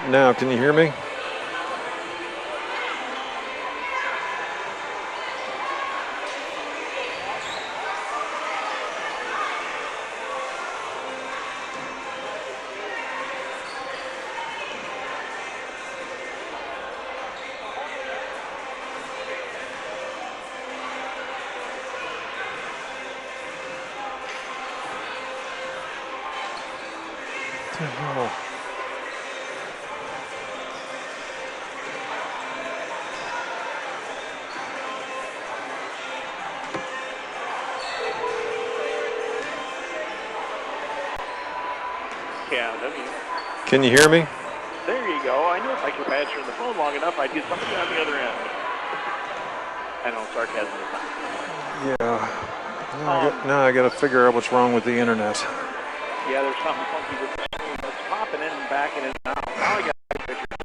Now, can you hear me? What the hell? Can you hear me? There you go. I knew if I could answer the phone long enough, I'd get something on the other end. I know, sarcasm is not. Yeah. Now I got to figure out what's wrong with the internet. Yeah, there's something funky with the screen. It's popping in and back and out. Now I got to figure it out.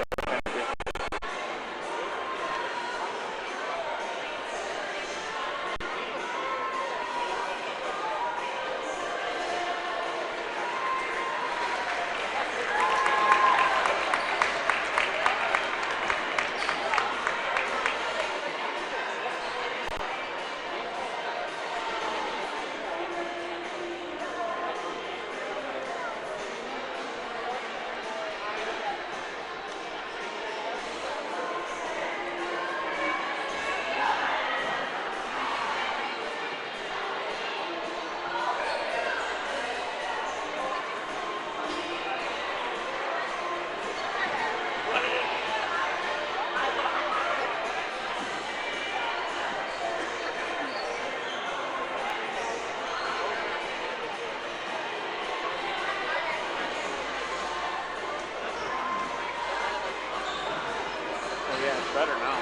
Better now.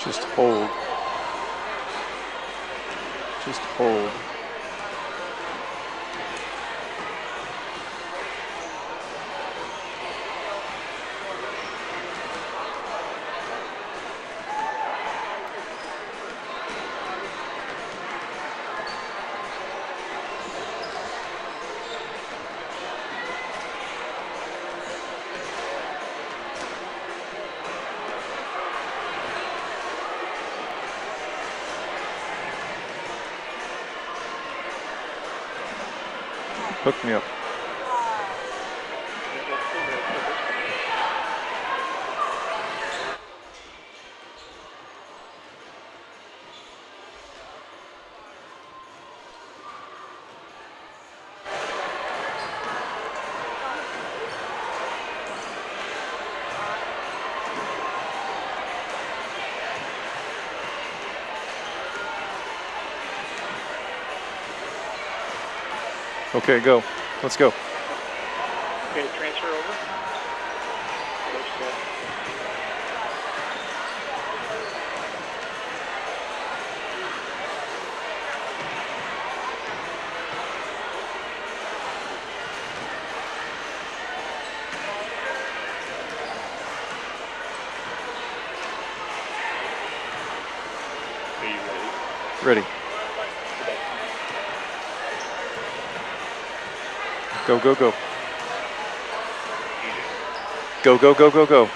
Just hold. Just hold. Hook me up. Okay, go. Let's go. Okay, transfer over. Are you ready? Ready. Go, go, go. Go, go, go, go, go.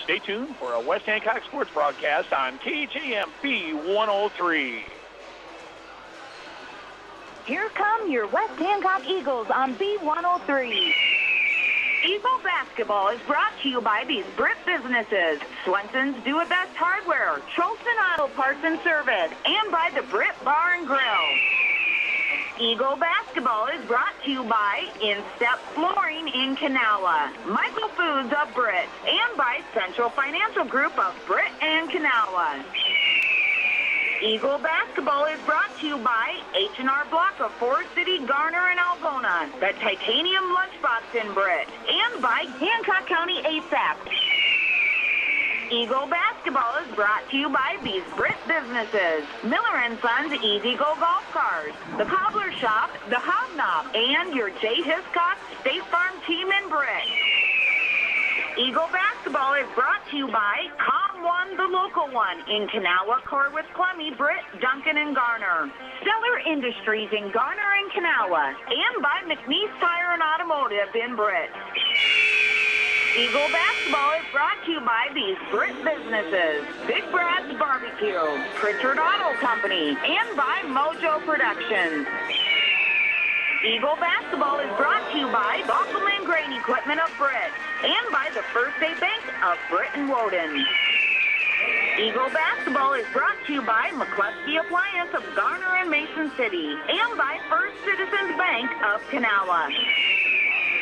Stay tuned for a West Hancock sports broadcast on KJMP 103. Here come your West Hancock Eagles on B103. Eagle basketball is brought to you by these Brit businesses: Swenson's Do It Best Hardware, Charleston Auto Parts and Service, and by the Brit Bar and Grill. Eagle basketball is brought to you by Instep Flooring in Canala, Michael Foods of Britt, and by Central Financial Group of Britt and Canala. Eagle basketball is brought to you by H&R Block of Forest City, Garner, and Algona, the Titanium Lunchbox in Britt, and by Hancock County ASAP. Eagle basketball is brought to you by these Britt businesses: Miller & Sons Easy Go Golf Cars, the Cobbler Shop, the Hobnob, and your J. Hiscox State Farm team in Britt. Eagle basketball is brought to you by Com One, the local one, in Kanawha, Corwith, Clemmy, Britt, Duncan, and Garner. Stellar Industries in Garner and Kanawha, and by McNeese Tire and Automotive in Britt. Eagle basketball is brought to you by these Britt businesses: Big Brad's Barbecue, Pritchard Auto Company, and by Mojo Productions. Eagle basketball is brought to you by Buckleman Grain Equipment of Britt, and by the First State Bank of Britt and Woden. Eagle basketball is brought to you by McCluskey Appliance of Garner and Mason City, and by First Citizens Bank of Kanawha.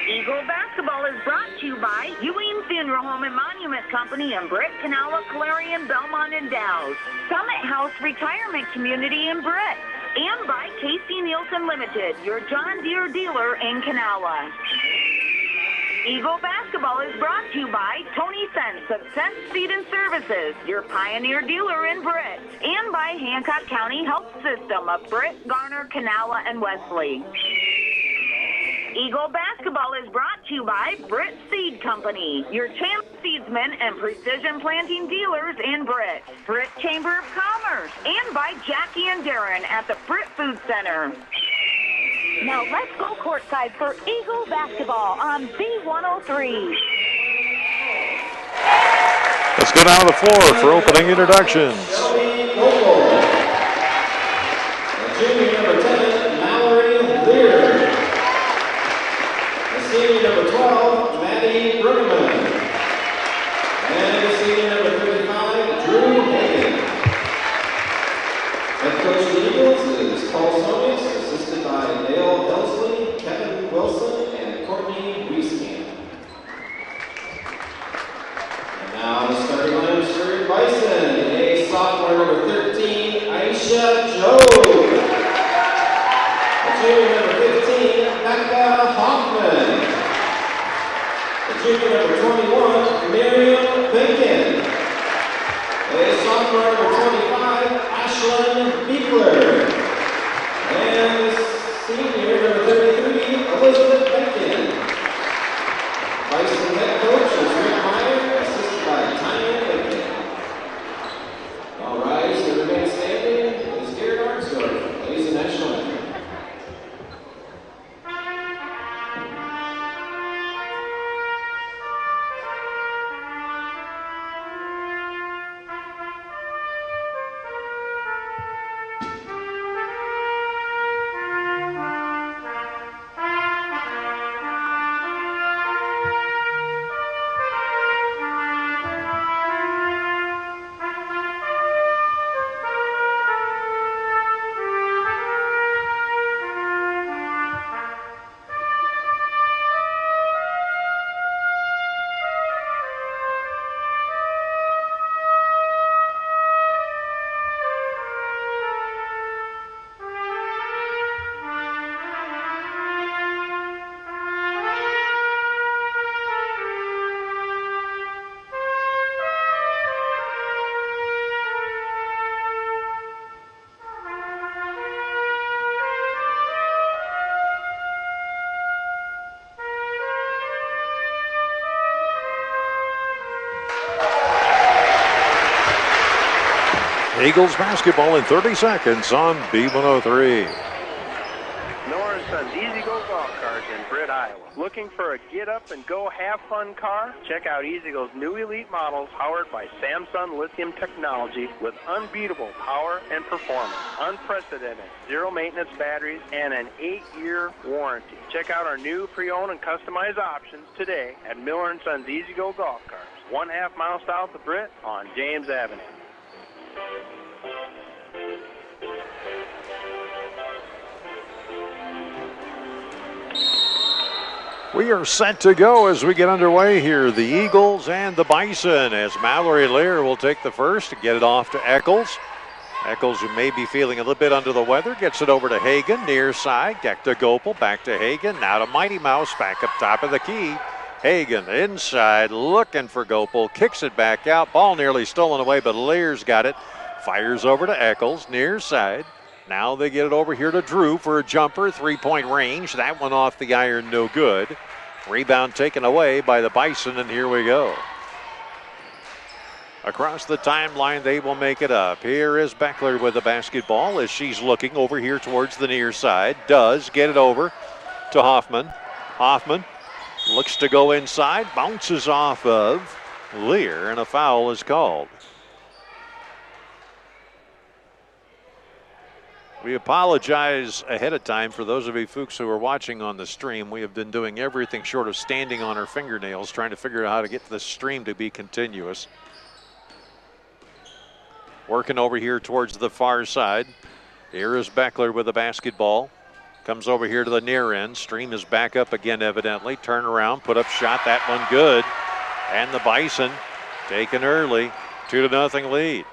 Eagle basketball is brought to you by Ewing Funeral Home and Monument Company in Britt, Kanawha, Clarion, Belmont, and Dow's. Summit House Retirement Community in Britt, and by Casey Nielsen Limited, your John Deere dealer in Kanawha. Eagle basketball is brought to you by Tony Sense of Sense Seed and Services, your Pioneer dealer in Britt, and by Hancock County Health System of Britt, Garner, Kanawha, and Wesley. Eagle basketball is brought to you by Britt Seed Company, your champ seedsmen and precision planting dealers in Britt, Britt Chamber of Commerce, and by Jackie and Darren at the Britt Food Center. Now let's go courtside for Eagle basketball on B103. Let's go down to the floor for opening introductions. Junior number 10, Mallory Lear. Senior number 12, Maddie Bruggeman. And senior number 35, Drew Hagan. Head coach of the Eagles is Paul Sonis, assisted by Dale Helsley, Kevin Wilson, and Courtney Wieskamp. And now the starting lineup for Bison, a sophomore number 13, Aisha Joe. Junior number 15, Becca Hoffman. Junior number 21, Miriam Bacon. A sophomore number 25, Ashlyn Beekler. And senior number 33, Elizabeth Bacon. Bison head coach is Rick Meyer, assisted by Tanya Bacon. All rise to remain standing is Garrett Armstrong, ladies and national anthem. Eagles basketball in 30 seconds on B103. Miller & Sons Easy Go Golf Cars in Britt, Iowa. Looking for a get-up-and-go have-fun car? Check out Easy Go's new elite models powered by Samsung lithium technology with unbeatable power and performance, unprecedented zero-maintenance batteries, and an 8-year warranty. Check out our new pre-owned and customized options today at Miller & Sons Easy Go Golf Cars, 1/2 mile south of Britt on James Avenue. We are set to go as we get underway here. The Eagles and the Bison, as Mallory Lear will take the first to get it off to Eccles. Eccles, who may be feeling a little bit under the weather, gets it over to Hagan, near side. Back to Gopel, back to Hagan. Now to Mighty Mouse, back up top of the key. Hagan inside, looking for Gopel, kicks it back out. Ball nearly stolen away, but Lear's got it. Fires over to Eccles, near side. Now they get it over here to Drew for a jumper, 3-point range. That one off the iron, no good. Rebound taken away by the Bison, and here we go. Across the timeline, they will make it up. Here is Beckler with the basketball as she's looking over here towards the near side. Does get it over to Hoffman. Hoffman looks to go inside, bounces off of Lear, and a foul is called. We apologize ahead of time for those of you folks who are watching on the stream. We have been doing everything short of standing on our fingernails trying to figure out how to get the stream to be continuous. Working over here towards the far side. Here is Beckler with the basketball. Comes over here to the near end. Stream is back up again evidently. Turn around, put up shot, that one good. And the Bison taken early, 2-0 lead.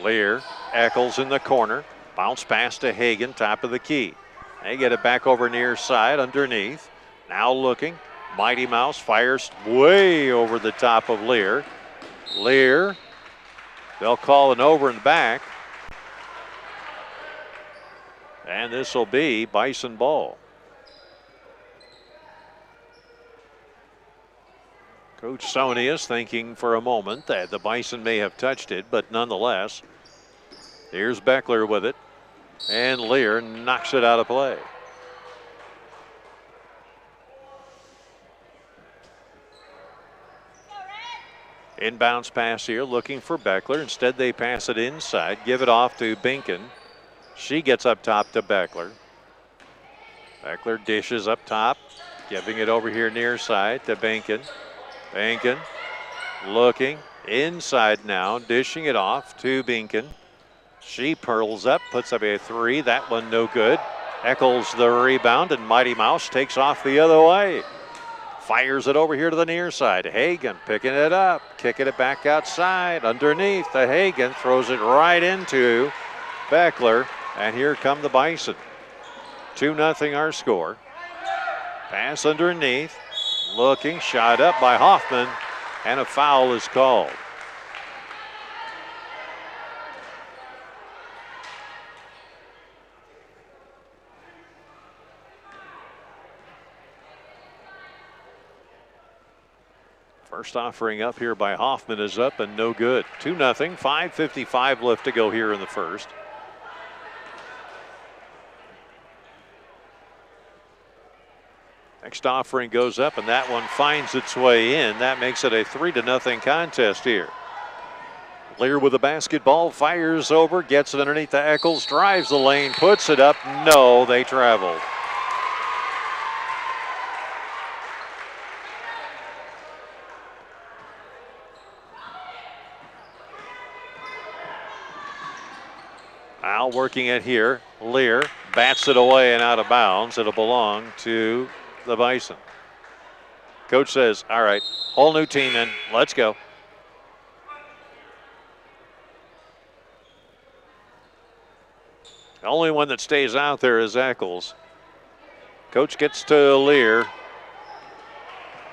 Lear, Eccles in the corner. Bounce pass to Hagan, top of the key. They get it back over near side underneath. Now looking, Mighty Mouse fires way over the top of Lear. Lear, they'll call an over and back. And this will be Bison ball. Coach Sonius thinking for a moment that the Bison may have touched it, but nonetheless, here's Beckler with it. And Lear knocks it out of play. Inbounds pass here, looking for Beckler. Instead, they pass it inside, give it off to Binken. She gets up top to Beckler. Beckler dishes up top, giving it over here near side to Binken. Binken looking inside now, dishing it off to Binken. She pearls up, puts up a three. That one no good. Eccles the rebound, and Mighty Mouse takes off the other way. Fires it over here to the near side. Hagan picking it up, kicking it back outside. Underneath, the Hagan throws it right into Beckler, and here come the Bison. 2-0 our score. Pass underneath, looking, shot up by Hoffman, and a foul is called. First offering up here by Hoffman is up and no good. 2-0, 5:55 left to go here in the first. Next offering goes up, and that one finds its way in. That makes it a 3-0 contest here. Lear with the basketball, fires over, gets it underneath the Eccles, drives the lane, puts it up. No, they traveled. Al working it here. Lear bats it away and out of bounds. It'll belong to the Bison. Coach says, all right, whole new team in. Let's go. The only one that stays out there is Eccles. Coach gets to Lear.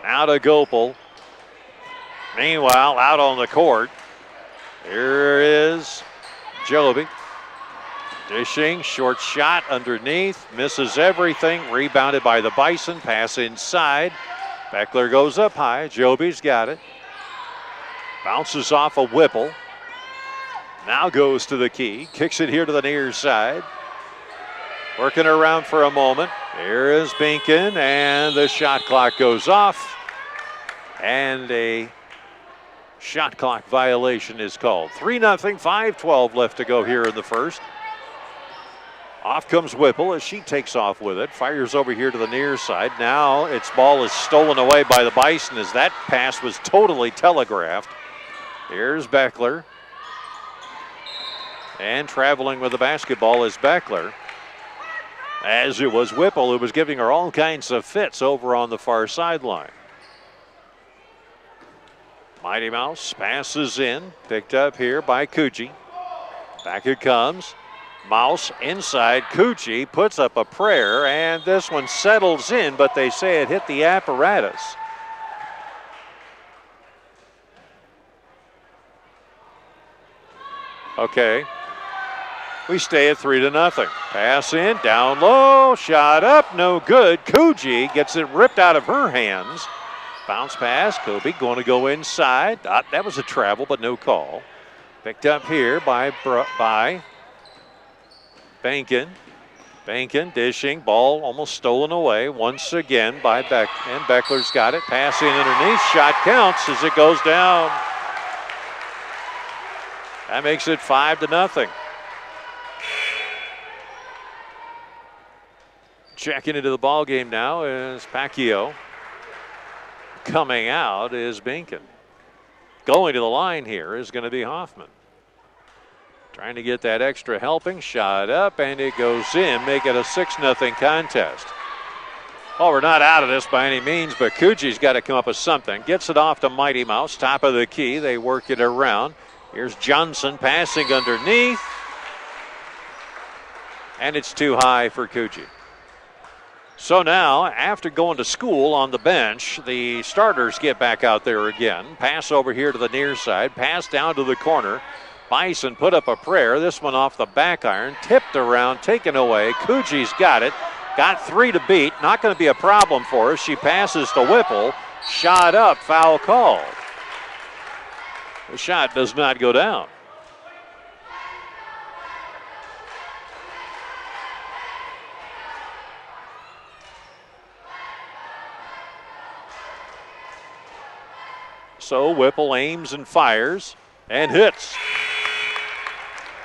Now to Gopel. Meanwhile, out on the court, here is Joby. Dishing, short shot underneath, misses everything, rebounded by the Bison, pass inside. Beckler goes up high, Joby's got it. Bounces off a Whipple. Now goes to the key, kicks it here to the near side. Working around for a moment. Here is Binken, and the shot clock goes off. And a shot clock violation is called. 3-0, 5:12 left to go here in the first. Off comes Whipple as she takes off with it. Fires over here to the near side. Now its ball is stolen away by the Bison as that pass was totally telegraphed. Here's Beckler. And traveling with the basketball is Beckler. As it was Whipple who was giving her all kinds of fits over on the far sideline. Mighty Mouse passes in. Picked up here by Cucci. Back it comes. Mouse inside. Cucci puts up a prayer, and this one settles in, but they say it hit the apparatus. Okay. We stay at 3-0. Pass in, down low, shot up, no good. Cucci gets it ripped out of her hands. Bounce pass, Kobe going to go inside. That was a travel, but no call. Picked up here by Bankin. Bankin dishing, ball almost stolen away once again by Beck. And Beckler's got it. Pass in underneath, shot counts as it goes down. That makes it 5-0. Checking into the ball game now is Pacquiao. Coming out is Binkin. Going to the line here is going to be Hoffman. Trying to get that extra helping. Shot up, and it goes in. Make it a 6-0 contest. Well, we're not out of this by any means, but Cucci's got to come up with something. Gets it off to Mighty Mouse, top of the key. They work it around. Here's Johnson passing underneath. And it's too high for Cucci. So now, after going to school on the bench, the starters get back out there again. Pass over here to the near side. Pass down to the corner. Bison put up a prayer. This one off the back iron. Tipped around, taken away. Cucci's got it. Got 3 to beat. Not going to be a problem for her. She passes to Whipple. Shot up, foul called. The shot does not go down. So Whipple aims and fires and hits.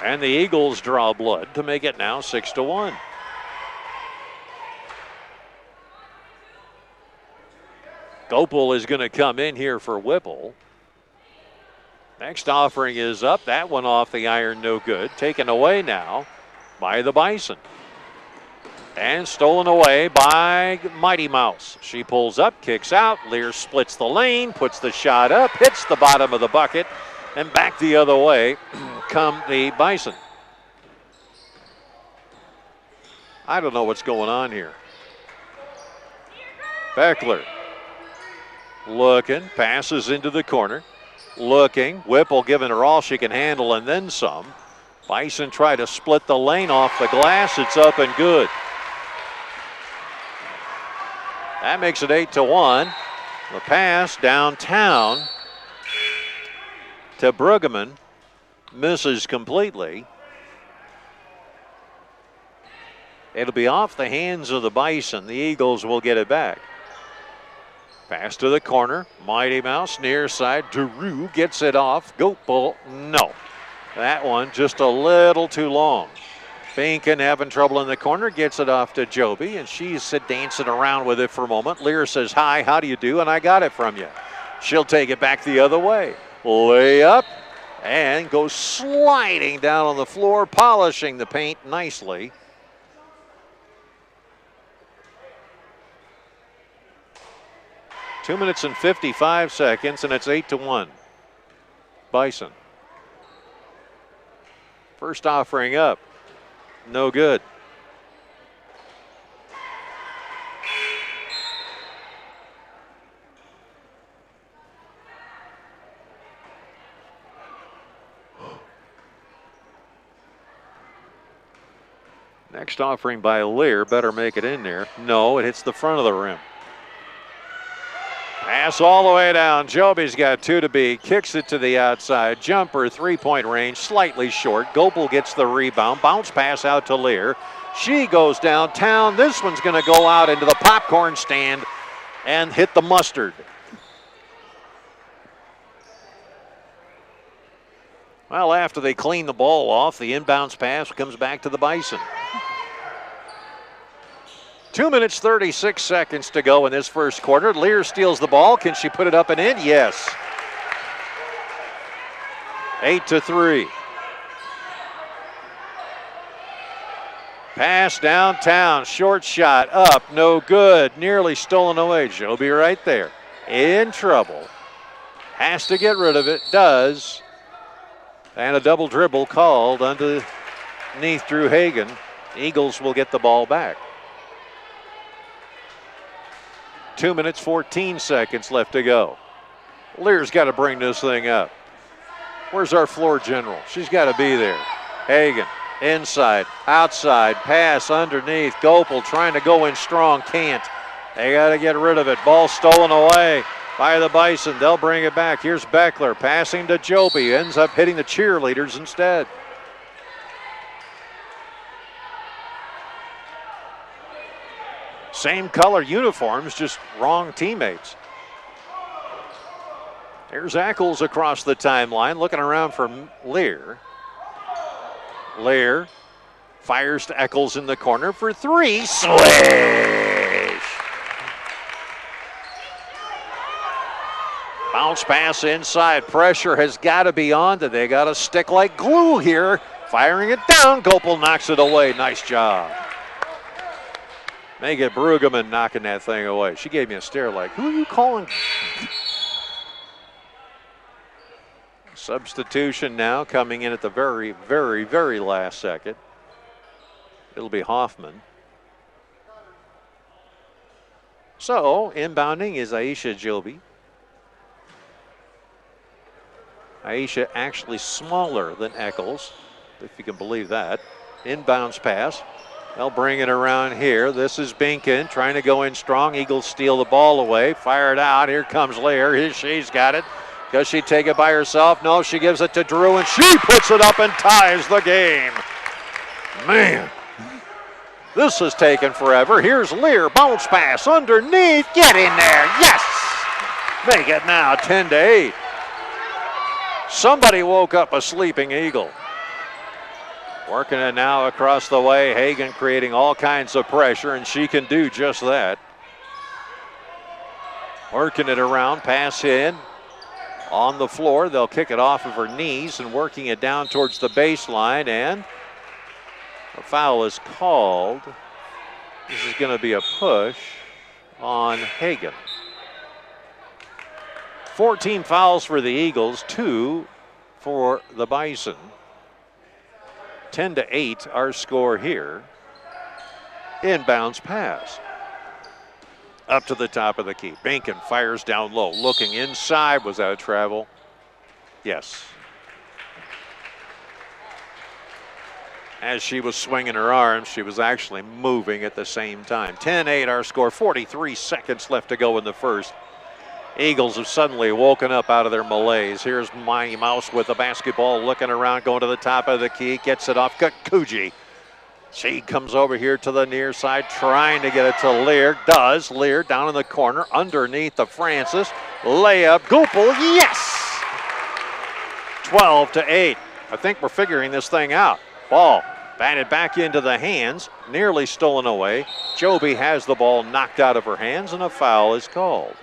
And the Eagles draw blood to make it now 6-1. Gopal is going to come in here for Whipple. Next offering is up. That one off the iron, no good. Taken away now by the Bison. And stolen away by Mighty Mouse. She pulls up, kicks out. Lear splits the lane, puts the shot up, hits the bottom of the bucket, and back the other way come the Bison. I don't know what's going on here. Beckler looking, passes into the corner. Looking, Whipple giving her all she can handle and then some. Bison try to split the lane off the glass. It's up and good. That makes it 8-1. The pass downtown to Brueggemann misses completely. It'll be off the hands of the Bison. The Eagles will get it back. Pass to the corner. Mighty Mouse near side. Giroux gets it off. Gopal, no. That one just a little too long. Binkin having trouble in the corner, gets it off to Joby, and she's dancing around with it for a moment. Lear says, hi, how do you do? And I got it from you. She'll take it back the other way. Lay up and goes sliding down on the floor, polishing the paint nicely. Two minutes and 55 seconds, and it's 8-1. Bison. First offering up. No good. Next offering by Lear, better make it in there. No, it hits the front of the rim. Pass all the way down. Joby's got 2 to beat. Kicks it to the outside. Jumper, 3-point range, slightly short. Gopal gets the rebound. Bounce pass out to Lear. She goes downtown. This one's going to go out into the popcorn stand and hit the mustard. Well, after they clean the ball off, the inbounds pass comes back to the Bison. 2 minutes, 36 seconds to go in this first quarter. Lear steals the ball. Can she put it up and in? Yes. 8-3. Pass downtown. Short shot up. No good. Nearly stolen away. Joby right there. In trouble. Has to get rid of it. Does. And a double dribble called underneath Drew Hagan. Eagles will get the ball back. 2 minutes, 14 seconds left to go. Lear's got to bring this thing up. Where's our floor general? She's got to be there. Hagan, inside, outside, pass underneath. Gopel trying to go in strong, can't. They got to get rid of it. Ball stolen away by the Bison. They'll bring it back. Here's Beckler passing to Joby. Ends up hitting the cheerleaders instead. Same color uniforms, just wrong teammates. There's Ackles across the timeline, looking around for Lear. Lear fires to Eccles in the corner for three. Swish! Bounce pass inside. Pressure has got to be on. They got to stick like glue here. Firing it down. Gopel knocks it away. Nice job. Megan Brueggemann knocking that thing away. She gave me a stare like, who are you calling? Substitution now coming in at the very, very, very last second. It'll be Hoffman. So, inbounding is Aisha Joby. Aisha actually smaller than Eccles, if you can believe that. Inbounds pass. They'll bring it around here. This is Binkin trying to go in strong. Eagles steal the ball away. Fire it out. Here comes Lear. She's got it. Does she take it by herself? No, she gives it to Drew, and she puts it up and ties the game. Man, this has taken forever. Here's Lear. Bounce pass underneath. Get in there. Yes! Make it now 10-8. Somebody woke up a sleeping Eagle. Working it now across the way. Hagan creating all kinds of pressure, and she can do just that. Working it around, pass in. On the floor, they'll kick it off of her knees and working it down towards the baseline, and a foul is called. This is going to be a push on Hagan. 14 fouls for the Eagles, 2 for the Bison. 10-8 our score here. Inbounds pass. Up to the top of the key. Binkin fires down low. Looking inside. Was that a travel? Yes. As she was swinging her arms, she was actually moving at the same time. 10-8 our score. 43 seconds left to go in the first. Eagles have suddenly woken up out of their malaise. Here's Mighty Mouse with the basketball, looking around, going to the top of the key, gets it off Kakuji. She comes over here to the near side, trying to get it to Lear. Does. Lear down in the corner, underneath the Francis. Layup, Gopel, yes! 12-8. I think we're figuring this thing out. Ball batted back into the hands, nearly stolen away. Joby has the ball knocked out of her hands, and a foul is called.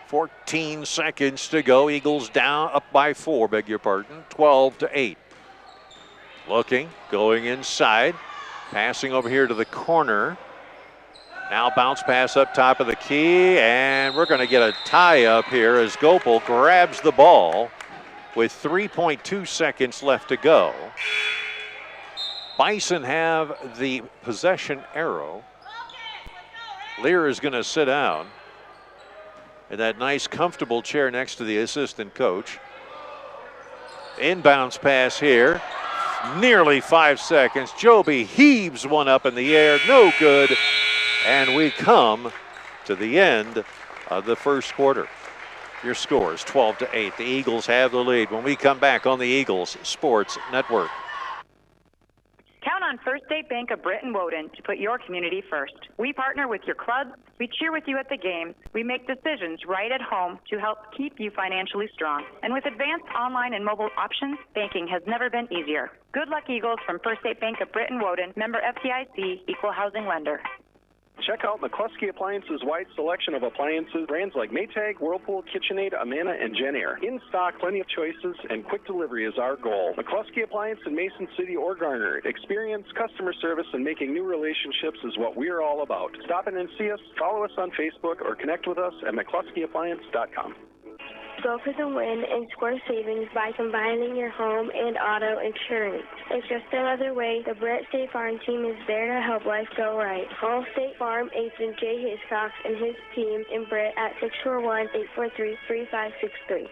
.14 seconds to go. Eagles down, up by 4, beg your pardon. 12-8. Looking, going inside. Passing over here to the corner. Now bounce pass up top of the key, and we're going to get a tie up here as Gopel grabs the ball with 3.2 seconds left to go. Bison have the possession arrow. Lear is going to sit down in that nice, comfortable chair next to the assistant coach. Inbounds pass here. Nearly 5 seconds. Joby heaves one up in the air. No good. And we come to the end of the first quarter. Your score is 12-8. The Eagles have the lead when we come back on the Eagles Sports Network. Count on First State Bank of Britain Woden to put your community first. We partner with your clubs, we cheer with you at the games, we make decisions right at home to help keep you financially strong. And with advanced online and mobile options, banking has never been easier. Good luck, Eagles, from First State Bank of Britain Woden, member FDIC, equal housing lender. Check out McCluskey Appliances' wide selection of appliances, brands like Maytag, Whirlpool, KitchenAid, Amana, and Genair. In stock, plenty of choices, and quick delivery is our goal. McCluskey Appliance in Mason City or Garner. Experience, customer service, and making new relationships is what we're all about. Stop in and see us, follow us on Facebook, or connect with us at McCluskeyAppliance.com. Go for the win and score savings by combining your home and auto insurance. It's just another way the Brett State Farm team is there to help life go right. Call State Farm agent Jay Hiscox and his team in Brett at 641-843-3563.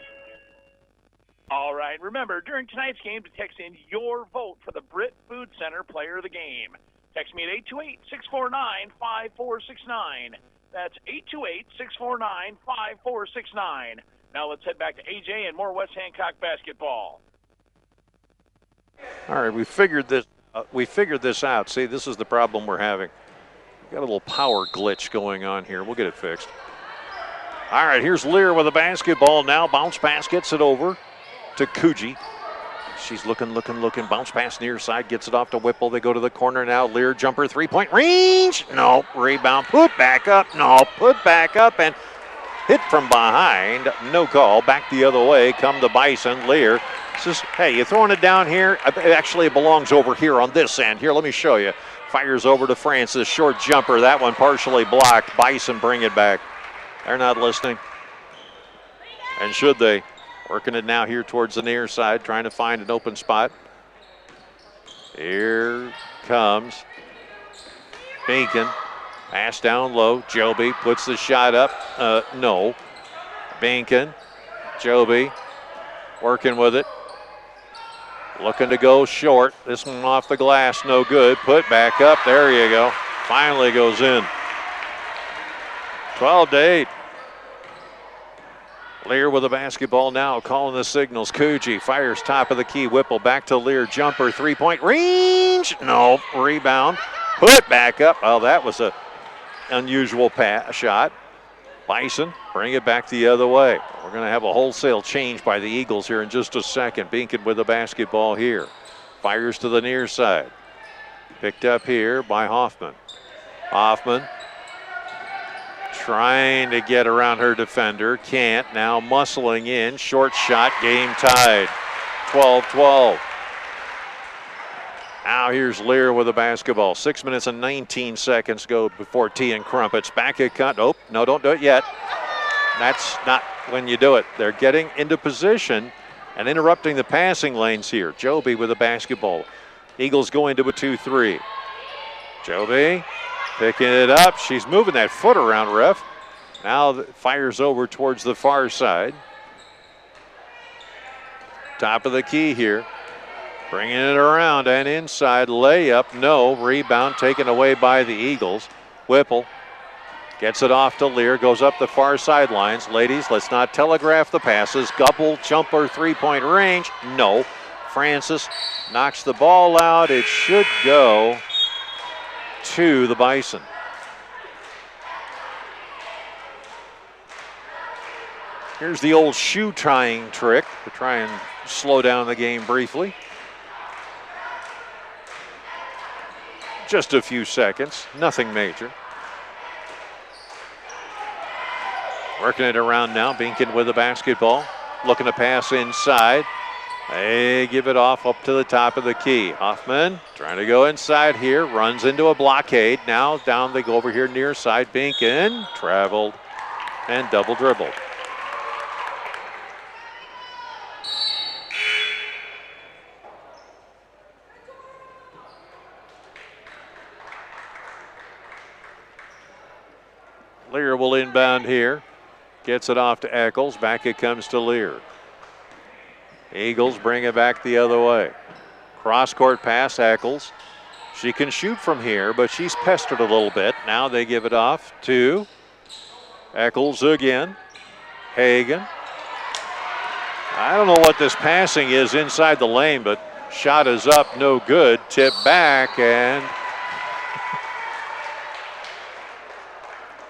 All right, remember, during tonight's game to text in your vote for the Britt Food Center Player of the Game. Text me at 828-649-5469. That's 828-649-5469. Now let's head back to AJ and more West Hancock basketball. All right, we figured this out. See, this is the problem we're having. We've got a little power glitch going on here. We'll get it fixed. All right, here's Lear with a basketball now. Bounce pass gets it over to Kuji. She's looking. Bounce pass near side, gets it off to Whipple. They go to the corner now. Lear jumper, three-point range. No, rebound, put back up. No, put back up and hit from behind. No call. Back the other way. Come the Bison. Lear says, hey, you throwing it down here? Actually, it belongs over here on this end. Here, let me show you. Fires over to Francis. Short jumper. That one partially blocked. Bison bring it back. They're not listening. And should they? Working it now here towards the near side, trying to find an open spot. Here comes Bacon. Pass down low. Joby puts the shot up. No. Bacon. Joby working with it. Looking to go short. This one off the glass. No good. Put back up. There you go. Finally goes in. 12-8. Lear with the basketball now, calling the signals. Kuji fires top of the key. Whipple back to Lear. Jumper, three-point range. No. Rebound. Put back up. Oh, that was a unusual shot. Bison bring it back the other way. We're going to have a wholesale change by the Eagles here in just a second. Binkin with the basketball here. Fires to the near side. Picked up here by Hoffman. Hoffman trying to get around her defender. Can't. Now muscling in. Short shot. Game tied. 12-12. Now here's Lear with the basketball. 6 minutes and 19 seconds go before tea and crumpets. Back at cut. Oh, no, don't do it yet. That's not when you do it. They're getting into position and interrupting the passing lanes here. Joby with the basketball. Eagles go into a 2-3. Joby picking it up. She's moving that foot around, ref. Now fires over towards the far side. Top of the key here. Bringing it around and inside. Layup, no. Rebound taken away by the Eagles. Whipple gets it off to Lear. Goes up the far sidelines. Ladies, let's not telegraph the passes. Gubble, jumper, three-point range. No. Francis knocks the ball out. It should go to the Bison. Here's the old shoe tying trick to try and slow down the game briefly. Just a few seconds, nothing major. Working it around now, Binkin with the basketball. Looking to pass inside. They give it off up to the top of the key. Hoffman trying to go inside here, runs into a blockade. Now down they go over here near side. Binkin traveled and double dribbled. Lear will inbound here. Gets it off to Eccles. Back it comes to Lear. Eagles bring it back the other way. Cross-court pass, Eccles. She can shoot from here, but she's pestered a little bit. Now they give it off to Eccles again. Hagan. I don't know what this passing is inside the lane, but shot is up, no good. Tip back, and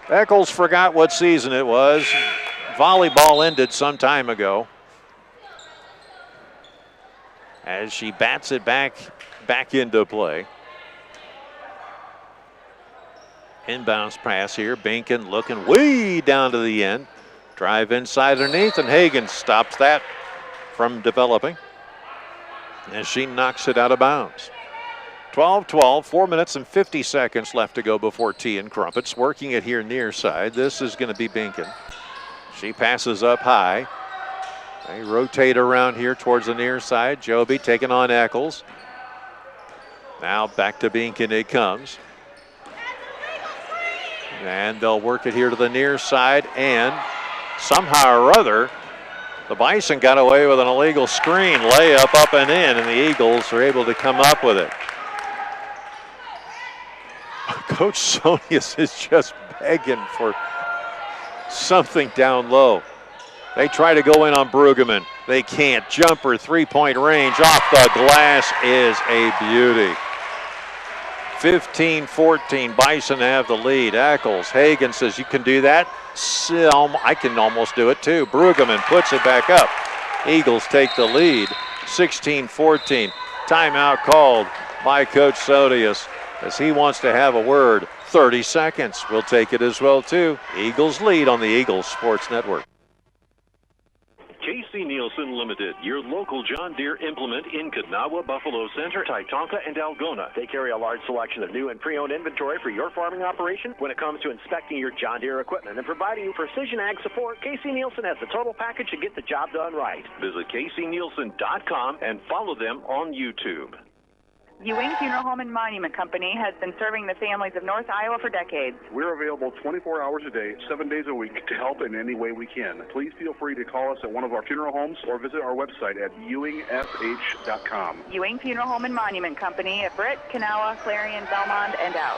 Eccles forgot what season it was. Volleyball ended some time ago. As she bats it back into play. Inbounds pass here. Binkin looking way down to the end. Drive inside underneath, and Hagan stops that from developing as she knocks it out of bounds. 12-12, 4 minutes and 50 seconds left to go before tea and crumpets. Working it here near side. This is going to be Binkin. She passes up high. They rotate around here towards the near side. Joby taking on Eccles. Now back to Binkin it comes. And they'll work it here to the near side, and somehow or other, the Bison got away with an illegal screen, layup up and in, and the Eagles are able to come up with it. Coach Sonius is just begging for something down low. They try to go in on Brueggemann. They can't. Jumper, three-point range, off the glass is a beauty. 15-14, Bison have the lead. Eccles, Hagan says, you can do that? I can almost do it too. Brueggemann puts it back up. Eagles take the lead, 16-14. Timeout called by Coach Sodius as he wants to have a word. 30 seconds. We'll take it as well too. Eagles lead on the Eagles Sports Network. K.C. Nielsen Limited, your local John Deere implement in Kanawha, Buffalo Center, Titonka, and Algona. They carry a large selection of new and pre-owned inventory for your farming operation. When it comes to inspecting your John Deere equipment and providing you precision ag support, K.C. Nielsen has the total package to get the job done right. Visit kcnielsen.com and follow them on YouTube. Ewing Funeral Home and Monument Company has been serving the families of North Iowa for decades. We're available 24 hours a day, 7 days a week to help in any way we can. Please feel free to call us at one of our funeral homes or visit our website at ewingfh.com. Ewing Funeral Home and Monument Company at Britt, Kanawha, Clarion, Belmont, and out.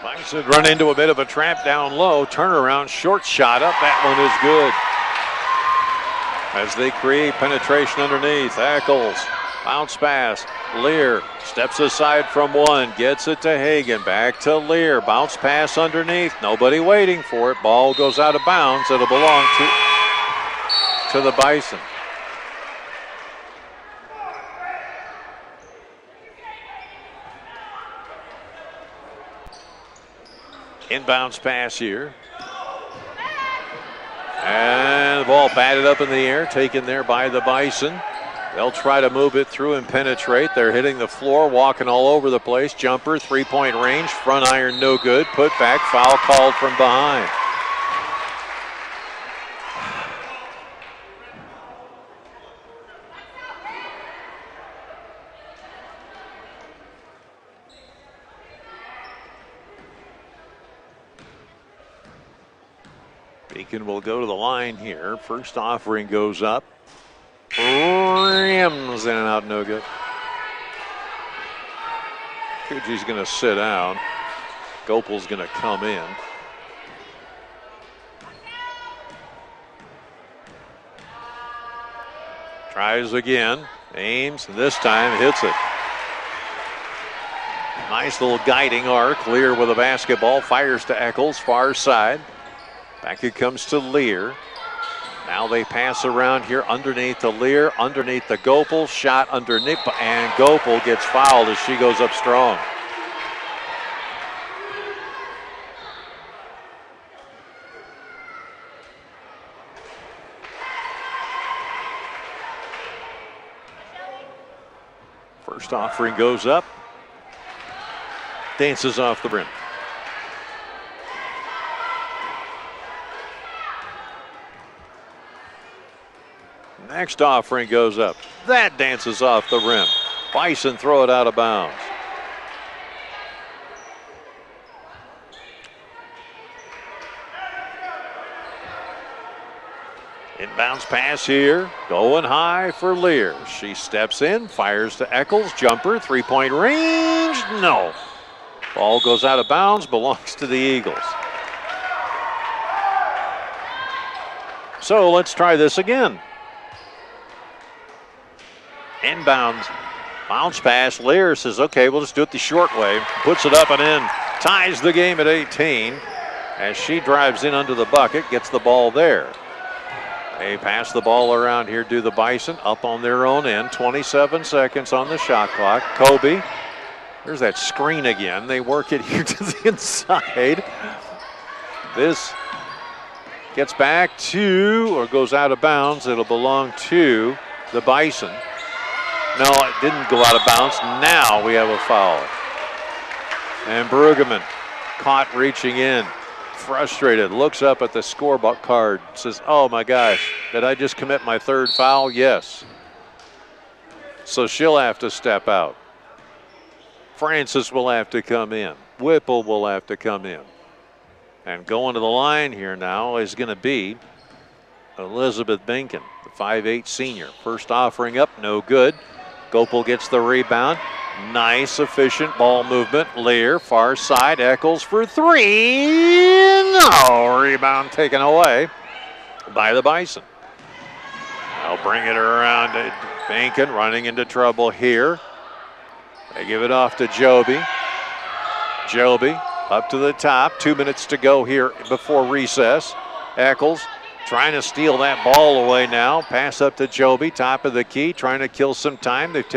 Bison run into a bit of a trap down low. Turnaround, short shot up. That one is good. As they create penetration underneath. Eccles, bounce pass. Lear steps aside from one, gets it to Hagan. Back to Lear, bounce pass underneath. Nobody waiting for it. Ball goes out of bounds. It'll belong to the Bison. Inbounds pass here. And the ball batted up in the air, taken there by the Bison. They'll try to move it through and penetrate. They're hitting the floor, walking all over the place. Jumper, three-point range, front iron no good. Put back, foul called from behind. Beacon will go to the line here. First offering goes up. Rims in and out, no good. Coogie's going to sit down. Gopel's going to come in. Tries again. Aims, and this time hits it. Nice little guiding arc. Lear with a basketball. Fires to Eccles, far side. Back it comes to Lear. Now they pass around here underneath the Lear, underneath the Gopel. Shot underneath, and Gopel gets fouled as she goes up strong. First offering goes up. Dances off the rim. Next offering goes up. That dances off the rim. Bison throw it out of bounds. Inbounds pass here. Going high for Lear. She steps in, fires to Eccles. Jumper, three-point range. No. Ball goes out of bounds, belongs to the Eagles. So let's try this again. Inbounds, bounce pass. Lear says, okay, we'll just do it the short way. Puts it up and in. Ties the game at 18 as she drives in under the bucket, gets the ball there. They pass the ball around here to the Bison up on their own end. 27 seconds on the shot clock. Kobe There's that screen again. They work it here to the inside. This gets back to, or goes out of bounds. It'll belong to the Bison. No, it didn't go out of bounds. Now we have a foul. And Brueggemann caught reaching in, frustrated, looks up at the scorebook card, says, oh my gosh, did I just commit my third foul? Yes. So she'll have to step out. Francis will have to come in. Whipple will have to come in. And going to the line here now is going to be Elizabeth Binkin, the 5'8" senior. First offering up, no good. Gopel gets the rebound. Nice, efficient ball movement. Lear, far side, Eccles for three. No, rebound taken away by the Bison. I'll bring it around to Binkin, running into trouble here. They give it off to Joby. Joby up to the top. 2 minutes to go here before recess. Eccles trying to steal that ball away now. Pass up to Joby, top of the key, trying to kill some time. They've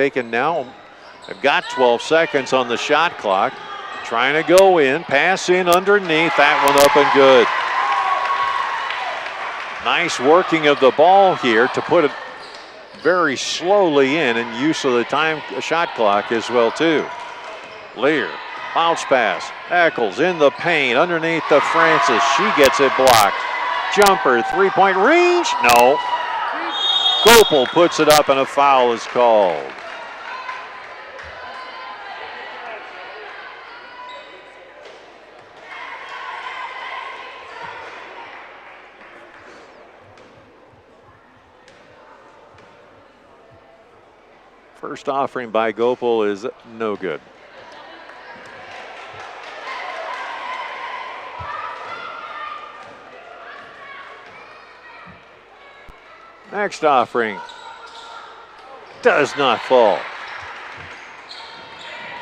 got 12 seconds on the shot clock. Trying to go in, pass in underneath. That one up and good. Nice working of the ball here to put it very slowly in, and use of the shot clock as well too. Lear, bounce pass. Eccles in the paint underneath the Francis. She gets it blocked. Jumper, three-point range. No. Gopel puts it up and a foul is called. First offering by Gopel is no good. Next offering does not fall.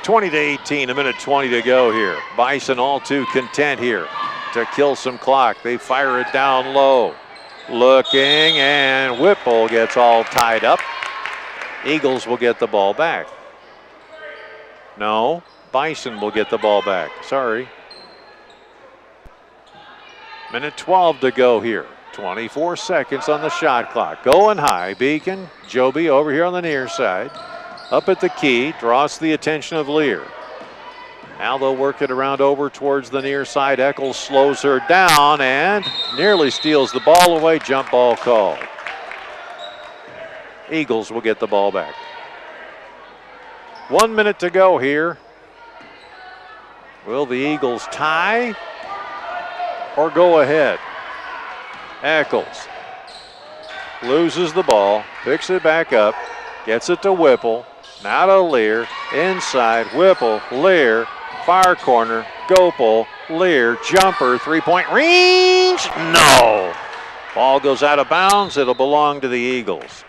20-18, a minute 20 to go here. Bison all too content here to kill some clock. They fire it down low. Looking, and Whipple gets all tied up. Eagles will get the ball back. No, Bison will get the ball back. Sorry. Minute 12 to go here. 24 seconds on the shot clock. Going high. Beacon, Joby over here on the near side. Up at the key, draws the attention of Lear. Now they'll work it around over towards the near side. Eccles slows her down and nearly steals the ball away. Jump ball called. Eagles will get the ball back. 1 minute to go here. Will the Eagles tie or go ahead? Eccles loses the ball, picks it back up, gets it to Whipple, now to Lear, inside, Whipple, Lear, far corner, Gopel, Lear, jumper, three-point range, no! Ball goes out of bounds, it'll belong to the Eagles.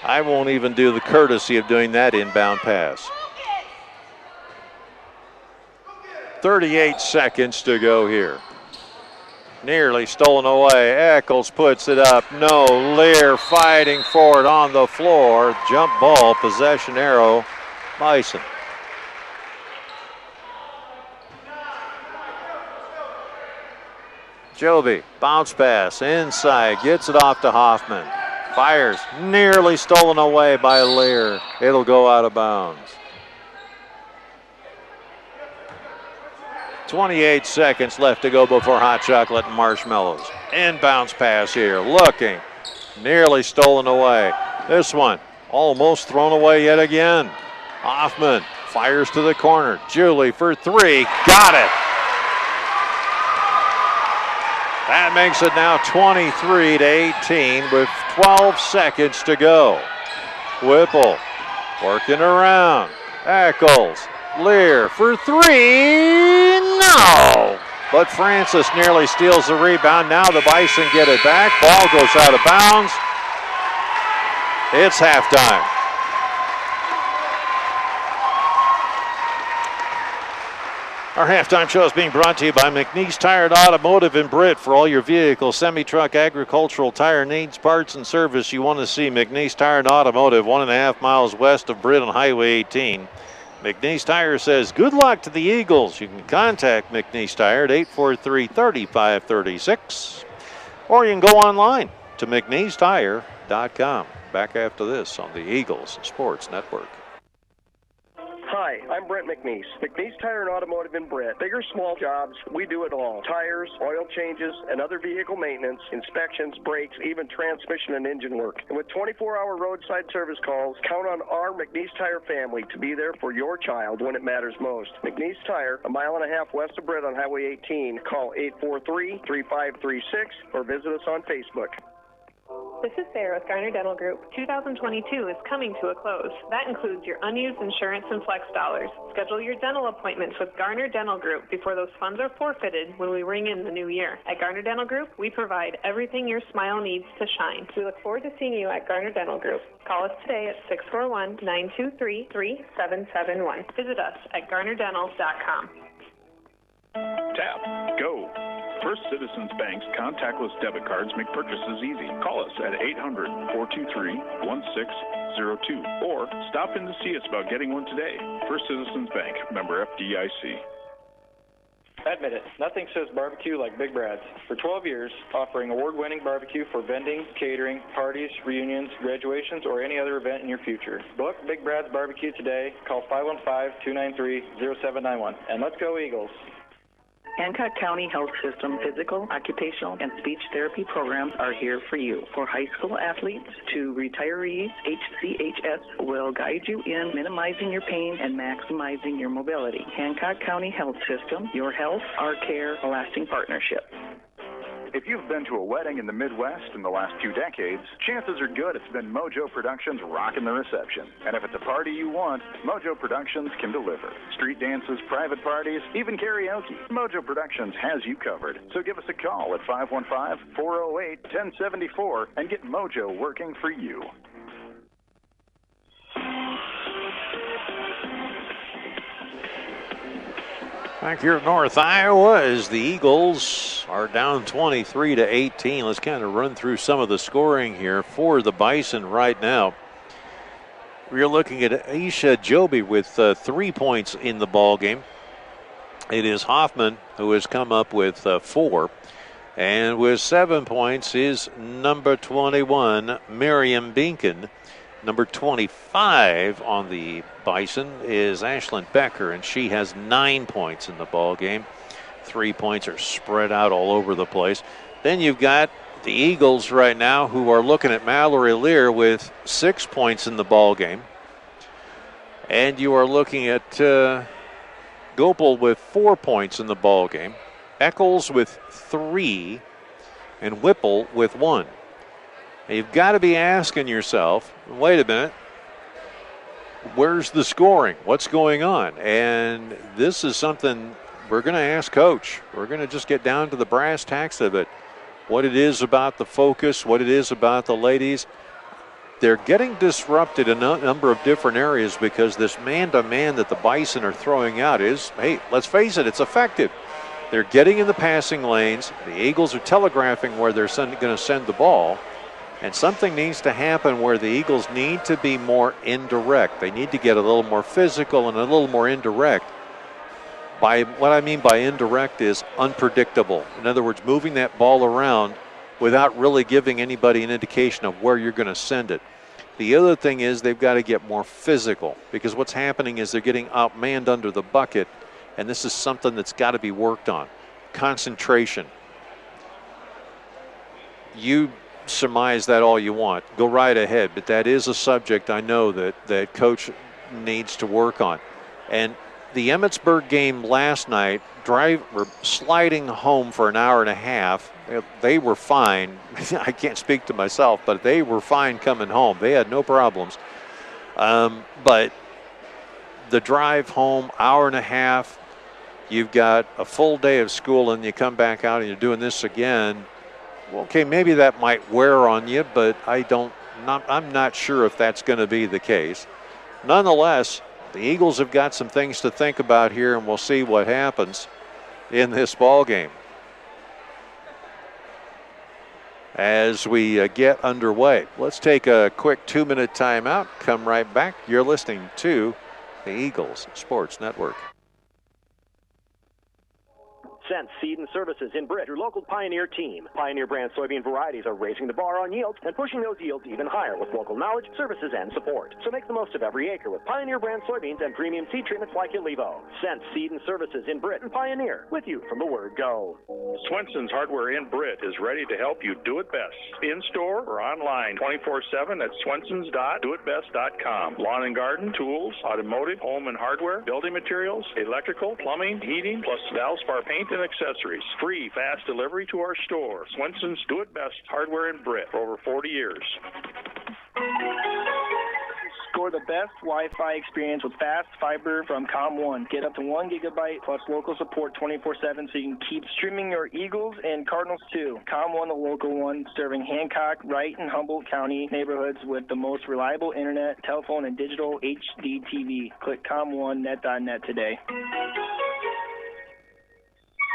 I won't even do the courtesy of doing that inbound pass. 38 seconds to go here. Nearly stolen away. Eccles puts it up. No. Lear fighting for it on the floor. Jump ball, possession arrow, Bison. Joby, bounce pass, inside, gets it off to Hoffman. Fires, nearly stolen away by Lear. It'll go out of bounds. 28 seconds left to go before hot chocolate and marshmallows. Inbounds pass here, looking, nearly stolen away. This one, almost thrown away yet again. Hoffman fires to the corner. Julie for three, got it. That makes it now 23-18 with 12 seconds to go. Whipple working around. Eccles, Lear for three, no! But Francis nearly steals the rebound. Now the Bison get it back. Ball goes out of bounds. It's halftime. Our halftime show is being brought to you by McNeese Tire and Automotive in Britt. For all your vehicle, semi-truck, agricultural tire needs, parts, and service, you want to see McNeese Tire and Automotive 1.5 miles west of Britt on Highway 18. McNeese Tire says good luck to the Eagles. You can contact McNeese Tire at 843-3536, or you can go online to McNeeseTire.com. Back after this on the Eagles Sports Network. Hi, I'm Brent McNeese. McNeese Tire and Automotive in Britt. Big or small jobs, we do it all. Tires, oil changes, and other vehicle maintenance, inspections, brakes, even transmission and engine work. And with 24-hour roadside service calls, count on our McNeese Tire family to be there for your child when it matters most. McNeese Tire, 1.5 miles west of Britt on Highway 18. Call 843-3536 or visit us on Facebook. This is Sarah with Garner Dental Group. 2022 is coming to a close. That includes your unused insurance and flex dollars. Schedule your dental appointments with Garner Dental Group before those funds are forfeited when we ring in the new year. At Garner Dental Group, we provide everything your smile needs to shine. We look forward to seeing you at Garner Dental Group. Call us today at 641-923-3771. Visit us at garnerdental.com. Tap. Go. First Citizens Bank's contactless debit cards make purchases easy. Call us at 800-423-1602 or stop in to see us about getting one today. First Citizens Bank, member FDIC. Admit it, nothing says barbecue like Big Brad's. For 12 years, offering award-winning barbecue for vending, catering, parties, reunions, graduations, or any other event in your future. Book Big Brad's Barbecue today. Call 515-293-0791. And let's go Eagles. Hancock County Health System physical, occupational, and speech therapy programs are here for you. For high school athletes to retirees, HCHS will guide you in minimizing your pain and maximizing your mobility. Hancock County Health System, your health, our care, a lasting partnership. If you've been to a wedding in the Midwest in the last 2 decades, chances are good it's been Mojo Productions rocking the reception. And if it's a party you want, Mojo Productions can deliver. Street dances, private parties, even karaoke. Mojo Productions has you covered. So give us a call at 515-408-1074 and get Mojo working for you. Back here at North Iowa, as the Eagles are down 23-18. Let's kind of run through some of the scoring here for the Bison right now. We're looking at Aisha Joby with 3 points in the ball game. It is Hoffman who has come up with 4. And with 7 points is number 21, Miriam Binkin. Number 25 on the Bison is Ashlyn Becker, and she has 9 points in the ball game. 3 points are spread out all over the place. Then you've got the Eagles right now who are looking at Mallory Lear with 6 points in the ball game. And you are looking at Gopal with 4 points in the ball game. Eccles with 3, and Whipple with 1. You've got to be asking yourself, wait a minute, where's the scoring? What's going on? And this is something we're going to ask Coach. We're going to just get down to the brass tacks of it. What it is about the focus, what it is about the ladies. They're getting disrupted in a number of different areas because this man-to-man that the Bison are throwing out is, hey, let's face it, it's effective. They're getting in the passing lanes. The Eagles are telegraphing where they're going to send the ball. And something needs to happen where the Eagles need to be more indirect. They need to get a little more physical and a little more indirect. What I mean by indirect is unpredictable. In other words, moving that ball around without really giving anybody an indication of where you're going to send it. The other thing is they've got to get more physical because what's happening is they're getting outmanned under the bucket, and this is something that's got to be worked on. Concentration. You surmise that all you want. Go right ahead, but that is a subject I know that Coach needs to work on. And the Emmetsburg game last night, were sliding home for an hour and a half. They were fine. I can't speak to myself, but they were fine coming home. They had no problems. But the drive home, hour and a half, you've got a full day of school and you come back out and you're doing this again. Okay, maybe that might wear on you, but I'm not sure if that's going to be the case. Nonetheless, the Eagles have got some things to think about here, and we'll see what happens in this ball game as we get underway. Let's take a quick 2-minute timeout. Come right back. You're listening to the Eagles Sports Network. Sense Seed and Services in Britt, your local Pioneer team. Pioneer brand soybean varieties are raising the bar on yields and pushing those yields even higher with local knowledge, services, and support. So make the most of every acre with Pioneer brand soybeans and premium seed treatments like Ilevo. Sense Seed and Services in Britt and Pioneer, with you from the word go. Swenson's Hardware in Britt is ready to help you do it best. In-store or online, 24/7 at swensons.doitbest.com. Lawn and garden, tools, automotive, home and hardware, building materials, electrical, plumbing, heating, plus Valspar paint and accessories. Free, fast delivery to our store. Swenson's Do It Best Hardware in Britt for over 40 years. Score the best Wi-Fi experience with fast fiber from ComOne. Get up to 1 gigabyte plus local support 24/7 so you can keep streaming your Eagles and Cardinals too. ComOne, the local one, serving Hancock, Wright, and Humboldt County neighborhoods with the most reliable internet, telephone, and digital HD TV. Click ComOneNet.net today.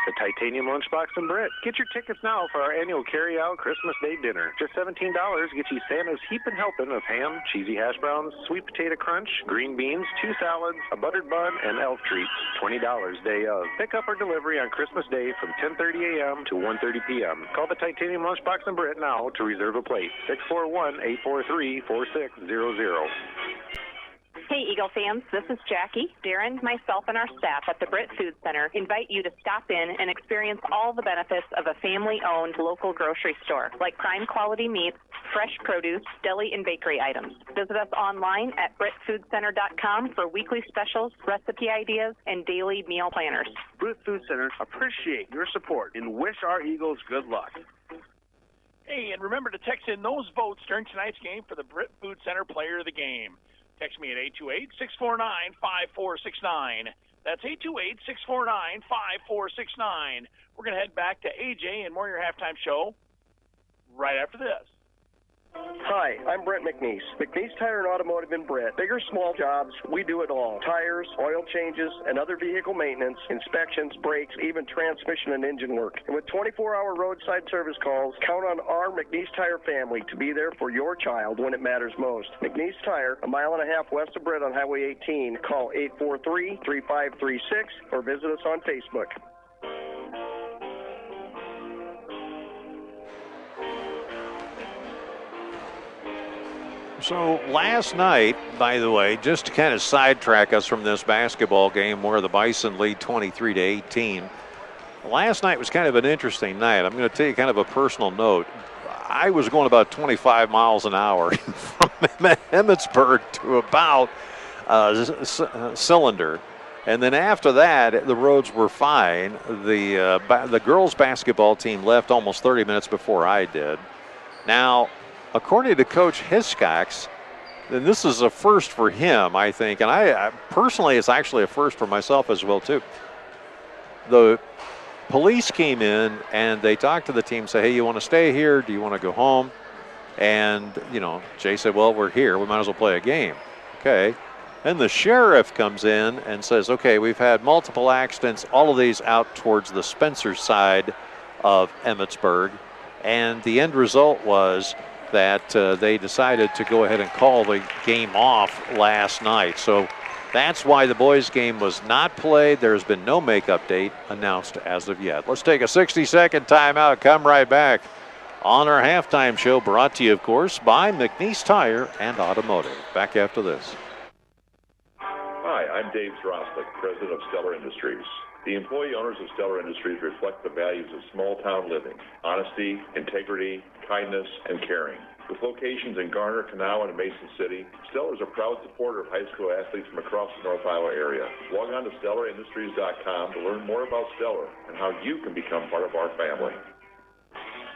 The Titanium Lunchbox in Britt. Get your tickets now for our annual carry-out Christmas Day dinner. Just $17 gets you Santa's heaping helping of ham, cheesy hash browns, sweet potato crunch, green beans, 2 salads, a buttered bun, and elf treats. $20 day of. Pick up or delivery on Christmas Day from 10:30 a.m. to 1:30 p.m. Call the Titanium Lunchbox in Britt now to reserve a plate. 641-843-4600. Hey, Eagle fans, this is Jackie. Darren, myself, and our staff at the Britt Food Center invite you to stop in and experience all the benefits of a family-owned local grocery store, like prime quality meats, fresh produce, deli, and bakery items. Visit us online at BrittFoodCenter.com for weekly specials, recipe ideas, and daily meal planners. Britt Food Center appreciate your support and wish our Eagles good luck. Hey, and remember to text in those votes during tonight's game for the Britt Food Center Player of the Game. Text me at 828-649-5469. That's 828-649-5469. We're going to head back to AJ and more of your halftime show right after this. Hi, I'm Brent McNeese. McNeese Tire and Automotive in Britt. Big or small jobs, we do it all. Tires, oil changes, and other vehicle maintenance, inspections, brakes, even transmission and engine work. And with 24-hour roadside service calls, count on our McNeese Tire family to be there for your child when it matters most. McNeese Tire, a mile and a half west of Britt on Highway 18. Call 843-3536 or visit us on Facebook. So last night, by the way, just to kind of sidetrack us from this basketball game where the Bison lead 23-18, last night was kind of an interesting night. I'm going to tell you kind of a personal note. I was going about 25 miles an hour from Emmitsburg to about Cylinder. And then after that, the roads were fine. The girls' basketball team left almost 30 minutes before I did. Now, according to Coach Hiscox, then this is a first for him, I think. And I personally, it's actually a first for myself as well, too. The police came in and they talked to the team, say, hey, you want to stay here? Do you want to go home? And, you know, Jay said, well, we're here. We might as well play a game. Okay. Then the sheriff comes in and says, okay, we've had multiple accidents, all of these out towards the Spencer side of Emmitsburg. And the end result was that they decided to go ahead and call the game off last night. So that's why the boys' game was not played. There's been no makeup date announced as of yet. Let's take a 60-second timeout. Come right back on our halftime show, brought to you, of course, by McNeese Tire and Automotive. Back after this. Hi, I'm Dave Droslik, president of Stellar Industries. The employee owners of Stellar Industries reflect the values of small-town living: honesty, integrity, kindness, and caring. With locations in Garner, Kanawha, and Mason City, Stellar is a proud supporter of high school athletes from across the North Iowa area. Log on to StellarIndustries.com to learn more about Stellar and how you can become part of our family.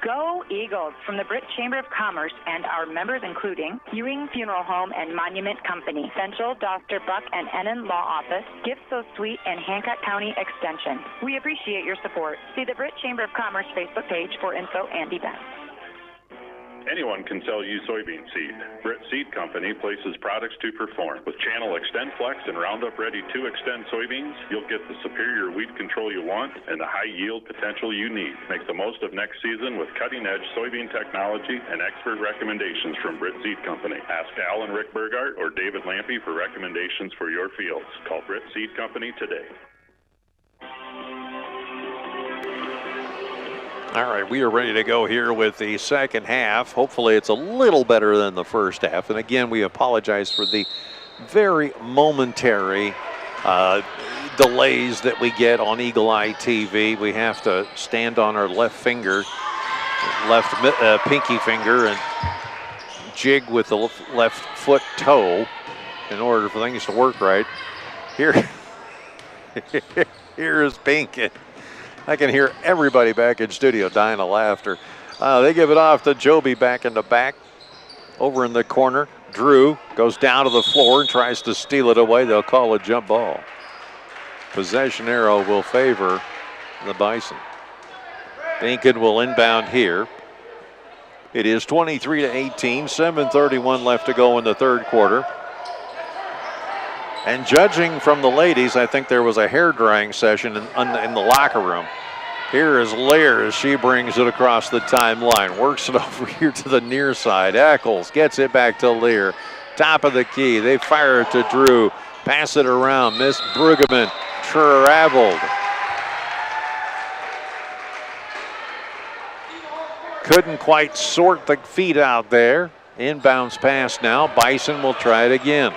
Go Eagles from the Britt Chamber of Commerce and our members including Ewing Funeral Home and Monument Company, Central, Doster, Buck, and Ennin Law Office, Gift So Sweet, and Hancock County Extension. We appreciate your support. See the Britt Chamber of Commerce Facebook page for info and events. Anyone can sell you soybean seed. Britt Seed Company places products to perform. With Channel Extend Flex and Roundup Ready 2 Extend soybeans, you'll get the superior weed control you want and the high yield potential you need. Make the most of next season with cutting-edge soybean technology and expert recommendations from Britt Seed Company. Ask Al and Rick Burgart or David Lampy for recommendations for your fields. Call Britt Seed Company today. All right, we are ready to go here with the second half. Hopefully it's a little better than the first half. And again, we apologize for the very momentary delays that we get on Eagle Eye TV. We have to stand on our left finger, pinky finger, and jig with the left foot toe in order for things to work right. Here is Pinkin. I can hear everybody back in studio dying of laughter. They give it off to Joby back in the back. Over in the corner, Drew goes down to the floor and tries to steal it away. They'll call a jump ball. Possession arrow will favor the Bison. Pinkin will inbound here. It is 23-18, 7:31 left to go in the third quarter. And judging from the ladies, I think there was a hair drying session in the locker room. Here is Lear as she brings it across the timeline. Works it over here to the near side. Eccles gets it back to Lear. Top of the key. They fire it to Drew. Pass it around. Miss Brueggemann traveled. Couldn't quite sort the feet out there. Inbounds pass now. Bison will try it again.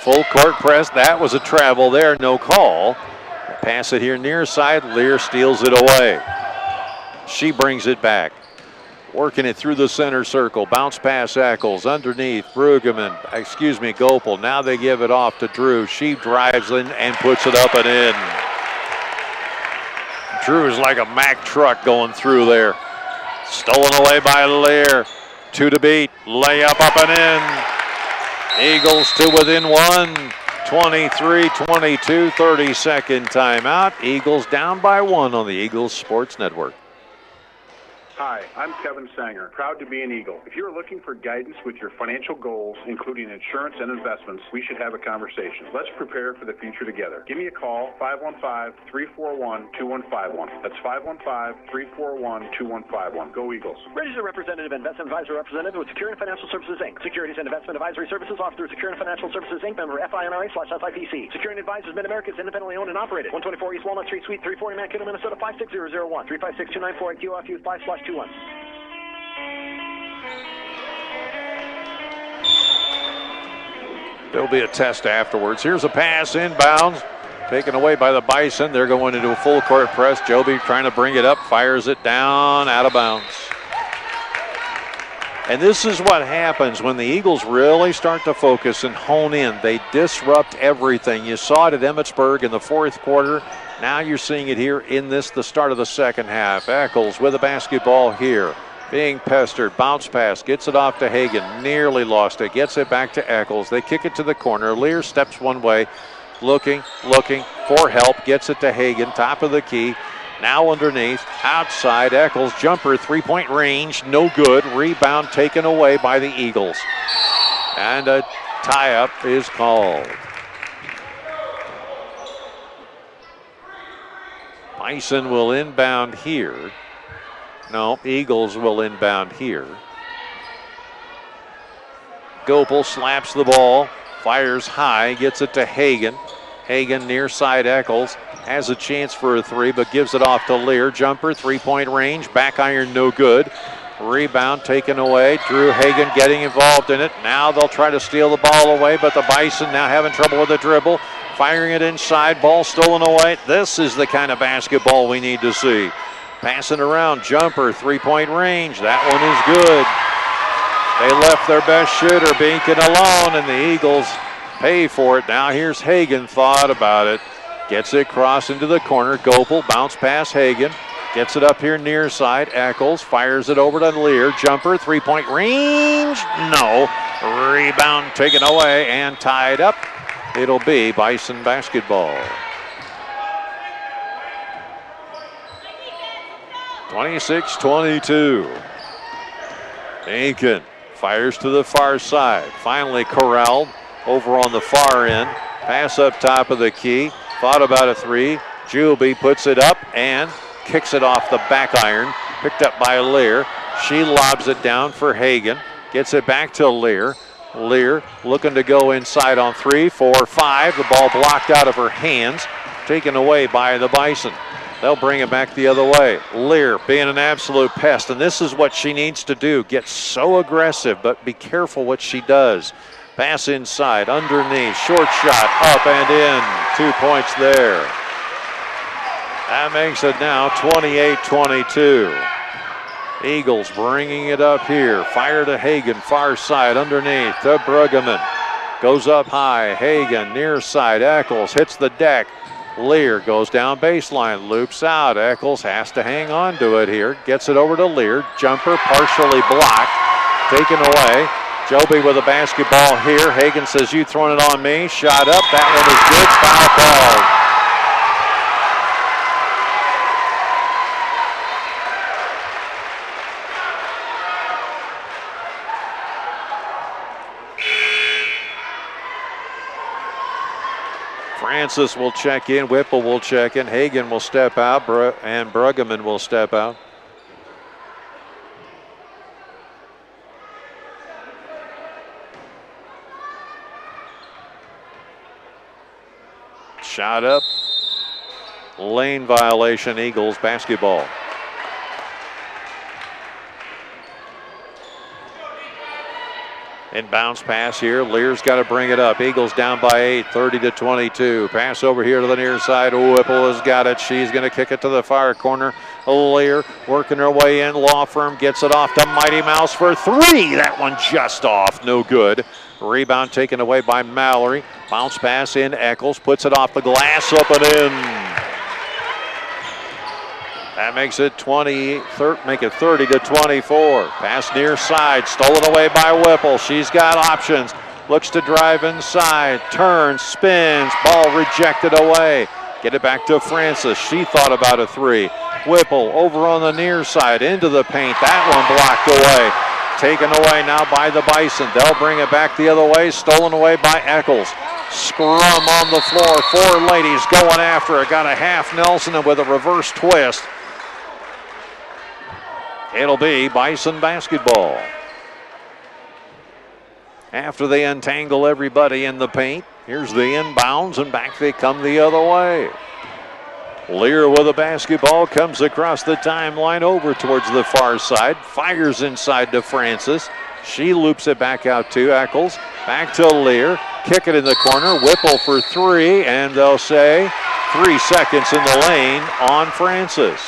Full court press. That was a travel there. No call. Pass it here near side. Lear steals it away. She brings it back. Working it through the center circle. Bounce pass Eccles. Underneath. Gopel. Now they give it off to Drew. She drives in and puts it up and in. Drew is like a Mack truck going through there. Stolen away by Lear. 2 to beat. Layup up and in. Eagles to within one. 23-22, 30-second timeout. Eagles down by 1 on the Eagles Sports Network. Hi, I'm Kevin Sanger, proud to be an Eagle. If you're looking for guidance with your financial goals, including insurance and investments, we should have a conversation. Let's prepare for the future together. Give me a call, 515-341-2151. That's 515-341-2151. Go Eagles. Registered representative, investment advisor representative with Securian Financial Services, Inc. Securities and investment advisory services offered through Securian Financial Services, Inc. Member FINRA/SIPC. Securian Advisors Mid-America is independently owned and operated. 124 East Walnut Street, Suite 340, Mankato, Minnesota 56001. 356-294 QFU 5/21. There'll be a test afterwards. Here's a pass inbounds. Taken away by the Bison. They're going into a full court press. Joby trying to bring it up. Fires it down out of bounds. And this is what happens when the Eagles really start to focus and hone in. They disrupt everything. You saw it at Emmetsburg in the fourth quarter. Now you're seeing it here in the start of the second half. Eccles with a basketball here. Being pestered. Bounce pass. Gets it off to Hagan. Nearly lost it. Gets it back to Eccles. They kick it to the corner. Lear steps one way. Looking for help. Gets it to Hagan. Top of the key. Now underneath. Outside. Eccles. Jumper. 3-point range. No good. Rebound taken away by the Eagles. And a tie-up is called. Bison will inbound here. No, Eagles will inbound here. Gopel slaps the ball, fires high, gets it to Hagan. Hagan near side Eccles has a chance for a three, but gives it off to Lear. Jumper, 3-point range, back iron no good. Rebound taken away. Drew Hagan getting involved in it. Now they'll try to steal the ball away, but the Bison now having trouble with the dribble. Firing it inside, ball stolen away. This is the kind of basketball we need to see. Passing around, jumper, 3-point range. That one is good. They left their best shooter, Binkin, alone, and the Eagles pay for it. Now here's Hagan, thought about it. Gets it across into the corner. Gopel, bounce pass Hagan. Gets it up here near side. Eccles fires it over to Lear. Jumper, 3-point range. No. Rebound taken away and tied up. It'll be Bison basketball. 26-22. Aiken fires to the far side. Finally corralled over on the far end. Pass up top of the key. Thought about a three. Juby puts it up and kicks it off the back iron. Picked up by Lear. She lobs it down for Hagan. Gets it back to Lear. Lear looking to go inside on 3, 4, 5. The ball blocked out of her hands. Taken away by the Bison. They'll bring it back the other way. Lear being an absolute pest, and this is what she needs to do. Get so aggressive, but be careful what she does. Pass inside, underneath, short shot, up and in. 2 points there. That makes it now 28-22. Eagles bringing it up here. Fire to Hagan, far side, underneath to Bruggeman. Goes up high, Hagan, near side, Eccles hits the deck. Lear goes down baseline, loops out. Eccles has to hang on to it here. Gets it over to Lear. Jumper partially blocked. Taken away. Joby with a basketball here. Hagan says, you throwing it on me. Shot up. That one is good. Foul called. Francis will check in, Whipple will check in, Hagan will step out, and Bruggeman will step out. Shot up, lane violation, Eagles basketball. Inbounds pass here. Lear's got to bring it up. Eagles down by 8, 30-22. Pass over here to the near side. Whipple has got it. She's going to kick it to the far corner. Lear working her way in. Law Firm gets it off to Mighty Mouse for 3. That one just off. No good. Rebound taken away by Mallory. Bounce pass in. Eccles puts it off the glass. Up and in. That makes it 30-24. Pass near side, stolen away by Whipple. She's got options. Looks to drive inside, turns, spins, ball rejected away. Get it back to Francis. She thought about a 3. Whipple over on the near side, into the paint. That one blocked away. Taken away now by the Bison. They'll bring it back the other way. Stolen away by Eccles. Scrum on the floor. 4 ladies going after it. Got a half Nelson and with a reverse twist. It'll be Bison basketball. After they untangle everybody in the paint, here's the inbounds, and back they come the other way. Lear with a basketball comes across the timeline over towards the far side, fires inside to Francis. She loops it back out to Eccles. Back to Lear. Kick it in the corner. Whipple for 3, and they'll say 3 seconds in the lane on Francis.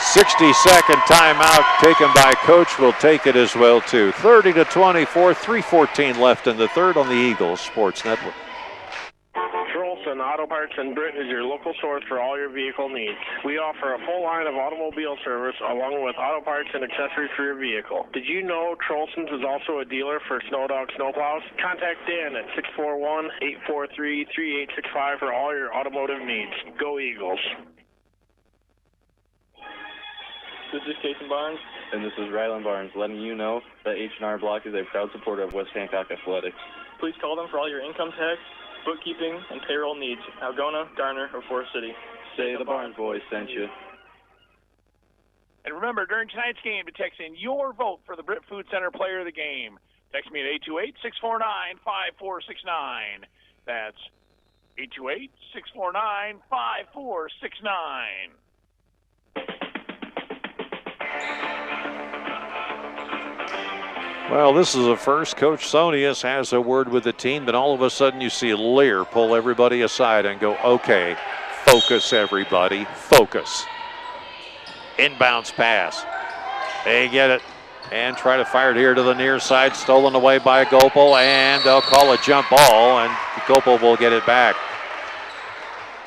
60-second timeout taken by Coach. Will take it as well, too. 30-24, 3:14 left in the third on the Eagles Sports Network. Trolson Auto Parts in Britain is your local source for all your vehicle needs. We offer a full line of automobile service along with auto parts and accessories for your vehicle. Did you know Trolson's is also a dealer for Snowdog snowplows? Contact Dan at 641-843-3865 for all your automotive needs. Go Eagles. This is Jason Barnes, and this is Rylan Barnes, letting you know that H&R Block is a proud supporter of West Hancock Athletics. Please call them for all your income tax, bookkeeping, and payroll needs. Algona, Garner, or Forest City. Say the Barnes boys sent you. And remember, during tonight's game, to text in your vote for the Britt Food Center Player of the Game. Text me at 828-649-5469. That's 828-649-5469. Well, this is the first. Coach Sonius has a word with the team, but all of a sudden you see Lear pull everybody aside and go, okay, focus everybody, focus. Inbounds pass. They get it and try to fire it here to the near side, stolen away by Gopal, and they'll call a jump ball, and Gopal will get it back.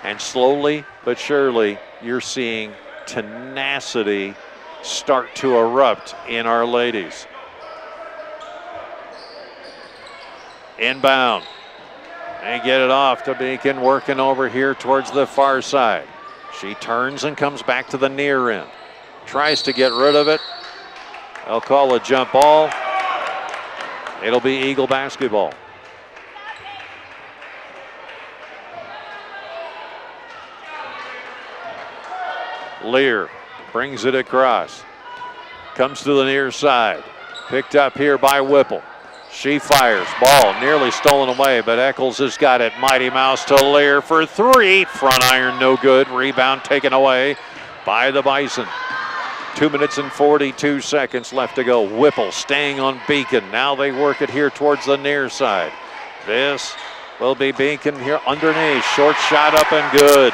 And slowly but surely, you're seeing tenacity start to erupt in our ladies. Inbound. They get it off to Beacon, working over here towards the far side. She turns and comes back to the near end. Tries to get rid of it. They'll call a jump ball. It'll be Eagle basketball. Lear brings it across. Comes to the near side. Picked up here by Whipple. She fires. Ball nearly stolen away, but Eccles has got it. Mighty Mouse to Lear for three. Front iron no good. Rebound taken away by the Bison. 2 minutes and 42 seconds left to go. Whipple staying on Beacon. Now they work it here towards the near side. This will be Beacon here underneath. Short shot up and good.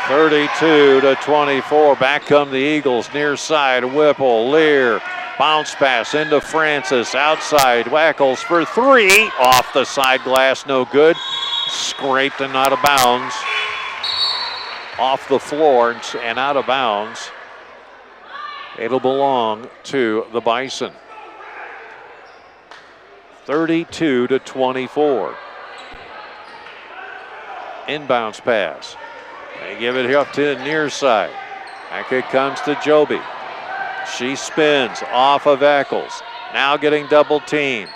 32-24. Back come the Eagles. Near side. Whipple. Lear. Bounce pass into Francis. Outside. Wackles for three. Off the side glass. No good. Scraped and out of bounds. Off the floor and out of bounds. It'll belong to the Bison. 32-24. Inbounds pass. They give it up to the near side. Back it comes to Joby. She spins off of Eccles. Now getting double teamed.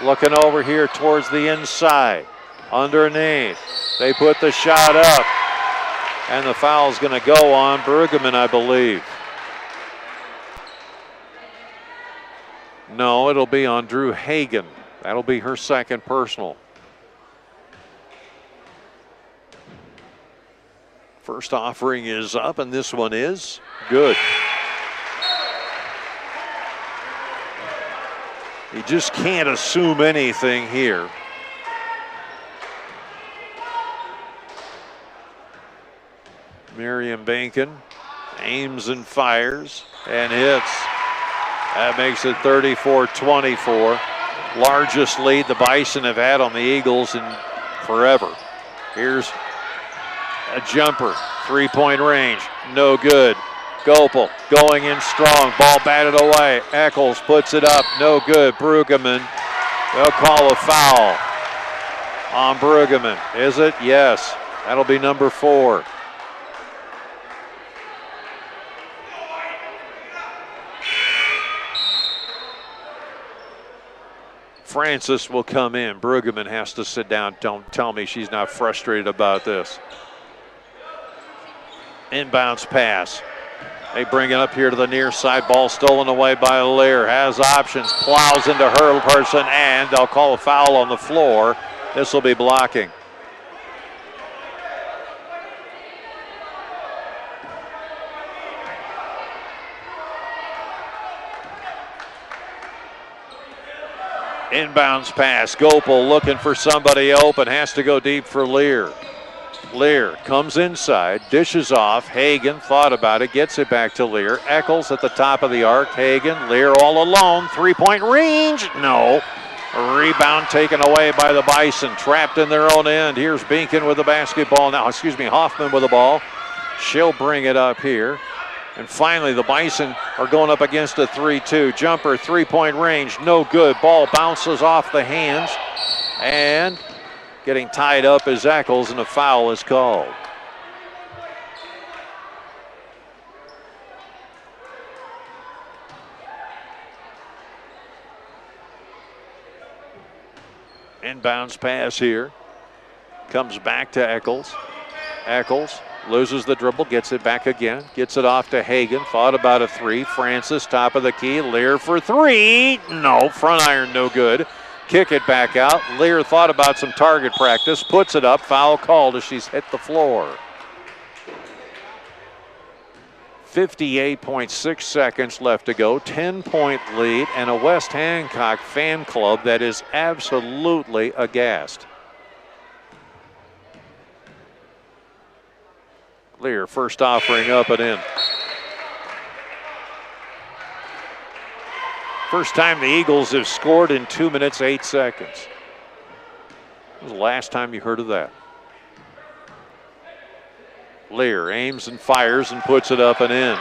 Looking over here towards the inside. Underneath. They put the shot up. And the foul's going to go on Brueggemann, I believe. No, it'll be on Drew Hagen. That'll be her second personal. First offering is up, and this one is good. You just can't assume anything here. Miriam Bacon aims and fires and hits. That makes it 34-24. Largest lead the Bison have had on the Eagles in forever. Here's a jumper, three-point range, no good. Gopel going in strong, ball batted away. Eccles puts it up, no good. Brueggemann, they'll call a foul on Brueggemann. Is it? Yes, that'll be number 4. Francis will come in. Brueggemann has to sit down. Don't tell me she's not frustrated about this. Inbounds pass. They bring it up here to the near side. Ball stolen away by Lear. Has options. Plows into her person, and they'll call a foul on the floor. This will be blocking. Inbounds pass. Gopel looking for somebody open. Has to go deep for Lear. Lear comes inside, dishes off. Hagen thought about it, gets it back to Lear. Eccles at the top of the arc. Hagen, Lear all alone. Three-point range. No. A rebound taken away by the Bison. Trapped in their own end. Here's Beacon with the basketball now. Hoffman with the ball. She'll bring it up here. And finally, the Bison are going up against a 3-2. Jumper, three-point range, no good. Ball bounces off the hands. And getting tied up is Eccles, and a foul is called. Inbounds pass here. Comes back to Eccles. Eccles loses the dribble, gets it back again, gets it off to Hagen. Thought about a three. Francis, top of the key. Lear for three. No, front iron, no good. Kick it back out. Lear thought about some target practice, puts it up. Foul called as she's hit the floor. 58.6 seconds left to go. 10-point lead, and a West Hancock fan club that is absolutely aghast. Lear, first offering up and in. First time the Eagles have scored in 2 minutes, 8 seconds. When was the last time you heard of that? Lear aims and fires and puts it up and in.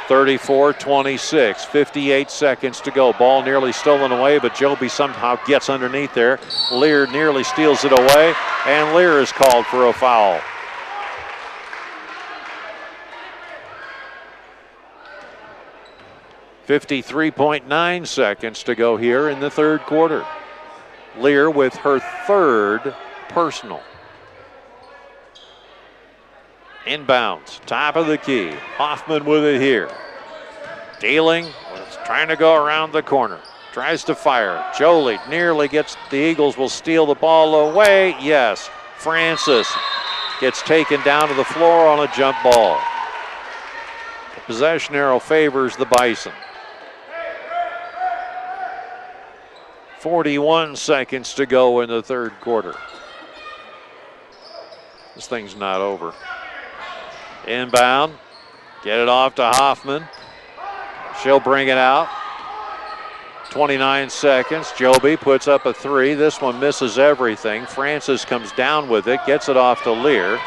34-26, 58 seconds to go. Ball nearly stolen away, but Joby somehow gets underneath there. Lear nearly steals it away, and Lear is called for a foul. 53.9 seconds to go here in the third quarter. Lear with her third personal. Inbounds, top of the key. Hoffman with it here. Dealing, trying to go around the corner. Tries to fire. Jolie nearly gets, the Eagles will steal the ball away. Yes, Francis gets taken down to the floor on a jump ball. The possession arrow favors the Bison. 41 seconds to go in the third quarter. This thing's not over. Inbound, get it off to Hoffman. She'll bring it out. 29 seconds. Joby puts up a three. This one misses everything. Francis comes down with it, gets it off to Lear.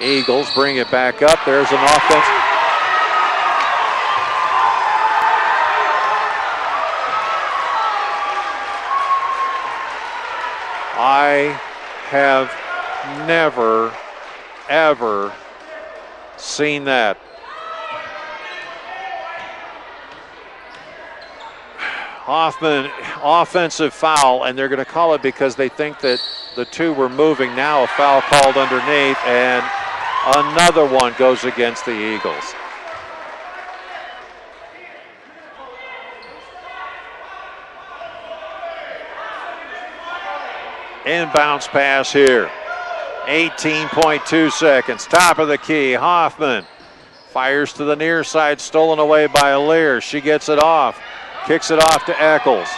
Eagles bring it back up. There's an offense. I have never, ever seen that. Hoffman, offensive foul, and they're going to call it because they think that the two were moving. Now a foul called underneath, and another one goes against the Eagles. Inbounds pass here. 18.2 seconds. Top of the key. Hoffman fires to the near side, stolen away by Lear. She gets it off. Kicks it off to Eccles.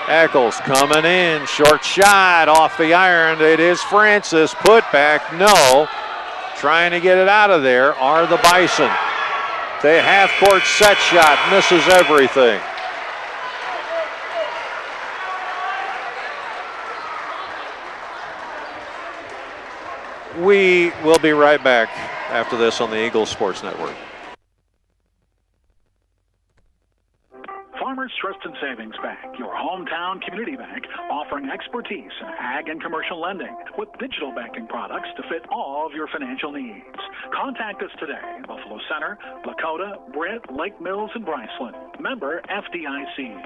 Eccles coming in. Short shot off the iron. It is Francis. Put back. No. Trying to get it out of there are the Bison. The half-court set shot misses everything. We will be right back after this on the Eagles Sports Network. Farmers Trust and Savings Bank, your hometown community bank, offering expertise in ag and commercial lending with digital banking products to fit all of your financial needs. Contact us today in Buffalo Center, Lakota, Britt, Lake Mills, and Bryceland. Member FDIC.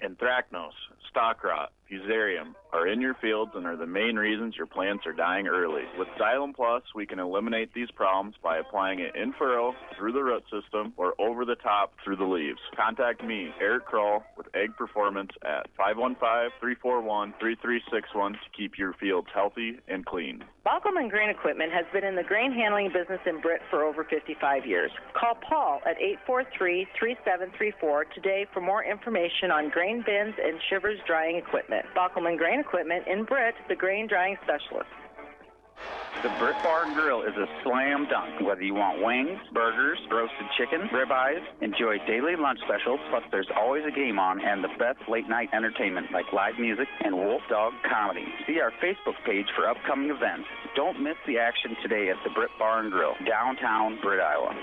Anthracnose, stock rot, fusarium are in your fields and are the main reasons your plants are dying early. With Xylem Plus, we can eliminate these problems by applying it in furrow, through the root system, or over the top through the leaves. Contact me, Eric Kroll, with Ag Performance at 515-341-3361 to keep your fields healthy and clean. Baukelman Grain Equipment has been in the grain handling business in Britt for over 55 years. Call Paul at 843-3734 today for more information on grain bins and shivers drying equipment. Baukelman Grain Equipment in Britt, the grain drying specialist. The Britt Bar and Grill is a slam dunk. Whether you want wings, burgers, roasted chicken, ribeyes, enjoy daily lunch specials, plus there's always a game on and the best late night entertainment like live music and Wolf Dog comedy. See our Facebook page for upcoming events. Don't miss the action today at the Britt Bar and Grill, downtown Britt, Iowa.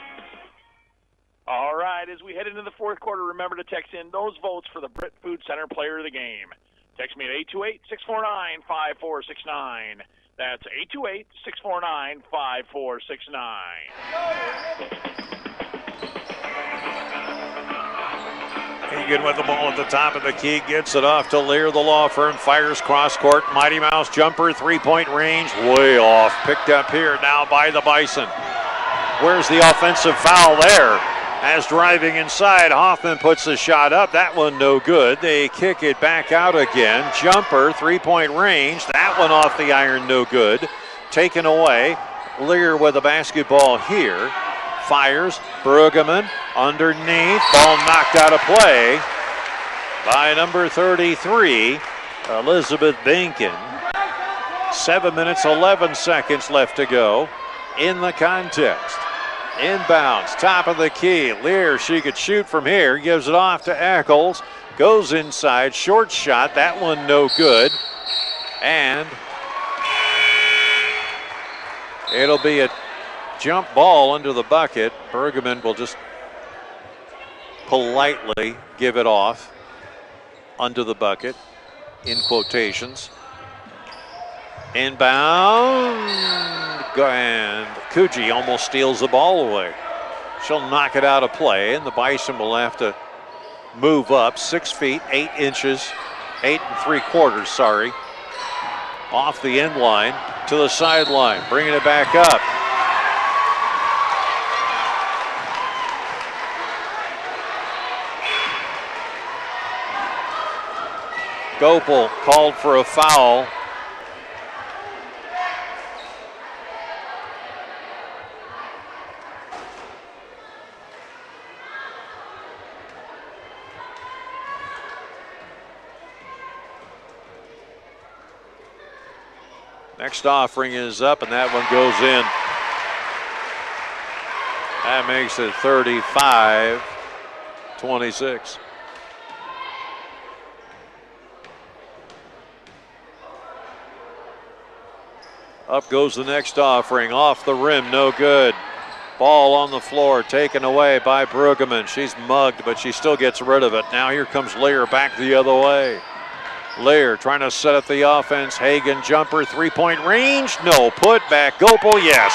All right, as we head into the fourth quarter, remember to text in those votes for the Britt Food Center Player of the Game. Text me at 828-649-5469. That's 828-649-5469. Egan with the ball at the top of the key, gets it off to Lear, the law firm, fires cross court, Mighty Mouse jumper, three-point range, way off, picked up here now by the Bison. Where's the offensive foul there? As driving inside, Hoffman puts the shot up. That one no good. They kick it back out again. Jumper, three-point range. That one off the iron, no good. Taken away. Lear with the basketball here. Fires. Brueggemann underneath. Ball knocked out of play by number 33, Elizabeth Binkin. 7 minutes, 11 seconds left to go in the contest. Inbounds, top of the key. Lear, she could shoot from here. Gives it off to Eccles. Goes inside. Short shot. That one no good. And it'll be a jump ball under the bucket. Brueggemann will just politely give it off under the bucket, in quotations. Inbound, and Kuji almost steals the ball away. She'll knock it out of play, and the Bison will have to move up 6 feet, 8 inches, 8 3/4, sorry, off the end line to the sideline, bringing it back up. Gopel called for a foul. Next offering is up, and that one goes in. That makes it 35-26. Up goes the next offering, off the rim, no good. Ball on the floor, taken away by Brueggemann. She's mugged, but she still gets rid of it. Now here comes Lear back the other way. Lear trying to set up the offense. Hagan jumper, 3-point range. No, put back. Gopel, yes.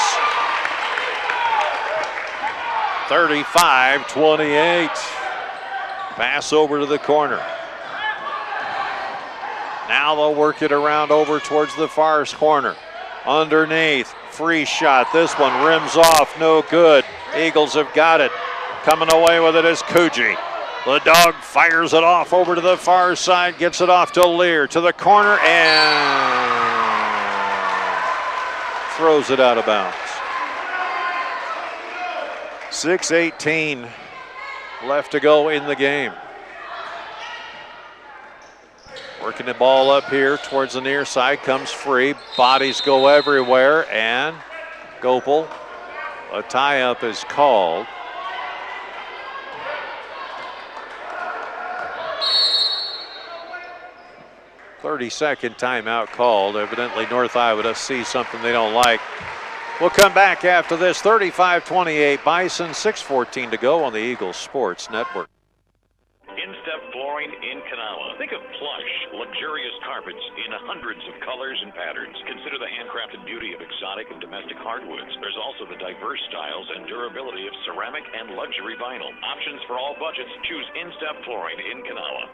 35-28. Pass over to the corner. Now they'll work it around over towards the far corner. Underneath, free shot. This one rims off, no good. Eagles have got it. Coming away with it is Coogee. The dog fires it off over to the far side, gets it off to Lear, to the corner, and throws it out of bounds. 6:18 left to go in the game. Working the ball up here towards the near side, comes free. Bodies go everywhere, and Gopel, a tie-up is called. "30-second timeout called. Evidently North Iowa sees something they don't like. We'll come back after this. 35-28 Bison, 6:14 to go on the Eagles Sports Network. Instep Flooring in Kanawha. Think of plush, luxurious carpets in hundreds of colors and patterns. Consider the handcrafted beauty of exotic and domestic hardwoods. There's also the diverse styles and durability of ceramic and luxury vinyl. Options for all budgets. Choose Instep Flooring in Kanawha.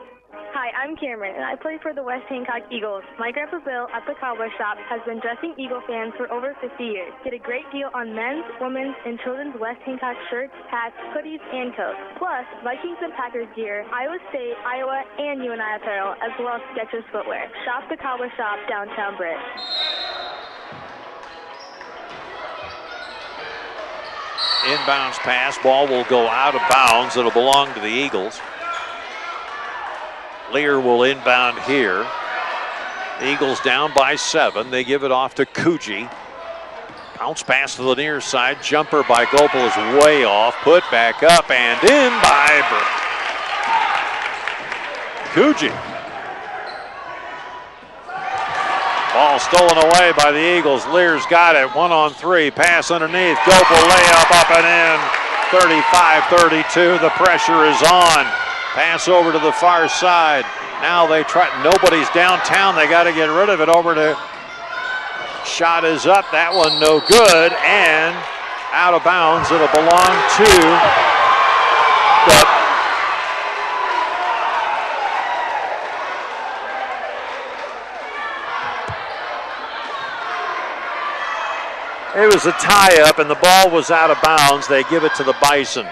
Hi, I'm Cameron, and I play for the West Hancock Eagles. My Grandpa Bill at the Cowboy Shop has been dressing Eagle fans for over 50 years. Get a great deal on men's, women's, and children's West Hancock shirts, hats, hoodies, and coats. Plus, Vikings and Packers gear, Iowa State, Iowa, and UNI apparel, as well as Skechers footwear. Shop the Cowboy Shop, downtown Britt. Inbounds pass, ball will go out of bounds. It'll belong to the Eagles. Lear will inbound here. The Eagles down by 7. They give it off to Coogee. Bounce pass to the near side. Jumper by Gopel is way off. Put back up and in by Coogee. Ball stolen away by the Eagles. Lear's got it. 1-on-3. Pass underneath. Gopel layup up and in. 35-32. The pressure is on. Pass over to the far side. Now they try, nobody's downtown. They got to get rid of it over to, shot is up. That one no good and out of bounds. It'll belong to it was a tie-up and the ball was out of bounds. They give it to the Bison.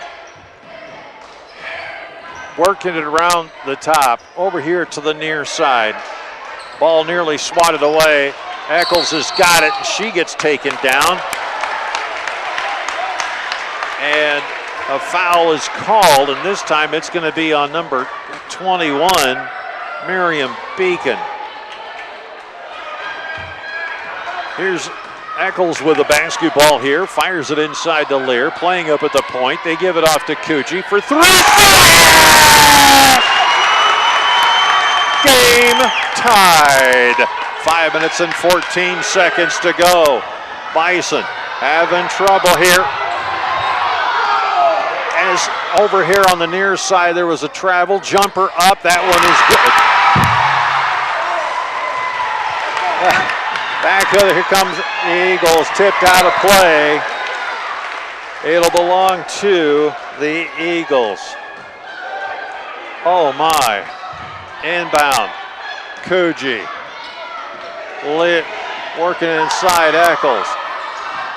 Working it around the top, over here to the near side. Ball nearly swatted away. Eccles has got it, and she gets taken down. And a foul is called, and this time it's going to be on number 21, Miriam Beacon. Here's Eccles with the basketball here, fires it inside to Lear, playing up at the point. They give it off to Coogee for 3. Game tied. 5 minutes and 14 seconds to go. Bison having trouble here. As over here on the near side, there was a travel jumper up. That one is good. Back here comes the Eagles, tipped out of play. It'll belong to the Eagles. Oh my. Inbound. Coogee. Working inside Eccles.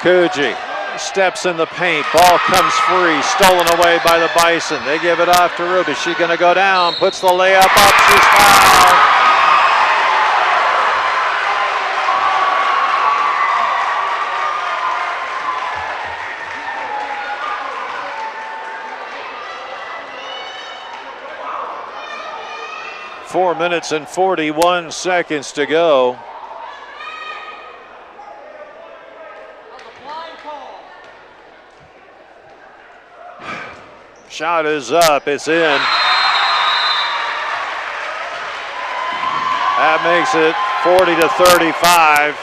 Coogee steps in the paint. Ball comes free. Stolen away by the Bison. They give it off to Ruby. She's going to go down. Puts the layup up. She's fouled. Four minutes and 41 seconds to go. Shot is up, it's in. That makes it 40-35.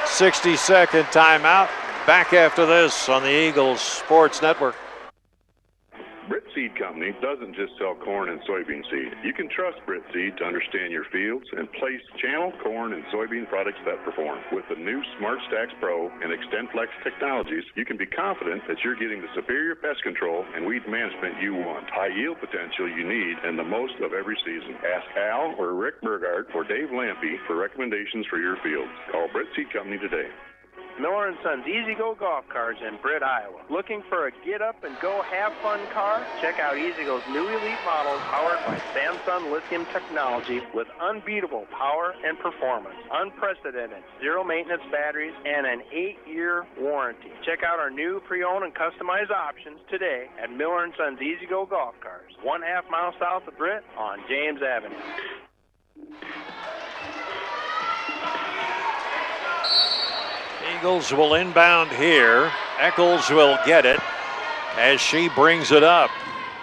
60-second timeout. Back after this on the Eagles Sports Network. Brit Seed Company doesn't just sell corn and soybean seed. You can trust Brit Seed to understand your fields and place channel corn and soybean products that perform. With the new Smart Stacks Pro and XtendFlex technologies, you can be confident that you're getting the superior pest control and weed management you want, high yield potential you need, and the most of every season. Ask Al or Rick Burgard or Dave Lampy for recommendations for your fields. Call Brit Seed Company today. Miller & Sons Easy Go Golf Cars in Britt, Iowa. Looking for a get-up-and-go have-fun car? Check out Easy Go's new elite models powered by Samsung lithium technology with unbeatable power and performance, unprecedented zero-maintenance batteries, and an 8-year warranty. Check out our new pre-owned and customized options today at Miller & Sons Easy Go Golf Cars, 1/2 mile south of Britt on James Avenue. Eagles will inbound here. Eccles will get it as she brings it up.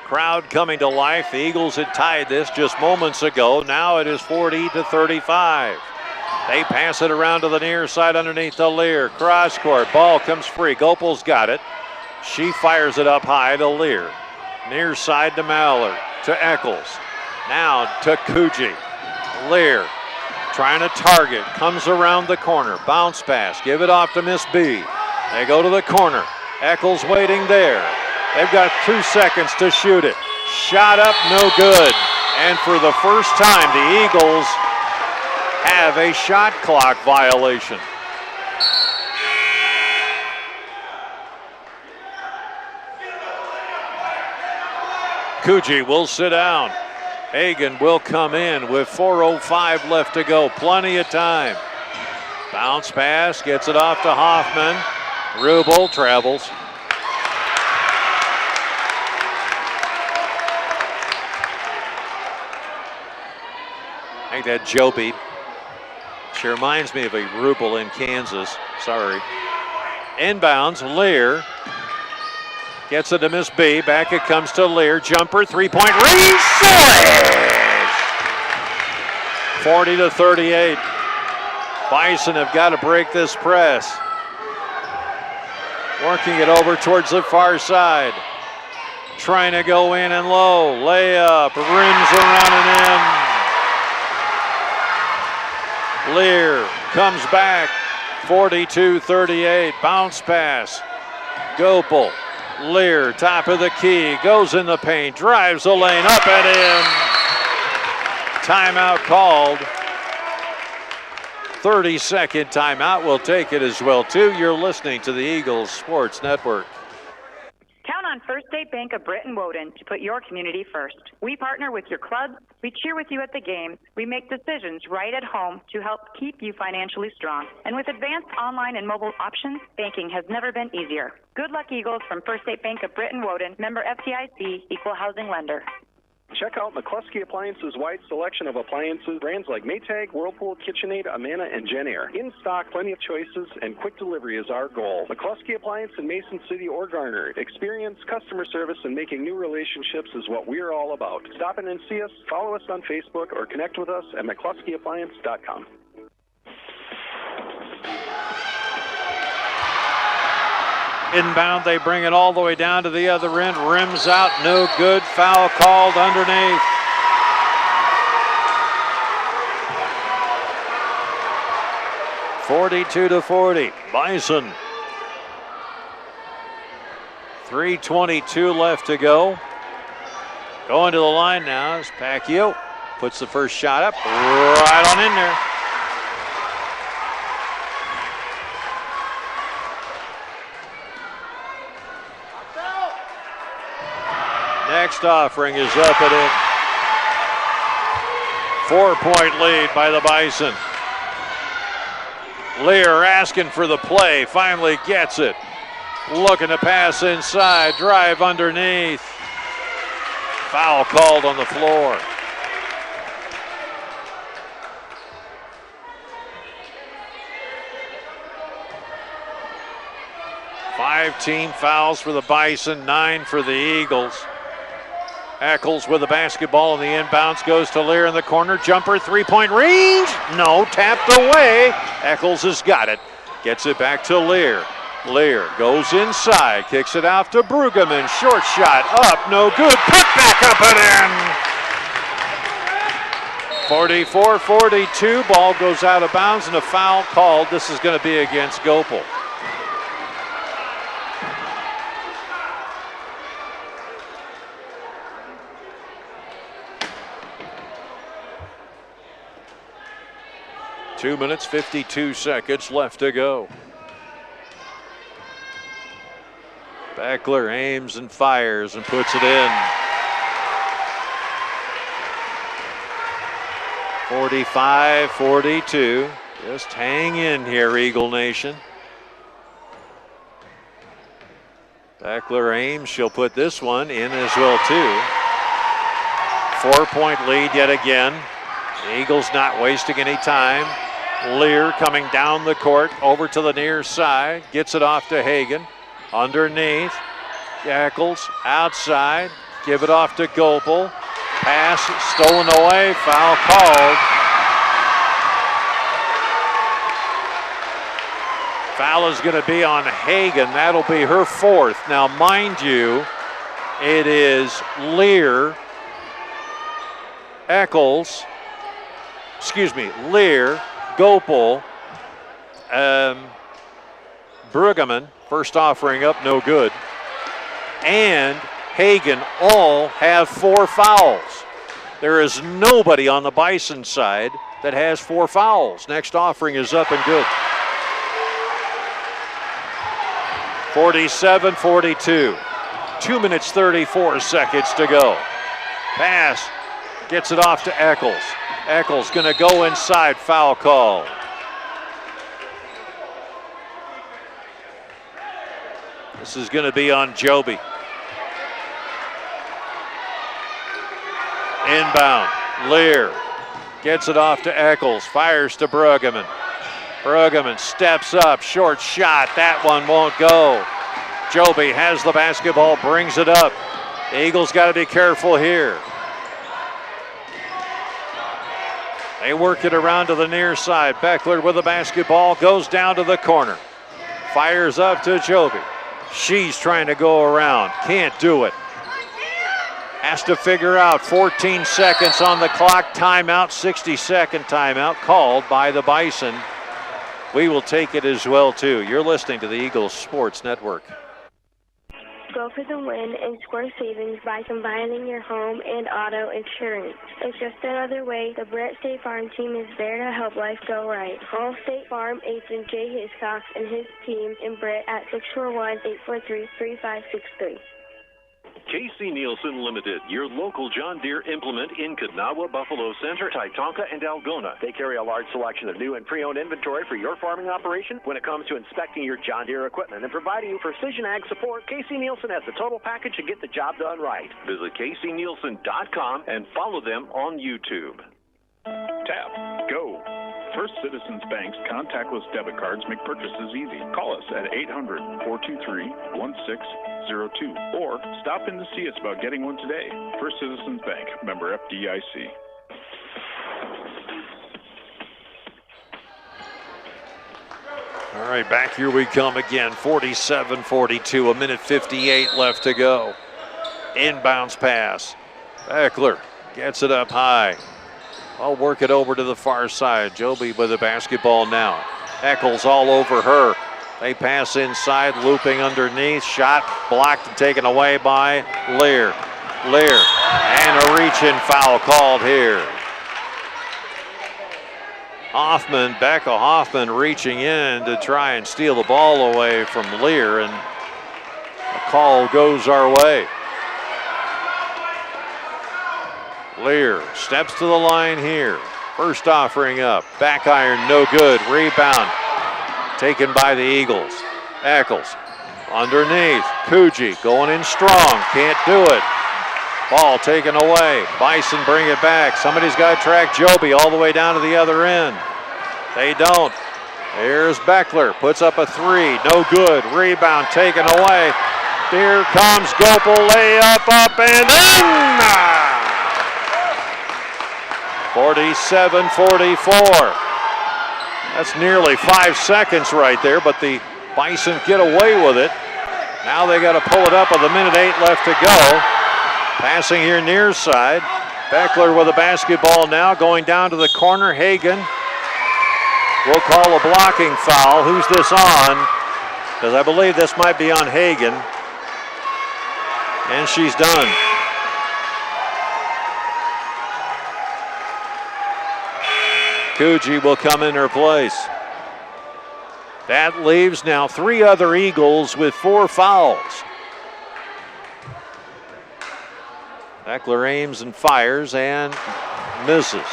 Crowd coming to life. The Eagles had tied this just moments ago. Now it is 40-35. They pass it around to the near side underneath the Lear. Cross court. Ball comes free. Gopel's got it. She fires it up high to Lear. Near side to Mallard. To Eccles. Now to Coogee. Lear. Trying to target, comes around the corner, bounce pass, give it off to Miss B. They go to the corner, Eccles waiting there. They've got 2 seconds to shoot it. Shot up, no good. And for the first time, the Eagles have a shot clock violation. Coogee will sit down. Hagan will come in with 4:05 left to go. Plenty of time. Bounce pass, gets it off to Hoffman. Rubel travels. I think that Joby. She reminds me of a Rubel in Kansas. Sorry. Inbounds, Lear. Gets it to Miss B. Back it comes to Lear. Jumper, three-point range. 40-38. Bison have got to break this press. Working it over towards the far side. Trying to go in and low. Layup. Rims around and in. Lear comes back. 42-38. Bounce pass. Gopel. Lear, top of the key, goes in the paint, drives the lane, up and in. Timeout called. 30-second timeout. We'll take it as well, too. You're listening to the Eagles Sports Network. Count on First State Bank of Britt and Woden to put your community first. We partner with your clubs, we cheer with you at the games, we make decisions right at home to help keep you financially strong. And with advanced online and mobile options, banking has never been easier. Good luck, Eagles, from First State Bank of Britt and Woden, member FDIC, equal housing lender. Check out McCluskey Appliances' wide selection of appliances, brands like Maytag, Whirlpool, KitchenAid, Amana, and Genair. In stock, plenty of choices, and quick delivery is our goal. McCluskey Appliance in Mason City or Garner. Experience, customer service, and making new relationships is what we're all about. Stop in and see us, follow us on Facebook, or connect with us at McCluskeyAppliance.com. Inbound, they bring it all the way down to the other end. Rims out, no good. Foul called underneath. (42-40). Bison. 3:22 left to go. Going to the line now is Pacquiao. Puts the first shot up, right on in there. Next offering is up and in. 4-point lead by the Bison. Lear asking for the play, finally gets it. Looking to pass inside, drive underneath. Foul called on the floor. Five team fouls for the Bison, 9 for the Eagles. Eccles with the basketball in the inbounds, goes to Lear in the corner. Jumper, 3-point range. No, tapped away. Eccles has got it. Gets it back to Lear. Lear goes inside, kicks it out to Brueggemann. Short shot, up, no good. Put back up and in. 44-42, ball goes out of bounds and a foul called. This is going to be against Gopel. Two minutes, 52 seconds left to go. Beckler aims and fires and puts it in. 45-42. Just hang in here, Eagle Nation. Beckler aims. She'll put this one in as well, too. 4-point lead yet again. The Eagles not wasting any time. Lear coming down the court over to the near side. Gets it off to Hagan. Underneath. Eccles outside. Give it off to Gopel. Pass stolen away. Foul called. Foul is going to be on Hagan. That'll be her fourth. Now, mind you, it is Lear, Eccles, Lear, Gopel, Brueggemann, first offering up, no good, and Hagan all have 4 fouls. There is nobody on the Bison side that has 4 fouls. Next offering is up and good. 47-42. 2 minutes, 34 seconds to go. Pass, gets it off to Eccles. Eccles going to go inside, foul call. This is going to be on Joby. Inbound, Lear gets it off to Eccles, fires to Brueggemann. Brueggemann steps up, short shot, that one won't go. Joby has the basketball, brings it up. The Eagles got to be careful here. They work it around to the near side. Beckler with the basketball, goes down to the corner. Fires up to Joby. She's trying to go around, can't do it. Has to figure out 14 seconds on the clock. Timeout, 60-second timeout called by the Bison. We will take it as well, too. You're listening to the Eagles Sports Network. Go for the win and score savings by combining your home and auto insurance. It's just another way the Brett State Farm team is there to help life go right. Call State Farm agent Jay Hiscox and his team in Brett at 641-843-3563. KC Nielsen Limited, your local John Deere implement in Kanawha, Buffalo Center, Titonka, and Algona. They carry a large selection of new and pre-owned inventory for your farming operation when it comes to inspecting your John Deere equipment and providing you precision ag support. KC Nielsen has the total package to get the job done right. Visit kcnielsen.com and follow them on YouTube. Tap. Go. First Citizens Bank's contactless debit cards make purchases easy. Call us at 800-423-1602 or stop in to see us about getting one today. First Citizens Bank, member FDIC. All right, back here we come again. 47-42, a minute 58 left to go. Inbounds pass. Beckler gets it up high. I'll work it over to the far side. Joby with the basketball now. Eccles all over her. They pass inside, looping underneath. Shot blocked and taken away by Lear. Lear And a reach-in foul called here. Becca Hoffman reaching in to try and steal the ball away from Lear, and a call goes our way. Lear steps to the line here. First offering up, back iron, no good. Rebound taken by the Eagles. Eccles underneath. Coogee going in strong, can't do it. Ball taken away. Bison bring it back. Somebody's got to track Joby all the way down to the other end. They don't. Here's Beckler, puts up a three, no good. Rebound taken away. Here comes Gopel, layup up and in! 47-44. That's nearly 5 seconds right there, but the Bison get away with it. Now they got to pull it up with 1:08 left to go. Passing here near side. Beckler with a basketball now, going down to the corner. Hagan will call a blocking foul. Who's this on? Because I believe this might be on Hagan. And she's done. Coogee will come in her place. That leaves now 3 other Eagles with 4 fouls. Beckler aims and fires and misses.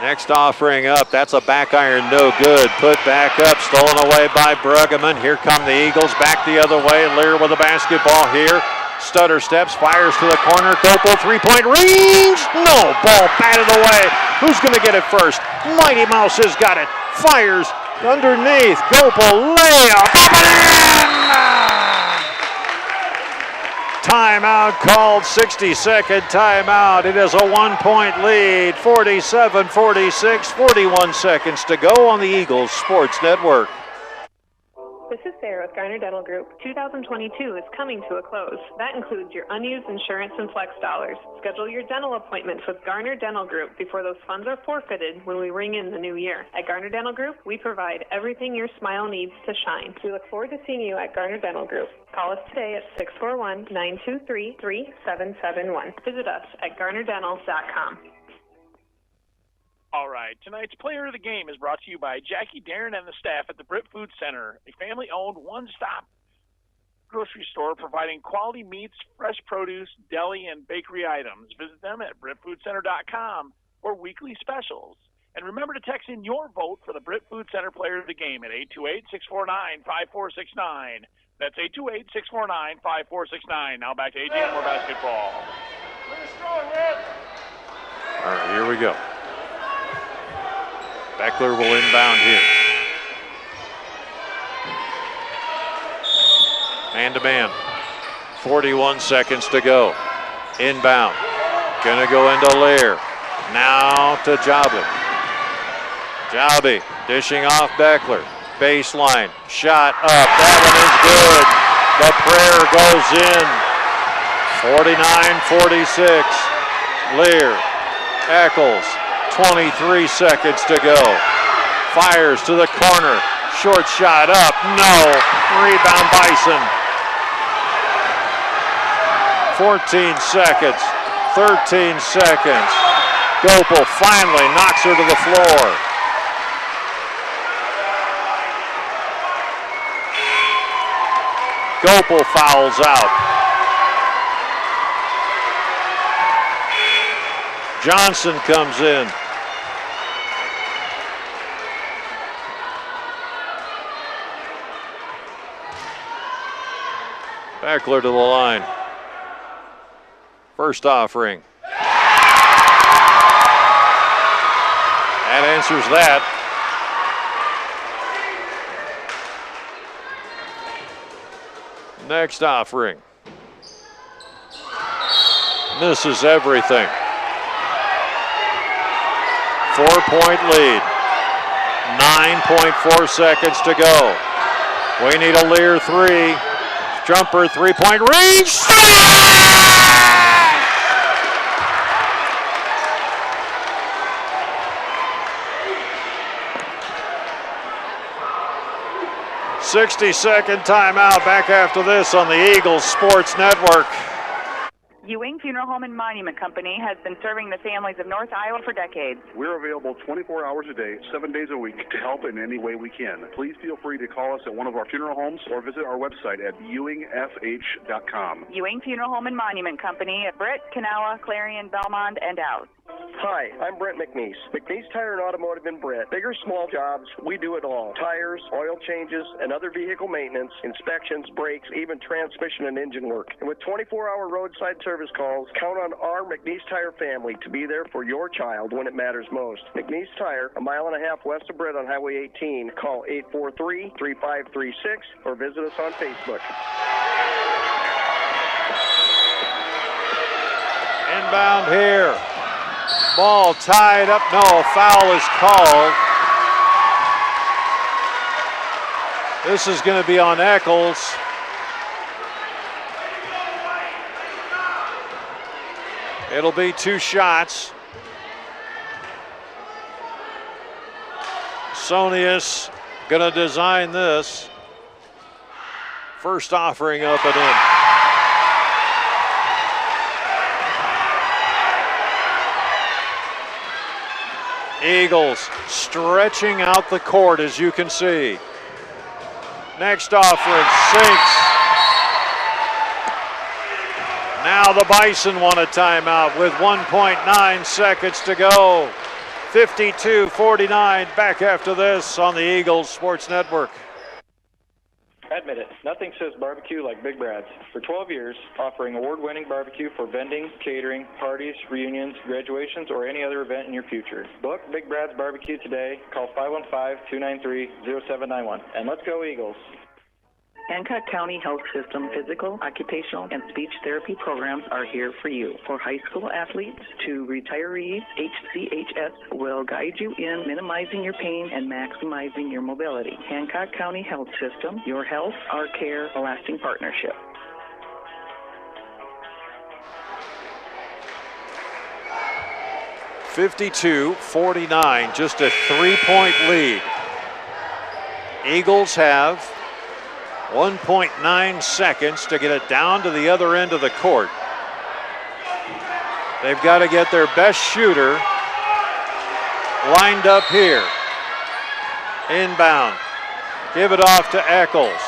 Next offering up, that's a back iron, no good. Put back up, stolen away by Bruggeman. Here come the Eagles, back the other way. Lear with a basketball here. Stutter steps, fires to the corner. Gopel, three-point range. No, ball batted away. Who's going to get it first? Mighty Mouse has got it. Fires underneath. Gopel, layup, up and in! Timeout called, 60-second timeout. It is a 1-point lead, 47-46, 41 seconds to go on the Eagles Sports Network. This is Sarah with Garner Dental Group. 2022 is coming to a close. That includes your unused insurance and flex dollars. Schedule your dental appointments with Garner Dental Group before those funds are forfeited when we ring in the new year. At Garner Dental Group, we provide everything your smile needs to shine. We look forward to seeing you at Garner Dental Group. Call us today at 641-923-3771. Visit us at garnerdental.com. All right, tonight's Player of the Game is brought to you by Jackie, Darren, and the staff at the Britt Food Center, a family-owned one-stop grocery store providing quality meats, fresh produce, deli, and bakery items. Visit them at BrittFoodCenter.com for weekly specials. And remember to text in your vote for the Britt Food Center Player of the Game at 828-649-5469. That's 828-649-5469. Now back to AJ and more basketball. All right, here we go. Beckler will inbound here. Man-to-man. 41 seconds to go. Inbound. Gonna go into Lear. Now to Jobby. Jobby dishing off Beckler. Baseline. Shot up. That one is good. The prayer goes in. 49-46. Lear. Eccles. 23 seconds to go. Fires to the corner. Short shot up. No. Rebound Bison. 14 seconds. 13 seconds. Gopel finally knocks her to the floor. Gopel fouls out. Johnson comes in. Beckler to the line. First offering. That answers that. Next offering. Misses everything. 4-point lead. 9.4 seconds to go. We need a Lear three. Jumper, three-point range. 60-second timeout. Back after this on the Eagles Sports Network. Ewing Funeral Home and Monument Company has been serving the families of North Iowa for decades. We're available 24 hours a day, 7 days a week to help in any way we can. Please feel free to call us at one of our funeral homes or visit our website at ewingfh.com. Ewing Funeral Home and Monument Company at Britt, Kanawha, Clarion, Belmont, and Out. Hi, I'm Brent McNeese. McNeese Tire and Automotive in Britt. Big or small jobs, we do it all. Tires, oil changes, and other vehicle maintenance, inspections, brakes, even transmission and engine work. And with 24-hour roadside service calls, count on our McNeese Tire family to be there for your child when it matters most. McNeese Tire, a mile and a half west of Britt on Highway 18. Call 843-3536 or visit us on Facebook. Inbound here. Ball tied up. No, a foul is called. This is going to be on Eccles. It'll be 2 shots. Sonius going to design this. First offering up and in. Eagles stretching out the court, as you can see. Next offering sinks. Now the Bison want a timeout with 1.9 seconds to go. 52-49 back after this on the Eagles Sports Network. Admit it, nothing says barbecue like Big Brad's. For 12 years, offering award-winning barbecue for vending, catering, parties, reunions, graduations, or any other event in your future. Book Big Brad's Barbecue today. Call 515-293-0791. And let's go Eagles. Hancock County Health System physical, occupational, and speech therapy programs are here for you. For high school athletes to retirees, HCHS will guide you in minimizing your pain and maximizing your mobility. Hancock County Health System, your health, our care, a lasting partnership. (52-49), just a 3-point lead. Eagles have 1.9 seconds to get it down to the other end of the court. They've got to get their best shooter lined up here. Inbound. Give it off to Eccles.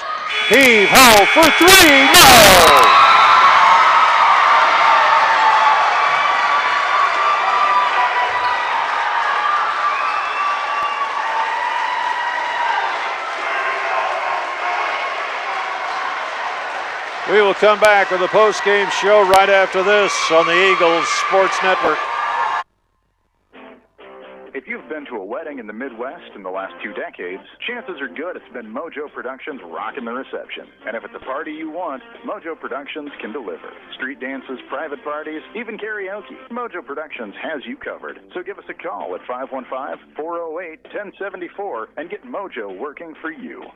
Heave-ho for 3. No! We will come back with a post-game show right after this on the Eagles Sports Network. If you've been to a wedding in the Midwest in the last 2 decades, chances are good it's been Mojo Productions rocking the reception. And if it's a party you want, Mojo Productions can deliver. Street dances, private parties, even karaoke. Mojo Productions has you covered. So give us a call at 515-408-1074 and get Mojo working for you.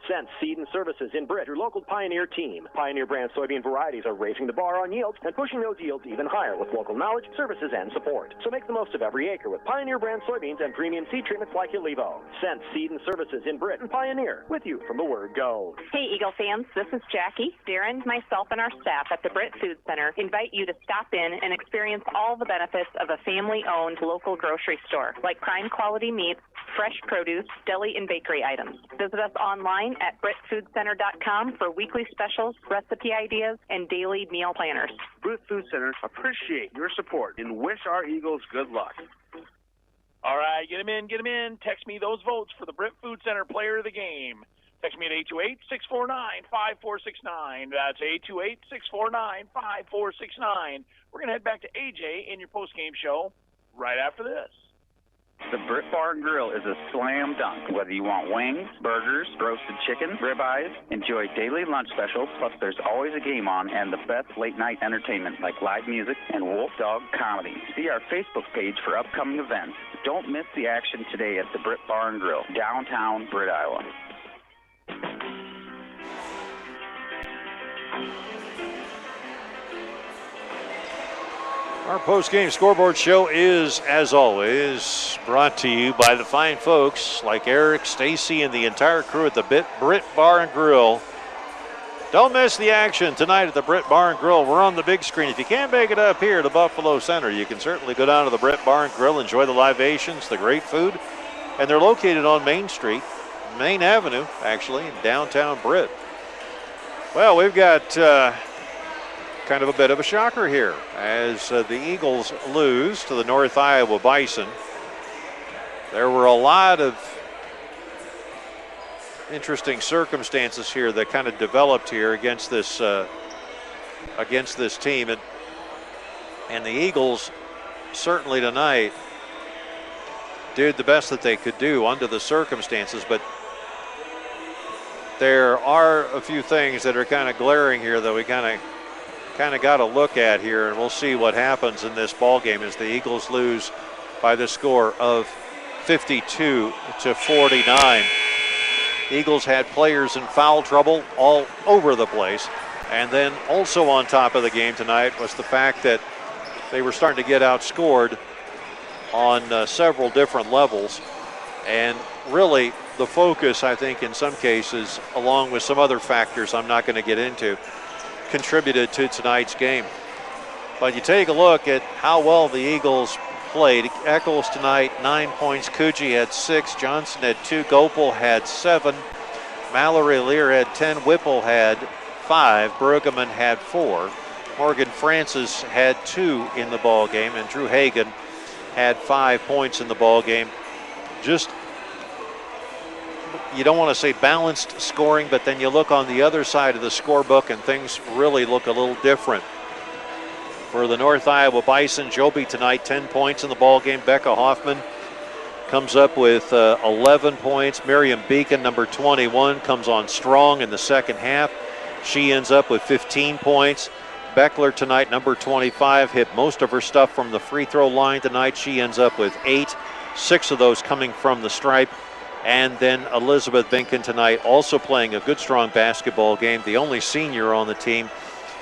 Sense Seed and Services in Britt, your local Pioneer team. Pioneer brand soybean varieties are raising the bar on yields and pushing those yields even higher with local knowledge, services, and support. So make the most of every acre with Pioneer brand soybeans and premium seed treatments like Ilevo. Sense Seed and Services in Britt and Pioneer, with you from the word go. Hey, Eagle fans, this is Jackie. Darren, myself, and our staff at the Britt Food Center invite you to stop in and experience all the benefits of a family-owned local grocery store, like prime quality meats, fresh produce, deli, and bakery items. Visit us online at BrittFoodCenter.com for weekly specials, recipe ideas, and daily meal planners. Britt Food Center appreciate your support and wish our Eagles good luck. All right, get them in, get them in. Text me those votes for the Britt Food Center player of the game. Text me at 828-649-5469. That's 828-649-5469. We're going to head back to AJ in your post-game show right after this. The Britt Bar and Grill is a slam dunk. Whether you want wings, burgers, roasted chicken, ribeyes, enjoy daily lunch specials, plus there's always a game on and the best late-night entertainment like live music and Wolf Dog comedy. See our Facebook page for upcoming events. Don't miss the action today at the Britt Bar and Grill, downtown Britt, Iowa. Our post-game scoreboard show is, as always, brought to you by the fine folks like Eric, Stacy, and the entire crew at the Brit Bar and Grill. Don't miss the action tonight at the Brit Bar and Grill. We're on the big screen. If you can't make it up here to Buffalo Center, you can certainly go down to the Brit Bar and Grill, enjoy the libations, the great food. And they're located on Main Street, Main Avenue, actually, in downtown Brit. Well, we've got kind of a bit of a shocker here as the Eagles lose to the North Iowa Bison. There were a lot of interesting circumstances here that kind of developed here against this team, and the Eagles certainly tonight did the best that they could do under the circumstances, but there are a few things that are kind of glaring here that we kind of got to look at here, and we'll see what happens in this ball game as the Eagles lose by the score of 52-49. Eagles had players in foul trouble all over the place, and then also on top of the game tonight was the fact that they were starting to get outscored on several different levels, and really the focus, I think, in some cases, along with some other factors I'm not going to get into, contributed to tonight's game. But you take a look at how well the Eagles played. Eccles tonight, 9 points. Coogee had 6. Johnson had 2. Gopel had 7. Mallory Lear had 10. Whipple had 5. Brueggemann had 4. Morgan Francis had 2 in the ball game, and Drew Hagan had 5 points in the ball game. Just, you don't want to say balanced scoring, but then you look on the other side of the scorebook and things really look a little different. For the North Iowa Bison, Joby tonight, 10 points in the ball game. Becca Hoffman comes up with 11 points. Miriam Beacon, number 21, comes on strong in the second half. She ends up with 15 points. Beckler tonight, number 25, hit most of her stuff from the free throw line tonight. She ends up with 8, 6 of those coming from the stripe. And then Elizabeth Binkin tonight also playing a good, strong basketball game, the only senior on the team,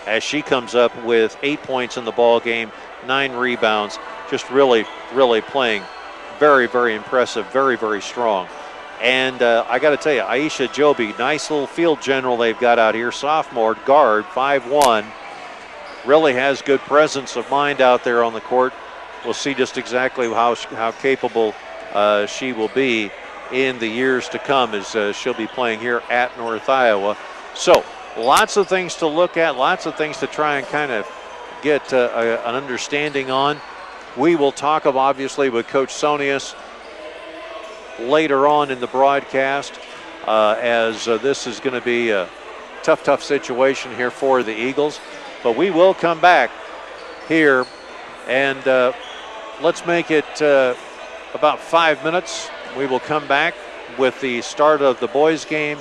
as she comes up with 8 points in the ball game, 9 rebounds, just really, really playing very, very impressive, very, very strong. And I got to tell you, Aisha Joby, nice little field general they've got out here, sophomore guard, 5'1", really has good presence of mind out there on the court. We'll see just exactly how capable she will be in the years to come as she'll be playing here at North Iowa. So lots of things to look at, lots of things to try and kind of get an understanding on. We will talk obviously with Coach Sonius later on in the broadcast as this is going to be a tough situation here for the Eagles. But we will come back here and let's make it about 5 minutes. We will come back with the start of the boys game.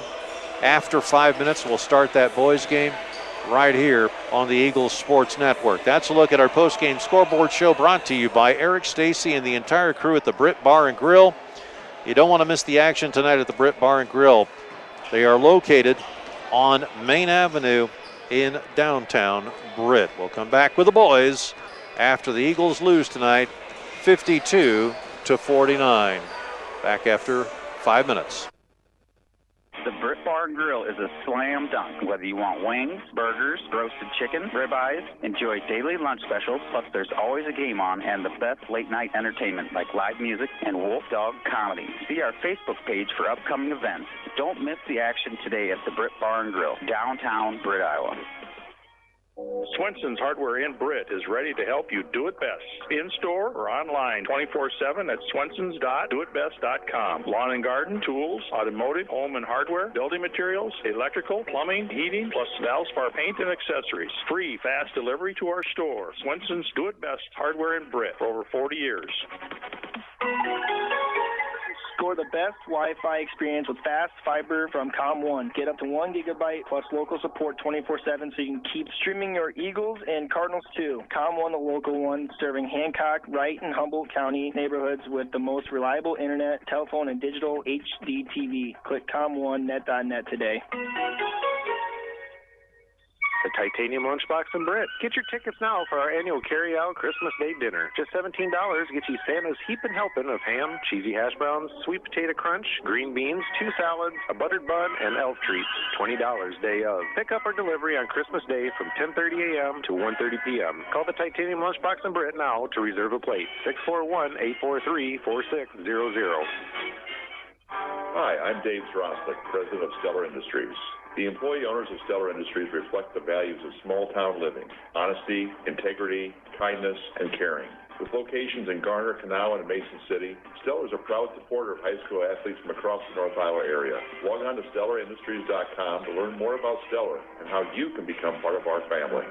After 5 minutes, we'll start that boys game right here on the Eagles Sports Network. That's a look at our post-game scoreboard show brought to you by Eric, Stacy, and the entire crew at the Brit Bar and Grill. You don't want to miss the action tonight at the Brit Bar and Grill. They are located on Main Avenue in downtown Brit. We'll come back with the boys after the Eagles lose tonight, 52-49. Back after 5 minutes. The Brit Bar and Grill is a slam dunk. Whether you want wings, burgers, roasted chicken, ribeyes, enjoy daily lunch specials, plus there's always a game on and the best late-night entertainment like live music and Wolf Dog comedy. See our Facebook page for upcoming events. Don't miss the action today at the Brit Bar and Grill, downtown Brit, Iowa. Swenson's Hardware in Brit is ready to help you do it best. In-store or online, 24/7 at swensons.doitbest.com. Lawn and garden, tools, automotive, home and hardware, building materials, electrical, plumbing, heating, plus Valspar paint and accessories. Free, fast delivery to our store. Swenson's Do It Best Hardware in Brit for over 40 years. Score the best Wi-Fi experience with fast fiber from ComOne. Get up to 1 gigabyte plus local support 24/7 so you can keep streaming your Eagles and Cardinals too. ComOne, the local one, serving Hancock, Wright, and Humboldt County neighborhoods with the most reliable internet, telephone, and digital HD TV. Click ComOneNet.net today. The Titanium Lunchbox in Britt. Get your tickets now for our annual carry-out Christmas Day dinner. Just $17 gets you Santa's heapin' helping of ham, cheesy hash browns, sweet potato crunch, green beans, 2 salads, a buttered bun, and elf treats. $20 day of. Pick up or delivery on Christmas Day from 10:30 a.m. to 1:30 p.m. Call the Titanium Lunchbox in Britt now to reserve a plate. 641-843-4600. Hi, I'm Dave Zroslik, president of Stellar Industries. The employee owners of Stellar Industries reflect the values of small-town living: honesty, integrity, kindness, and caring. With locations in Garner, Kanawha, and Mason City, Stellar is a proud supporter of high school athletes from across the North Iowa area. Log on to StellarIndustries.com to learn more about Stellar and how you can become part of our family.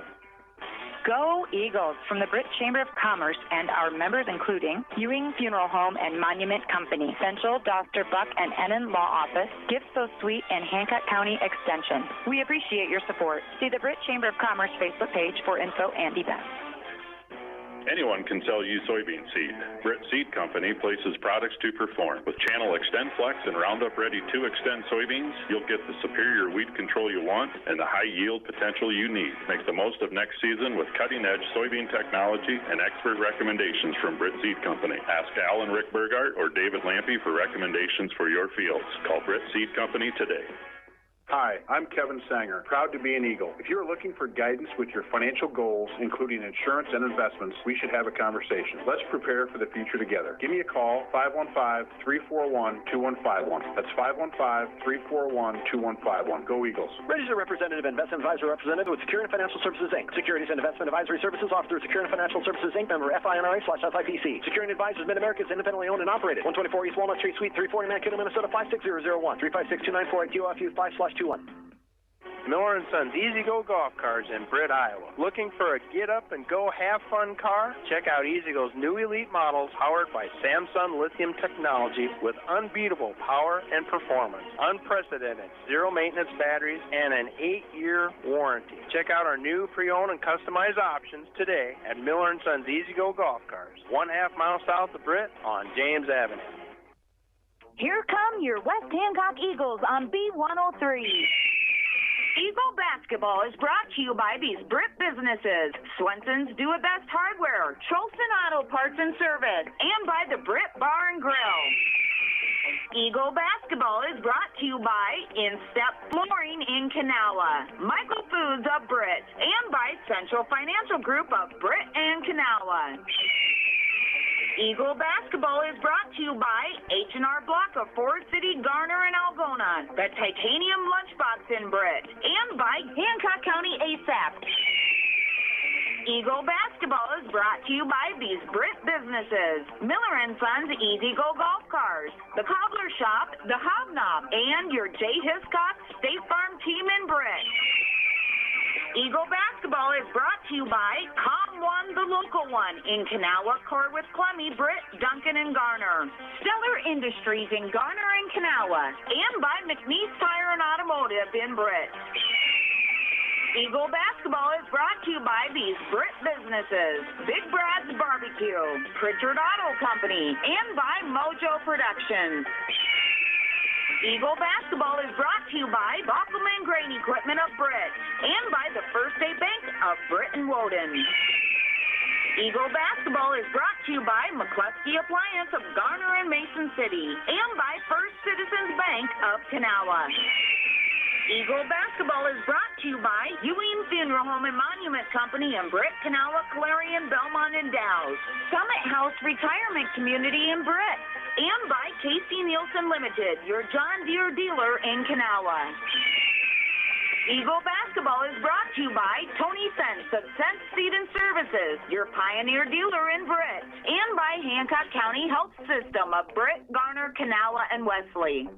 Go Eagles from the Britt Chamber of Commerce and our members including Ewing Funeral Home and Monument Company, Central, Doster, Buck, and Ennin Law Office, Gift So Sweet, and Hancock County Extension. We appreciate your support. See the Britt Chamber of Commerce Facebook page for info and events. Anyone can sell you soybean seed. Britt Seed Company places products to perform. With Channel Extend Flex and Roundup Ready 2 Extend soybeans, you'll get the superior weed control you want and the high yield potential you need. Make the most of next season with cutting-edge soybean technology and expert recommendations from Britt Seed Company. Ask Al and Rick Burgart or David Lampy for recommendations for your fields. Call Britt Seed Company today. Hi, I'm Kevin Sanger, proud to be an Eagle. If you're looking for guidance with your financial goals, including insurance and investments, we should have a conversation. Let's prepare for the future together. Give me a call, 515-341-2151. That's 515-341-2151. Go Eagles. Registered representative, investment advisor representative with Securian Financial Services, Inc. Securities and investment advisory services offered through Securian Financial Services, Inc. Member FINRA/SIPC. Securian Advisors, Mid-America is independently owned and operated. 124 East Walnut Street, Suite 340, Mankato, Minnesota, 56001. 356-2948, QFU 5/21. Miller & Sons Easy Go Golf Cars in Britt, Iowa. Looking for a get-up-and-go have-fun car? Check out Easy Go's new elite models powered by Samsung lithium technology with unbeatable power and performance, unprecedented zero-maintenance batteries, and an 8-year warranty. Check out our new pre-owned and customized options today at Miller & Sons Easy Go Golf Cars, 1/2 mile south of Britt on James Avenue. Here come your West Hancock Eagles on B103. Eagle Basketball is brought to you by these Britt businesses: Swenson's Do It Best Hardware, Trolson Auto Parts and Service, and by the Britt Bar and Grill. Eagle Basketball is brought to you by Instep Flooring in Kanawha, Michael Foods of Britt, and by Central Financial Group of Britt and Kanawha. Eagle Basketball is brought to you by H&R Block of Ford City, Garner, and Algona, the Titanium Lunchbox in Britt, and by Hancock County ASAP. Eagle Basketball is brought to you by these Britt businesses: Miller & Sons Easy Go Golf Cars, the Cobbler Shop, the Hobnob, and your J. Hiscox State Farm team in Britt. Eagle Basketball is brought to you by Com1, the local one, in Kanawha, Corwith, Clemmy, Britt, Duncan, and Garner. Stellar Industries in Garner and Kanawha, and by McNeese Tire and Automotive in Britt. Eagle Basketball is brought to you by these Britt businesses: Big Brad's Barbecue, Pritchard Auto Company, and by Mojo Productions. Eagle Basketball is brought to you by Bockelman Grain Equipment of Britt, and by the First State Bank of Britt and Woden. Eagle Basketball is brought to you by McCluskey Appliance of Garner and Mason City, and by First Citizens Bank of Kanawha. Eagle Basketball is brought to you by Ewing Funeral Home and Monument Company in Britt, Kanawha, Clarion, Belmont, and Dow's, Summit House Retirement Community in Britt, and by Casey Nielsen Limited, your John Deere dealer in Kanawha. Eagle Basketball is brought to you by Tony Sense of Sense Seed and Services, your Pioneer dealer in Britt, and by Hancock County Health System of Britt, Garner, Kanawha, and Wesley.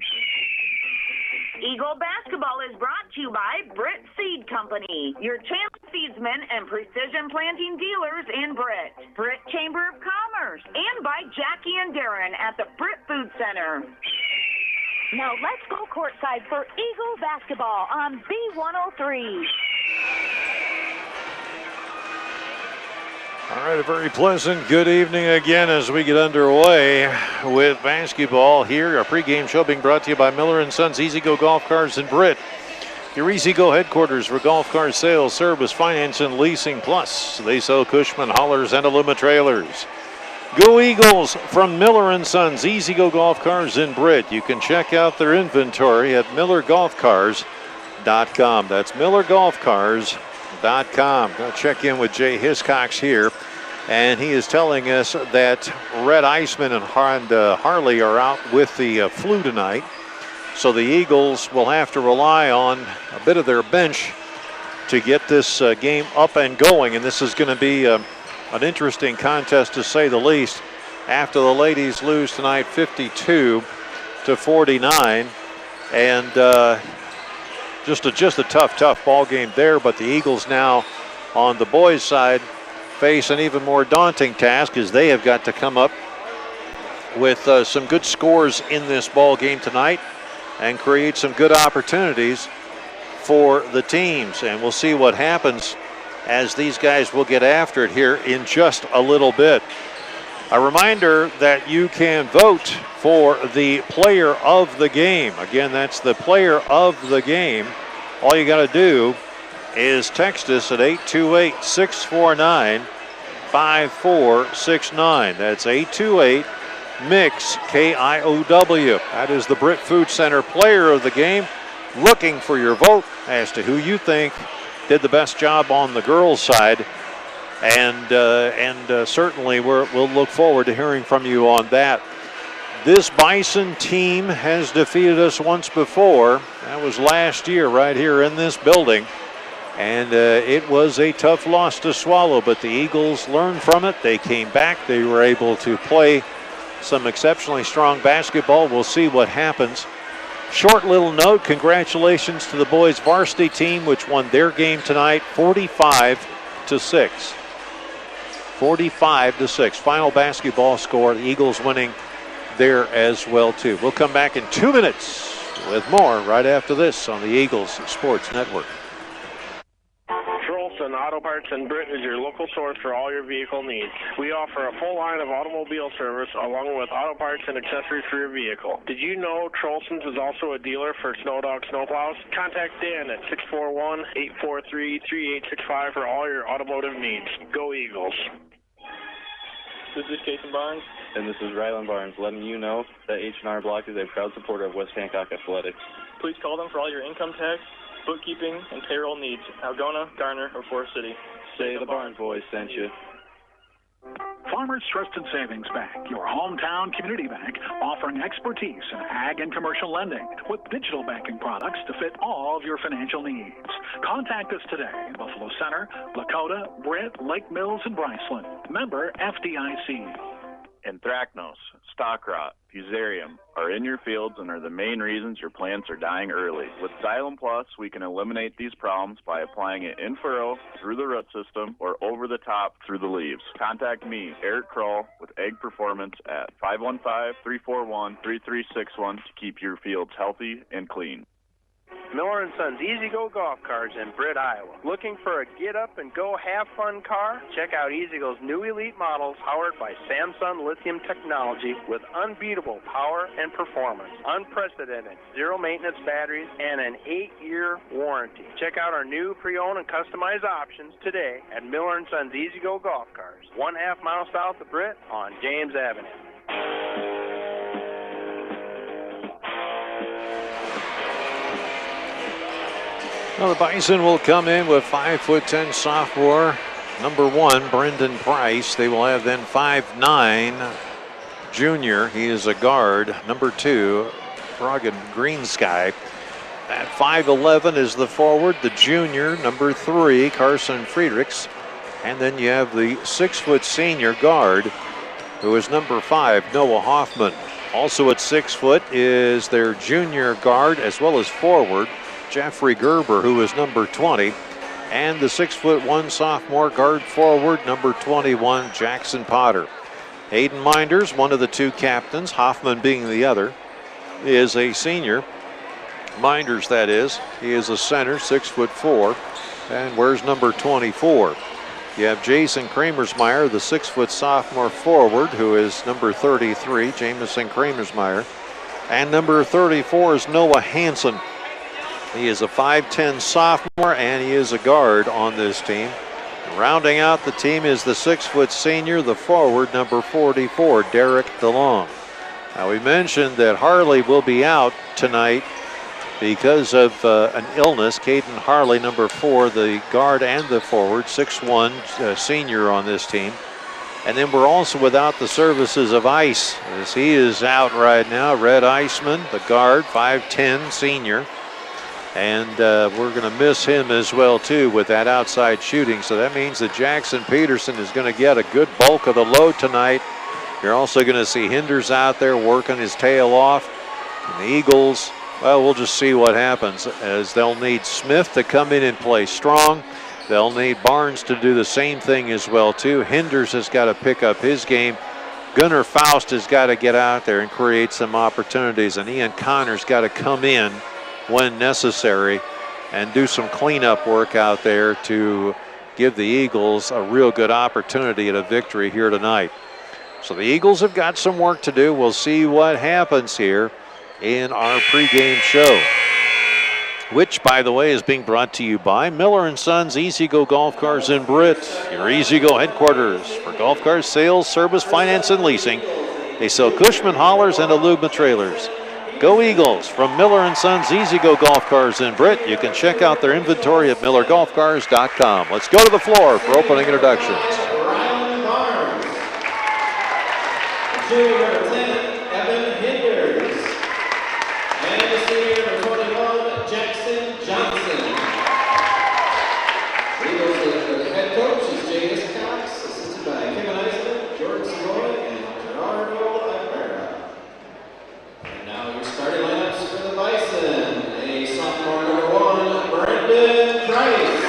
Eagle Basketball is brought to you by Britt Seed Company, your channel seedsmen and precision planting dealers in Britt, Britt Chamber of Commerce, and by Jackie and Darren at the Britt Food Center. Now let's go courtside for Eagle Basketball on B103. All right, a very pleasant good evening again as we get underway with basketball here. Our pregame show being brought to you by Miller & Sons Easy Go Golf Cars in Britt. Your Easy Go headquarters for golf car sales, service, finance, and leasing. Plus, they sell Cushman haulers and Aluma trailers. Go Eagles from Miller & Sons, Easy Go Golf Cars in Britt. You can check out their inventory at millergolfcars.com. That's millergolfcars.com. Going to check in with Jay Hiscox here, and he is telling us that Red Iceman and Harley are out with the flu tonight. So the Eagles will have to rely on a bit of their bench to get this game up and going. And this is going to be an interesting contest, to say the least, after the ladies lose tonight 52-49. And just a tough ball game there. But the Eagles now on the boys' side face an even more daunting task, as they have got to come up with some good scores in this ball game tonight and create some good opportunities for the teams. And we'll see what happens as these guys will get after it here in just a little bit. A reminder that you can vote for the player of the game. Again, that's the player of the game. All you got to do is text us at 828-649-5469. That's 828 Mix KIOW. That is the Britt Food Center player of the game. Looking for your vote as to who you think did the best job on the girls' side, and certainly we'll look forward to hearing from you on that. This Bison team has defeated us once before. That was last year right here in this building, and it was a tough loss to swallow, but the Eagles learned from it. They came back. They were able to play some exceptionally strong basketball. We'll see what happens. Short little note, congratulations to the boys varsity team, which won their game tonight 45-6. 45-6. Final basketball score, the Eagles winning there as well too. We'll come back in 2 minutes with more right after this on the Eagles Sports Network. Auto Parts in Britt is your local source for all your vehicle needs. We offer a full line of automobile service along with auto parts and accessories for your vehicle. Did you know Trolson's is also a dealer for Snowdog snowplows? Contact Dan at 641-843-3865 for all your automotive needs. Go Eagles. This is Jason Barnes. And this is Rylan Barnes, letting you know that H&R Block is a proud supporter of West Hancock Athletics. Please call them for all your income tax, bookkeeping, and payroll needs. Algona, Garner, or Forest City. Say the Barnes boys sent you. Farmers Trusted Savings Bank, your hometown community bank, offering expertise in ag and commercial lending with digital banking products to fit all of your financial needs. Contact us today in Buffalo Center, Lakota, Britt, Lake Mills, and Bryceland. Member FDIC. Anthracnose, stock rot, fusarium are in your fields and are the main reasons your plants are dying early. With Xylem Plus, we can eliminate these problems by applying it in furrow, through the root system, or over the top through the leaves. Contact me, Eric Kroll, with Egg Performance at 515-341-3361 to keep your fields healthy and clean. Miller & Sons Easy Go Golf Cars in Britt, Iowa. Looking for a get-up-and-go have-fun car? Check out Easy Go's new elite models powered by Samsung lithium technology with unbeatable power and performance, unprecedented zero-maintenance batteries, and an 8-year warranty. Check out our new pre-owned and customized options today at Miller & Sons Easy Go Golf Cars, 1/2 mile south of Britt on James Avenue. Well, the Bison will come in with 5'10" sophomore number 1, Brendan Price. They will have then 5'9" junior. He is a guard. Number 2, Froggen Greensky. At 5'11" is the forward, the junior, number 3, Carson Friedrichs. And then you have the 6' senior guard, who is number 5, Noah Hoffman. Also at 6 foot is their junior guard as well as forward, Jeffrey Gerber, who is number 20, and the 6'1" sophomore guard forward, number 21, Jackson Potter. Hayden Minders, one of the 2 captains, Hoffman being the other, is a senior. Minders, that is. He is a center, 6'4", and wears number 24. You have Jason Kramersmeyer, the 6' sophomore forward, who is number 33, Jamison Kramersmeyer. And number 34 is Noah Hansen. He is a 5'10 sophomore, and he is a guard on this team. Rounding out the team is the 6' senior, the forward, number 44, Derek DeLong. Now, we mentioned that Harley will be out tonight because of an illness. Caden Harley, number 4, the guard and the forward, 6'1", senior on this team. And then we're also without the services of Ice, as he is out right now. Red Iceman, the guard, 5'10", senior. And we're going to miss him as well, too, with that outside shooting. So that means that Jackson Peterson is going to get a good bulk of the load tonight. You're also going to see Hinders out there working his tail off. And the Eagles, well, we'll just see what happens, as they'll need Smith to come in and play strong. They'll need Barnes to do the same thing as well, too. Hinders has got to pick up his game. Gunnar Faust has got to get out there and create some opportunities. And Ian Connor's got to come in when necessary and do some cleanup work out there to give the Eagles a real good opportunity at a victory here tonight. So the Eagles have got some work to do. We'll see what happens here in our pregame show, which, by the way, is being brought to you by Miller & Sons Easy Go Golf Cars in Britt, your Easy Go headquarters for golf cars sales, service, finance, and leasing. They sell Cushman haulers and Aluma trailers. Go Eagles from Miller & Sons Easy Go Golf Cars in Britt. You can check out their inventory at millergolfcars.com. Let's go to the floor for opening introductions. Junior number 10, Evan Hinders. And the senior number 21, Jackson Johnson. Eagles head coach is J.S. Cox, assisted by Kevin Eisman, Jordan Savoy, and Gerardo Aguilera. And now your starting lineups for the Bison. A sophomore number 1, Brendan Price.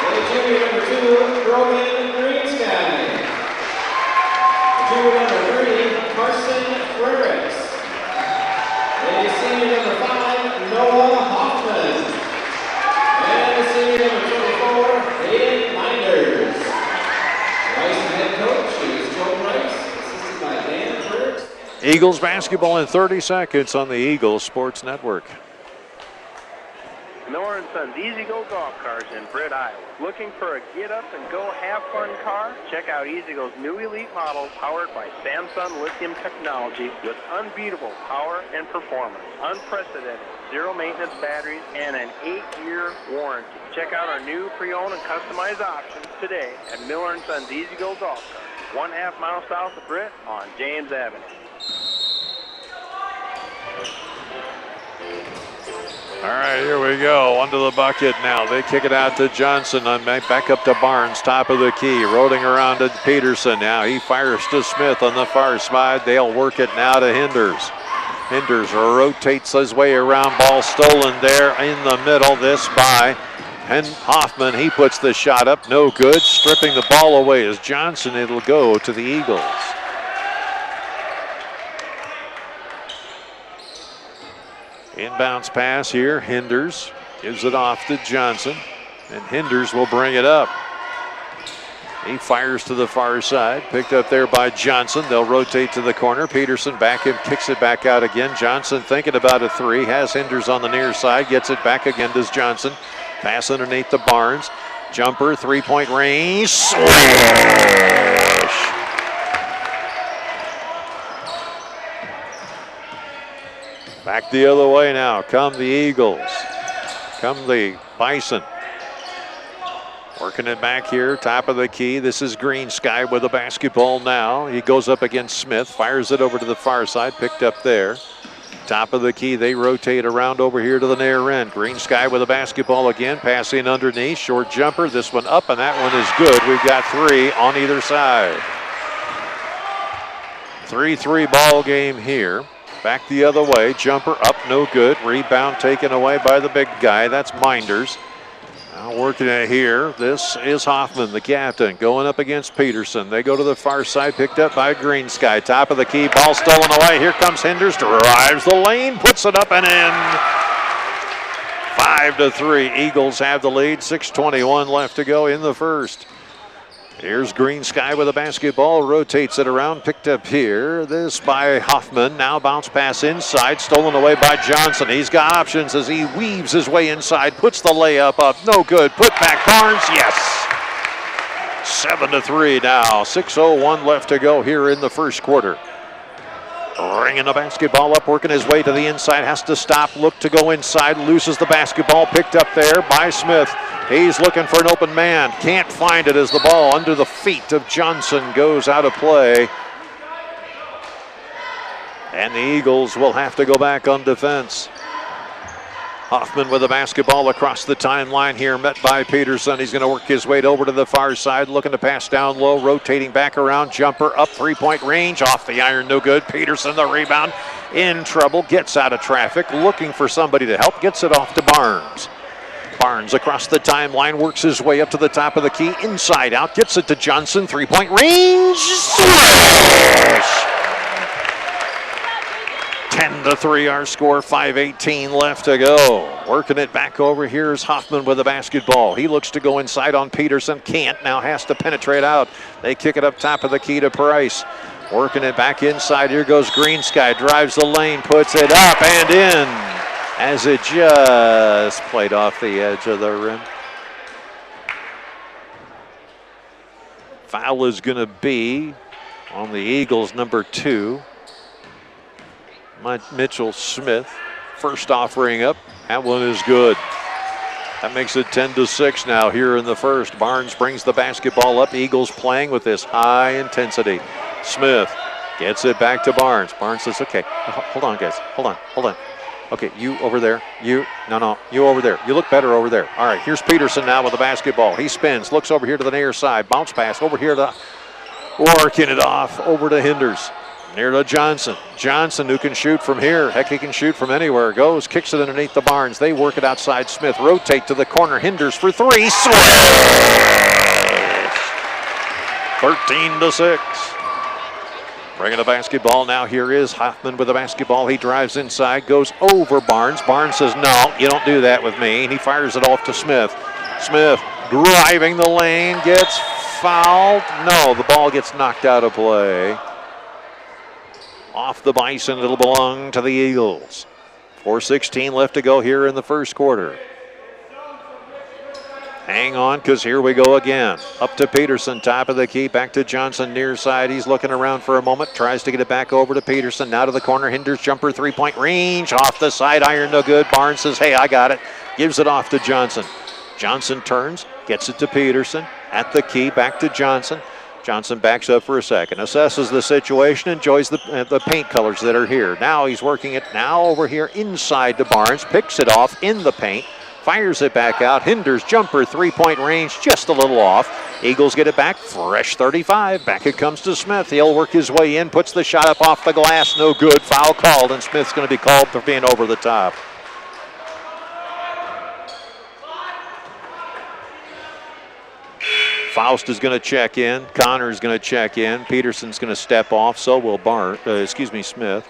A junior number 2, Brogan Greensky. Junior number 3, Carson Fredericks. And senior number 5, Noah Hoffman. And senior number 24, Hayden Minders. Rice head coach is Joe Price, assisted by Dan Fredericks. Eagles basketball in 30 seconds on the Eagles Sports Network. Miller & Sons Easy Go Golf Cars in Britt, Iowa. Looking for a get-up-and-go have-fun car? Check out Easy Go's new elite models powered by Samsung lithium technology with unbeatable power and performance, unprecedented zero-maintenance batteries, and an 8-year warranty. Check out our new pre-owned and customized options today at Miller & Sons Easy Go Golf Cars, 1/2 mile south of Britt on James Avenue. All right, here we go. Under the bucket now. They kick it out to Johnson. Back up to Barnes, top of the key. Rolling around to Peterson now. He fires to Smith on the far side. They'll work it now to Hinders. Hinders rotates his way around. Ball stolen there in the middle. This by Hoffman. He puts the shot up. No good. Stripping the ball away is Johnson. It'll go to the Eagles. Inbounds pass here. Hinders gives it off to Johnson, and Hinders will bring it up. He fires to the far side, picked up there by Johnson. They'll rotate to the corner. Peterson back in, kicks it back out again. Johnson thinking about a three, has Hinders on the near side, gets it back again to Johnson. Pass underneath to Barnes. Jumper, three-point range. Swish! Back the other way now. Come the Eagles. Come the Bison. Working it back here, top of the key. This is Greensky with the basketball now. He goes up against Smith, fires it over to the far side, picked up there. Top of the key, they rotate around over here to the near end. Greensky with the basketball again, passing underneath. Short jumper, this one up, and that one is good. We've got 3 on either side. 3-3 ball game here. Back the other way, jumper up, no good. Rebound taken away by the big guy, that's Minders. Now working it here, this is Hoffman, the captain, going up against Peterson. They go to the far side, picked up by Greensky. Top of the key, ball stolen away. Here comes Hinders, drives the lane, puts it up and in. 5-3, Eagles have the lead, 6:21 left to go in the first. Here's Green Sky with a basketball, rotates it around, picked up here. This by Hoffman, now bounce pass inside, stolen away by Johnson. He's got options as he weaves his way inside, puts the layup up, no good. Put back Barnes, yes. 7-3 now, 6:01 left to go here in the first quarter. Bringing the basketball up, working his way to the inside, has to stop, look to go inside, loses the basketball, picked up there by Smith. He's looking for an open man, can't find it as the ball under the feet of Johnson goes out of play. And the Eagles will have to go back on defense. Hoffman with the basketball across the timeline here, met by Peterson. He's going to work his way over to the far side, looking to pass down low, rotating back around, jumper up, three-point range, off the iron, no good. Peterson, the rebound, in trouble, gets out of traffic, looking for somebody to help, gets it off to Barnes. Barnes across the timeline, works his way up to the top of the key, inside out, gets it to Johnson, three-point range, swish! 10-3 our score, 5:18 left to go. Working it back over, here's Hoffman with the basketball. He looks to go inside on Peterson, can't, now has to penetrate out. They kick it up top of the key to Price. Working it back inside, here goes Green Sky, drives the lane, puts it up and in as it just played off the edge of the rim. Foul is going to be on the Eagles, number 2. Mitchell Smith, first offering up. That one is good. That makes it 10-6 now here in the first. Barnes brings the basketball up. Eagles playing with this high intensity. Smith gets it back to Barnes. Barnes says, okay, hold on, guys. Hold on. Okay, you over there. You over there. You look better over there. All right, here's Peterson now with the basketball. He spins, looks over here to the near side. Bounce pass over here to working it off over to Hinders. Near to Johnson. Johnson, who can shoot from here. Heck, he can shoot from anywhere. Goes, kicks it underneath the Barnes. They work it outside Smith. Rotate to the corner. Hinders for three. Swish! 13-6. Bringing the basketball now. Here is Hoffman with the basketball. He drives inside, goes over Barnes. Barnes says, no, you don't do that with me. And he fires it off to Smith. Smith driving the lane, gets fouled. No, the ball gets knocked out of play. Off the Bison, it'll belong to the Eagles. 4:16 left to go here in the first quarter. Hang on, because here we go again. Up to Peterson, top of the key, back to Johnson, near side. He's looking around for a moment, tries to get it back over to Peterson. Now to the corner, Hinders jumper, three-point range, off the side, iron no good. Barnes says, hey, I got it. Gives it off to Johnson. Johnson turns, gets it to Peterson. At the key, back to Johnson. Johnson backs up for a second, assesses the situation, enjoys the paint colors that are here. Now he's working it now over here inside to Barnes, picks it off in the paint, fires it back out. Hinders jumper, three-point range, just a little off. Eagles get it back, fresh 35. Back it comes to Smith. He'll work his way in, puts the shot up off the glass, no good. Foul called, and Smith's going to be called for being over the top. Faust is going to check in. Connor's going to check in. Peterson's going to step off. So will Smith.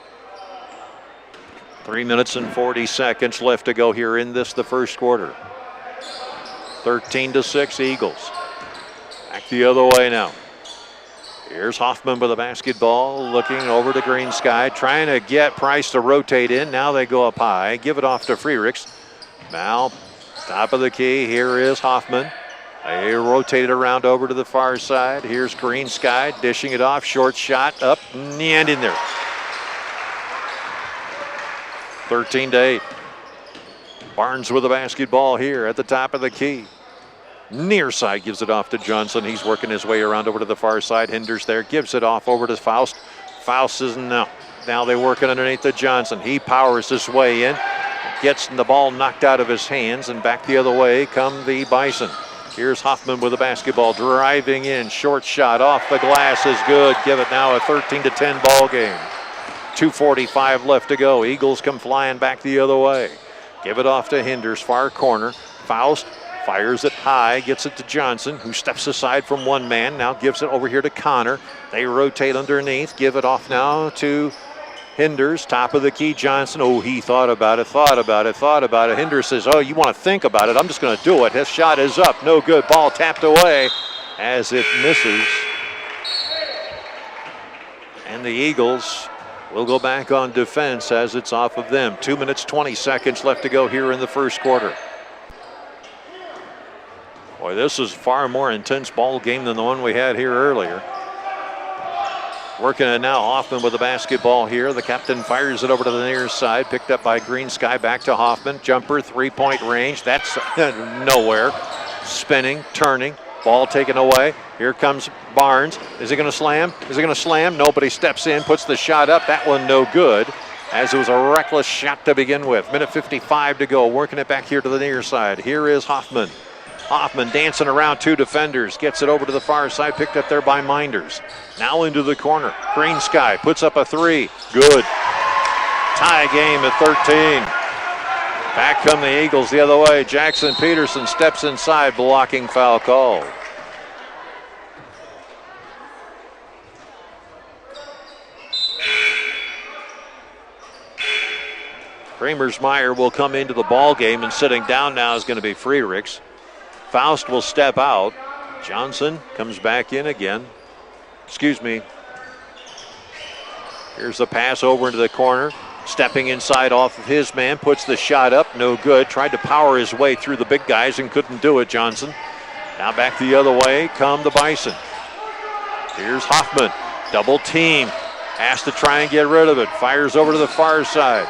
3 minutes and 40 seconds left to go here in the first quarter. 13-6 Eagles. Back the other way now. Here's Hoffman with the basketball, looking over to Green Sky, trying to get Price to rotate in. Now they go up high. Give it off to Freerichs. Now, top of the key. Here is Hoffman. They rotate it around over to the far side. Here's Green Sky dishing it off. Short shot up and in there. 13-8. Barnes with the basketball here at the top of the key. Near side gives it off to Johnson. He's working his way around over to the far side. Hinders there. Gives it off over to Faust. Faust says no. Now they're working underneath the Johnson. He powers his way in. Gets the ball knocked out of his hands, and back the other way come the Bison. Here's Hoffman with the basketball, driving in, short shot off the glass is good. Give it now a 13-10 ball game. 2:45 left to go. Eagles come flying back the other way. Give it off to Hinders, far corner. Faust fires it high, gets it to Johnson, who steps aside from one man. Now gives it over here to Connor. They rotate underneath. Give it off now to Hinders, top of the key, Johnson. Oh, he thought about it. Hinders says, oh, you want to think about it? I'm just going to do it. His shot is up. No good. Ball tapped away. as it misses. And the Eagles will go back on defense as it's off of them. 2 minutes, 20 seconds left to go here in the first quarter. Boy, this is a far more intense ball game than the one we had here earlier. Working it now, Hoffman with the basketball here. The captain fires it over to the near side. Picked up by Green Sky, back to Hoffman. Jumper, three-point range. That's nowhere. Spinning, turning, ball taken away. Here comes Barnes. Is he going to slam? Is he going to slam? Nobody steps in, puts the shot up. That one no good, as it was a reckless shot to begin with. Minute 55 to go. Working it back here to the near side. Here is Hoffman. Hoffman dancing around two defenders, gets it over to the far side, picked up there by Minders. Now into the corner. Green Sky puts up a three. Good. Tie game at 13. Back come the Eagles the other way. Jackson Peterson steps inside, blocking foul called. Kramersmeyer will come into the ball game, and sitting down now is going to be Friedrichs. Faust will step out. Johnson comes back in again. Excuse me. Here's the pass over into the corner. Stepping inside off of his man. Puts the shot up. No good. Tried to power his way through the big guys and couldn't do it, Johnson. Now back the other way come the Bison. Here's Hoffman. Double team. Has to try and get rid of it. Fires over to the far side.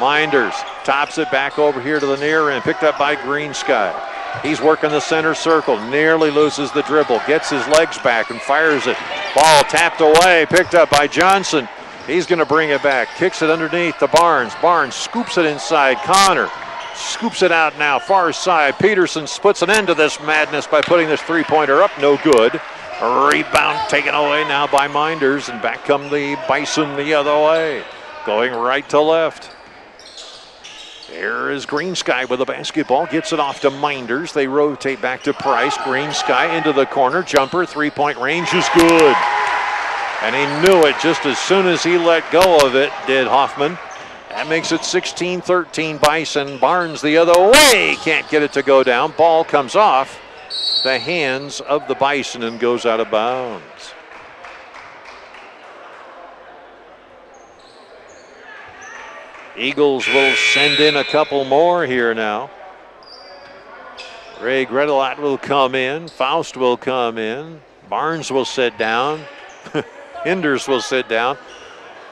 Minders tops it back over here to the near end. Picked up by Green Sky. He's working the center circle, nearly loses the dribble, gets his legs back and fires it. Ball tapped away, picked up by Johnson. He's going to bring it back, kicks it underneath to Barnes. Barnes scoops it inside. Connor scoops it out now, far side. Peterson puts an end to this madness by putting this three-pointer up, no good. A rebound taken away now by Minders, and back come the Bison the other way, going right to left. There is Green Sky with the basketball. Gets it off to Minders. They rotate back to Price. Green Sky into the corner. Jumper, three-point range is good. And he knew it just as soon as he let go of it, did Hoffman. That makes it 16-13 Bison. Barnes the other way. Can't get it to go down. Ball comes off the hands of the Bison and goes out of bounds. Eagles will send in a couple more here now. Ray Gredelat will come in. Faust will come in. Barnes will sit down. Hinders will sit down.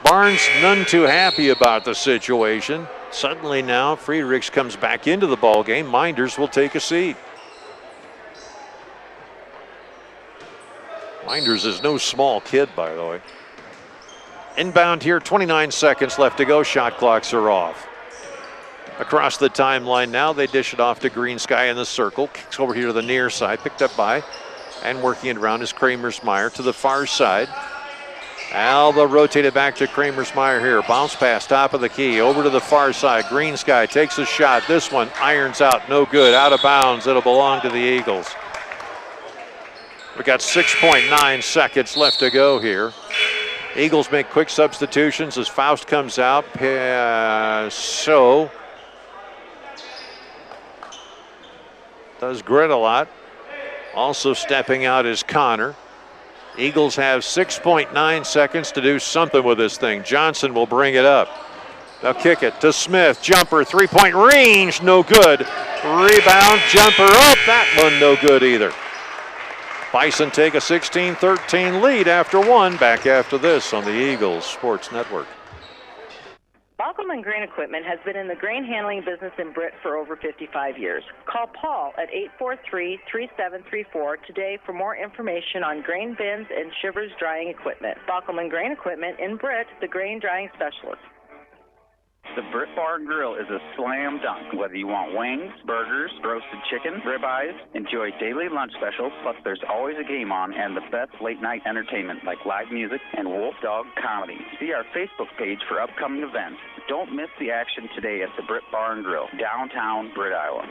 Barnes none too happy about the situation. Suddenly now Friedrichs comes back into the ball game. Minders will take a seat. Minders is no small kid, by the way. Inbound here, 29 seconds left to go. Shot clocks are off. Across the timeline now, they dish it off to Green Sky in the circle. Kicks over here to the near side, picked up by, and working it around is Kramersmeyer to the far side. Alba rotated back to Kramersmeyer here. Bounce pass, top of the key, over to the far side. Green Sky takes a shot. This one irons out, no good, out of bounds. It'll belong to the Eagles. We got 6.9 seconds left to go here. Eagles make quick substitutions as Faust comes out. So does Gredelat. Also stepping out is Connor. Eagles have 6.9 seconds to do something with this thing. Johnson will bring it up. They'll kick it to Smith. Jumper, three-point range, no good. Rebound, jumper up. That one no good either. Bison take a 16-13 lead after one. Back after this on the Eagles Sports Network. Baukelman Grain Equipment has been in the grain handling business in Britt for over 55 years. Call Paul at 843-3734 today for more information on grain bins and shivers drying equipment. Baukelman Grain Equipment in Britt, the grain drying specialist. The Britt Bar and Grill is a slam dunk. Whether you want wings, burgers, roasted chicken, ribeyes, enjoy daily lunch specials, plus there's always a game on and the best late night entertainment like live music and Wolf Dog comedy. See our Facebook page for upcoming events. Don't miss the action today at the Britt Bar and Grill, downtown Britt, Iowa.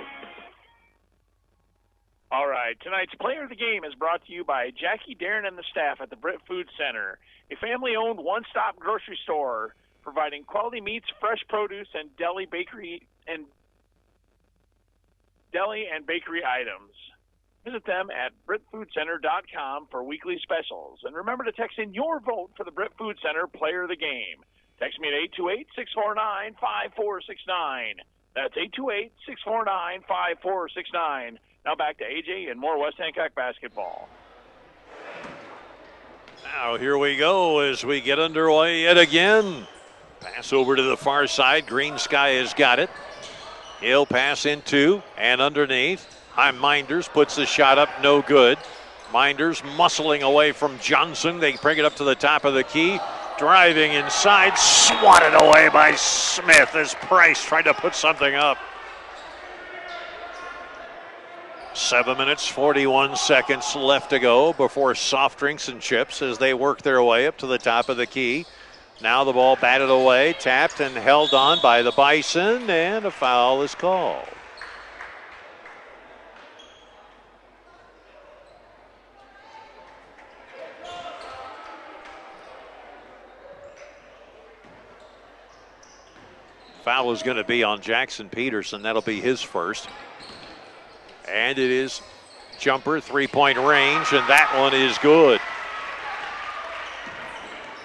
All right, tonight's Player of the Game is brought to you by Jackie Darren and the staff at the Britt Food Center, a family-owned one-stop grocery store providing quality meats, fresh produce, and deli and bakery items. Visit them at BritFoodCenter.com for weekly specials. And remember to text in your vote for the Brit Food Center Player of the Game. Text me at 828-649-5469. That's 828-649-5469. Now back to AJ and more West Hancock basketball. Now here we go as we get underway yet again. Pass over to the far side. Green Sky has got it. He'll pass into and underneath. Minders puts the shot up, no good. Minders muscling away from Johnson. They bring it up to the top of the key. Driving inside, swatted away by Smith as Price tried to put something up. 7 minutes, 41 seconds left to go before soft drinks and chips as they work their way up to the top of the key. Now the ball batted away, tapped and held on by the Bison, and a foul is called. Foul is going to be on Jackson Peterson. That'll be his first. And it is jumper, three-point range, and that one is good.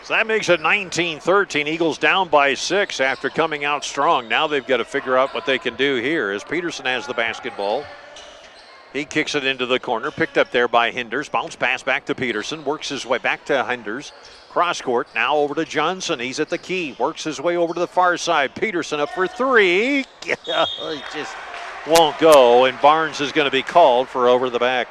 So that makes it 19-13. Eagles down by 6 after coming out strong. Now they've got to figure out what they can do here as Peterson has the basketball. He kicks it into the corner, picked up there by Hinders. Bounce pass back to Peterson, works his way back to Hinders. Cross court, now over to Johnson. He's at the key, works his way over to the far side. Peterson up for three. He just won't go, and Barnes is going to be called for over the back.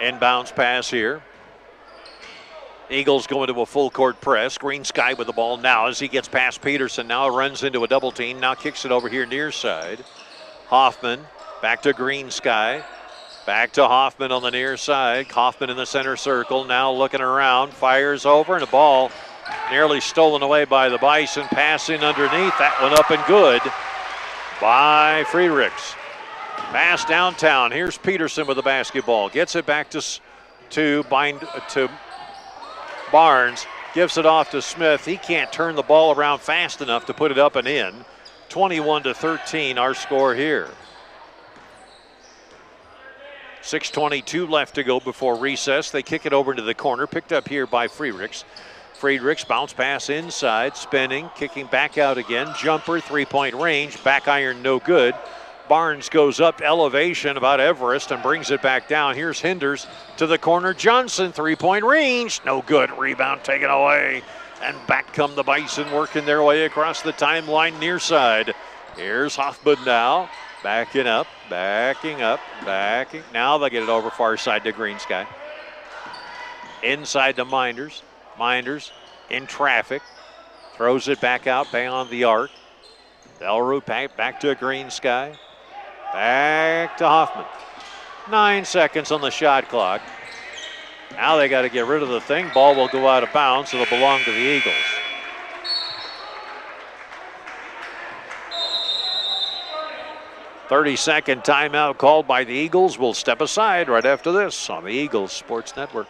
Inbounds pass here. Eagles going to a full court press. Green Sky with the ball now as he gets past Peterson. Now runs into a double team. Now kicks it over here near side. Hoffman back to Green Sky. Back to Hoffman on the near side. Hoffman in the center circle. Now looking around. Fires over and a ball nearly stolen away by the Bison. Passing underneath. That one up and good by Friedrichs. Pass downtown. Here's Peterson with the basketball. Gets it back to Barnes. Gives it off to Smith. He can't turn the ball around fast enough to put it up and in. 21-13 our score here. 6:22 left to go before recess. They kick it over into the corner. Picked up here by Friedrichs. Friedrichs bounce pass inside. Spinning. Kicking back out again. Jumper. Three-point range. Back iron no good. Barnes goes up elevation about Everest and brings it back down. Here's Hinders to the corner. Johnson, three-point range. No good. Rebound taken away. And back come the Bison working their way across the timeline near side. Here's Hoffman now. Backing up. Now they get it over far side to Green Sky. Inside to Minders. Minders in traffic. Throws it back out beyond the arc. Delru back to Green Sky. Back to Hoffman. 9 seconds on the shot clock. Now they got to get rid of the thing. Ball will go out of bounds. It'll belong to the Eagles. "30-second timeout called by the Eagles. We'll step aside right after this on the Eagles Sports Network.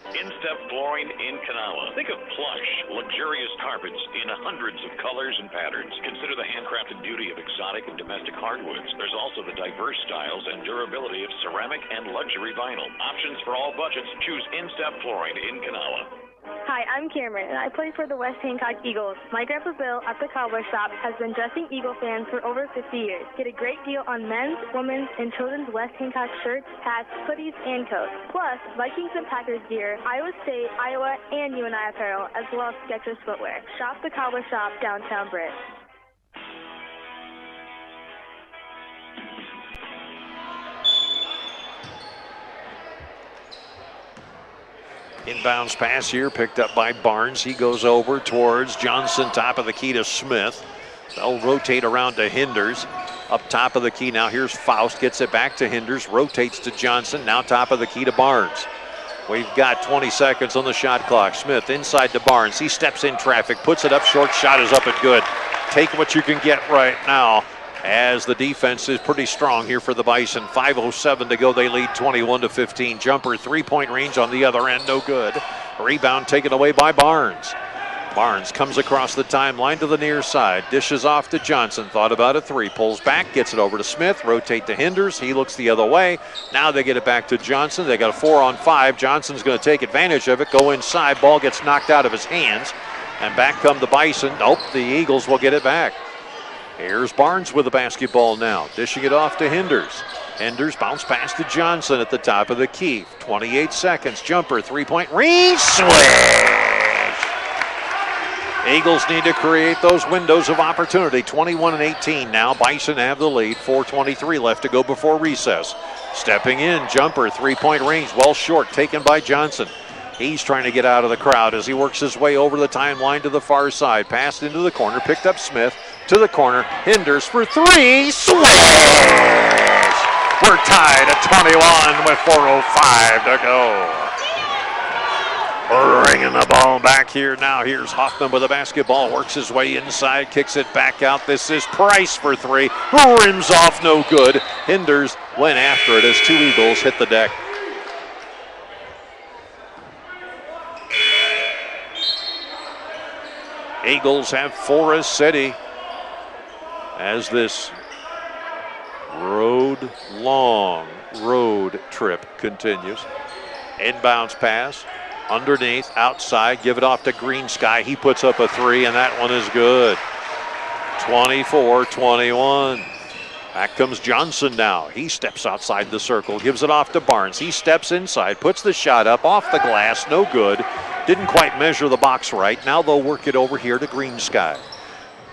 In-step flooring in Kanawha. Think of plush, luxurious carpets in hundreds of colors and patterns. Consider the handcrafted beauty of exotic and domestic hardwoods. There's also the diverse styles and durability of ceramic and luxury vinyl. Options for all budgets. Choose In-step flooring in Kanawha. Hi, I'm Cameron, and I play for the West Hancock Eagles. My Grandpa Bill at the Cowboy Shop has been dressing Eagle fans for over 50 years. Get a great deal on men's, women's, and children's West Hancock shirts, hats, hoodies, and coats. Plus, Vikings and Packers gear, Iowa State, Iowa, and UNI apparel, as well as Skechers footwear. Shop the Cowboy Shop, downtown Britt. Inbounds pass here picked up by Barnes. He goes over towards Johnson, top of the key to Smith. They'll rotate around to Hinders. Up top of the key now, here's Faust. Gets it back to Hinders, rotates to Johnson. Now top of the key to Barnes. We've got 20 seconds on the shot clock. Smith inside to Barnes. He steps in traffic, puts it up short. Shot is up and good. Take what you can get right now, as the defense is pretty strong here for the Bison. 5:07 to go. They lead 21-15. Jumper, three-point range on the other end, no good. Rebound taken away by Barnes. Barnes comes across the timeline to the near side, dishes off to Johnson, thought about a three, pulls back, gets it over to Smith, rotate to Hinders, he looks the other way. Now they get it back to Johnson, they got a 4-on-5, Johnson's going to take advantage of it, go inside, ball gets knocked out of his hands, and back come the Bison. Nope, the Eagles will get it back. Here's Barnes with the basketball now, dishing it off to Hinders. Hinders bounce pass to Johnson at the top of the key, 28 seconds, jumper, three-point range, swish! Eagles need to create those windows of opportunity. 21-18 now. Bison have the lead. 4:23 left to go before recess. Stepping in, jumper, three-point range, well short, taken by Johnson. He's trying to get out of the crowd as he works his way over the timeline to the far side. Passed into the corner, picked up Smith to the corner. Hinders for three, swish! We're tied at 21 with 4:05 to go. Bringing the ball back here now. Here's Hoffman with the basketball. Works his way inside. Kicks it back out. This is Price for three. Rims off, no good. Hinders went after it as two Eagles hit the deck. Eagles have Forest City as this long road trip continues. Inbounds pass. Underneath, outside, give it off to Green Sky. He puts up a three, and that one is good. 24-21. Back comes Johnson now. He steps outside the circle, gives it off to Barnes. He steps inside, puts the shot up, off the glass, no good. Didn't quite measure the box right. Now they'll work it over here to Green Sky.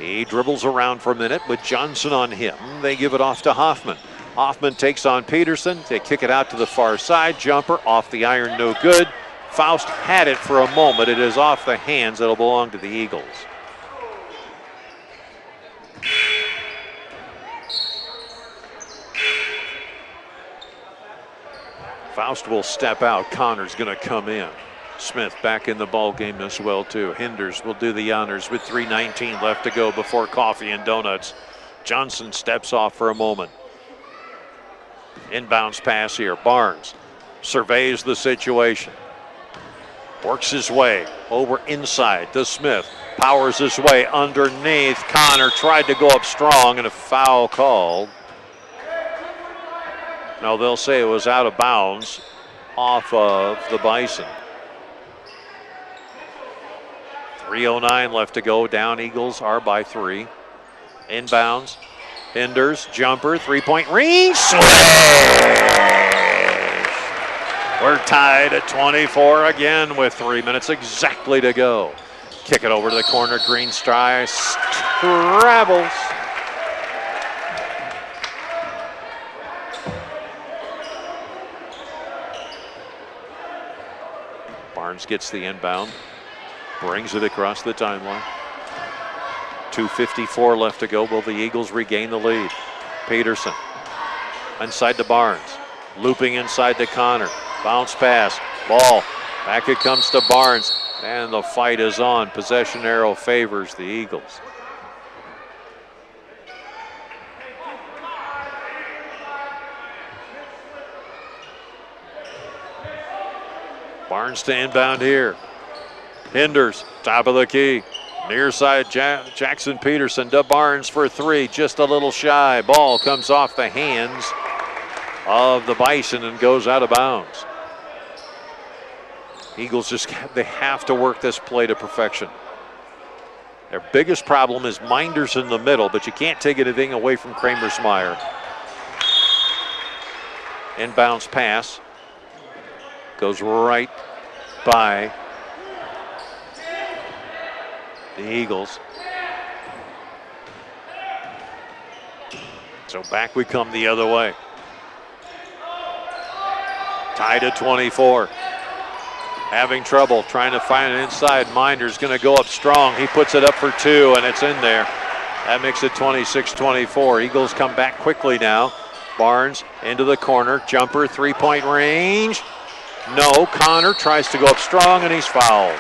He dribbles around for a minute with Johnson on him. They give it off to Hoffman. Hoffman takes on Peterson. They kick it out to the far side. Jumper off the iron, no good. Faust had it for a moment. It is off the hands. It'll belong to the Eagles. Faust will step out. Connor's going to come in. Smith back in the ball game as well too. Hinders will do the honors with 3:19 left to go before coffee and donuts. Johnson steps off for a moment. Inbounds pass here. Barnes surveys the situation. Works his way over inside to Smith. Powers his way underneath. Connor tried to go up strong and a foul called. No, they'll say it was out of bounds off of the Bison. 3:09 left to go. Down Eagles are by 3. Inbounds. Hinders. Jumper. Three-point range. We're tied at 24 again with 3 minutes exactly to go. Kick it over to the corner. Green Sky travels. Barnes gets the inbound. Brings it across the timeline. 2:54 left to go. Will the Eagles regain the lead? Peterson inside to Barnes. Looping inside to Connor. Bounce pass. Ball. Back it comes to Barnes. And the fight is on. Possession arrow favors the Eagles. Barnes to inbound here. Hinders, top of the key. Near side, Jackson Peterson to Barnes for 3. Just a little shy. Ball comes off the hands of the Bison and goes out of bounds. Eagles they have to work this play to perfection. Their biggest problem is Minders in the middle, but you can't take anything away from Kramersmeyer. Inbounds pass. Goes right by the Eagles. So back we come the other way. Tied at 24. Having trouble trying to find it inside. Minder's going to go up strong. He puts it up for 2 and it's in there. That makes it 26-24. Eagles come back quickly now. Barnes into the corner. Jumper, 3-point range. No, Connor tries to go up strong and he's fouled.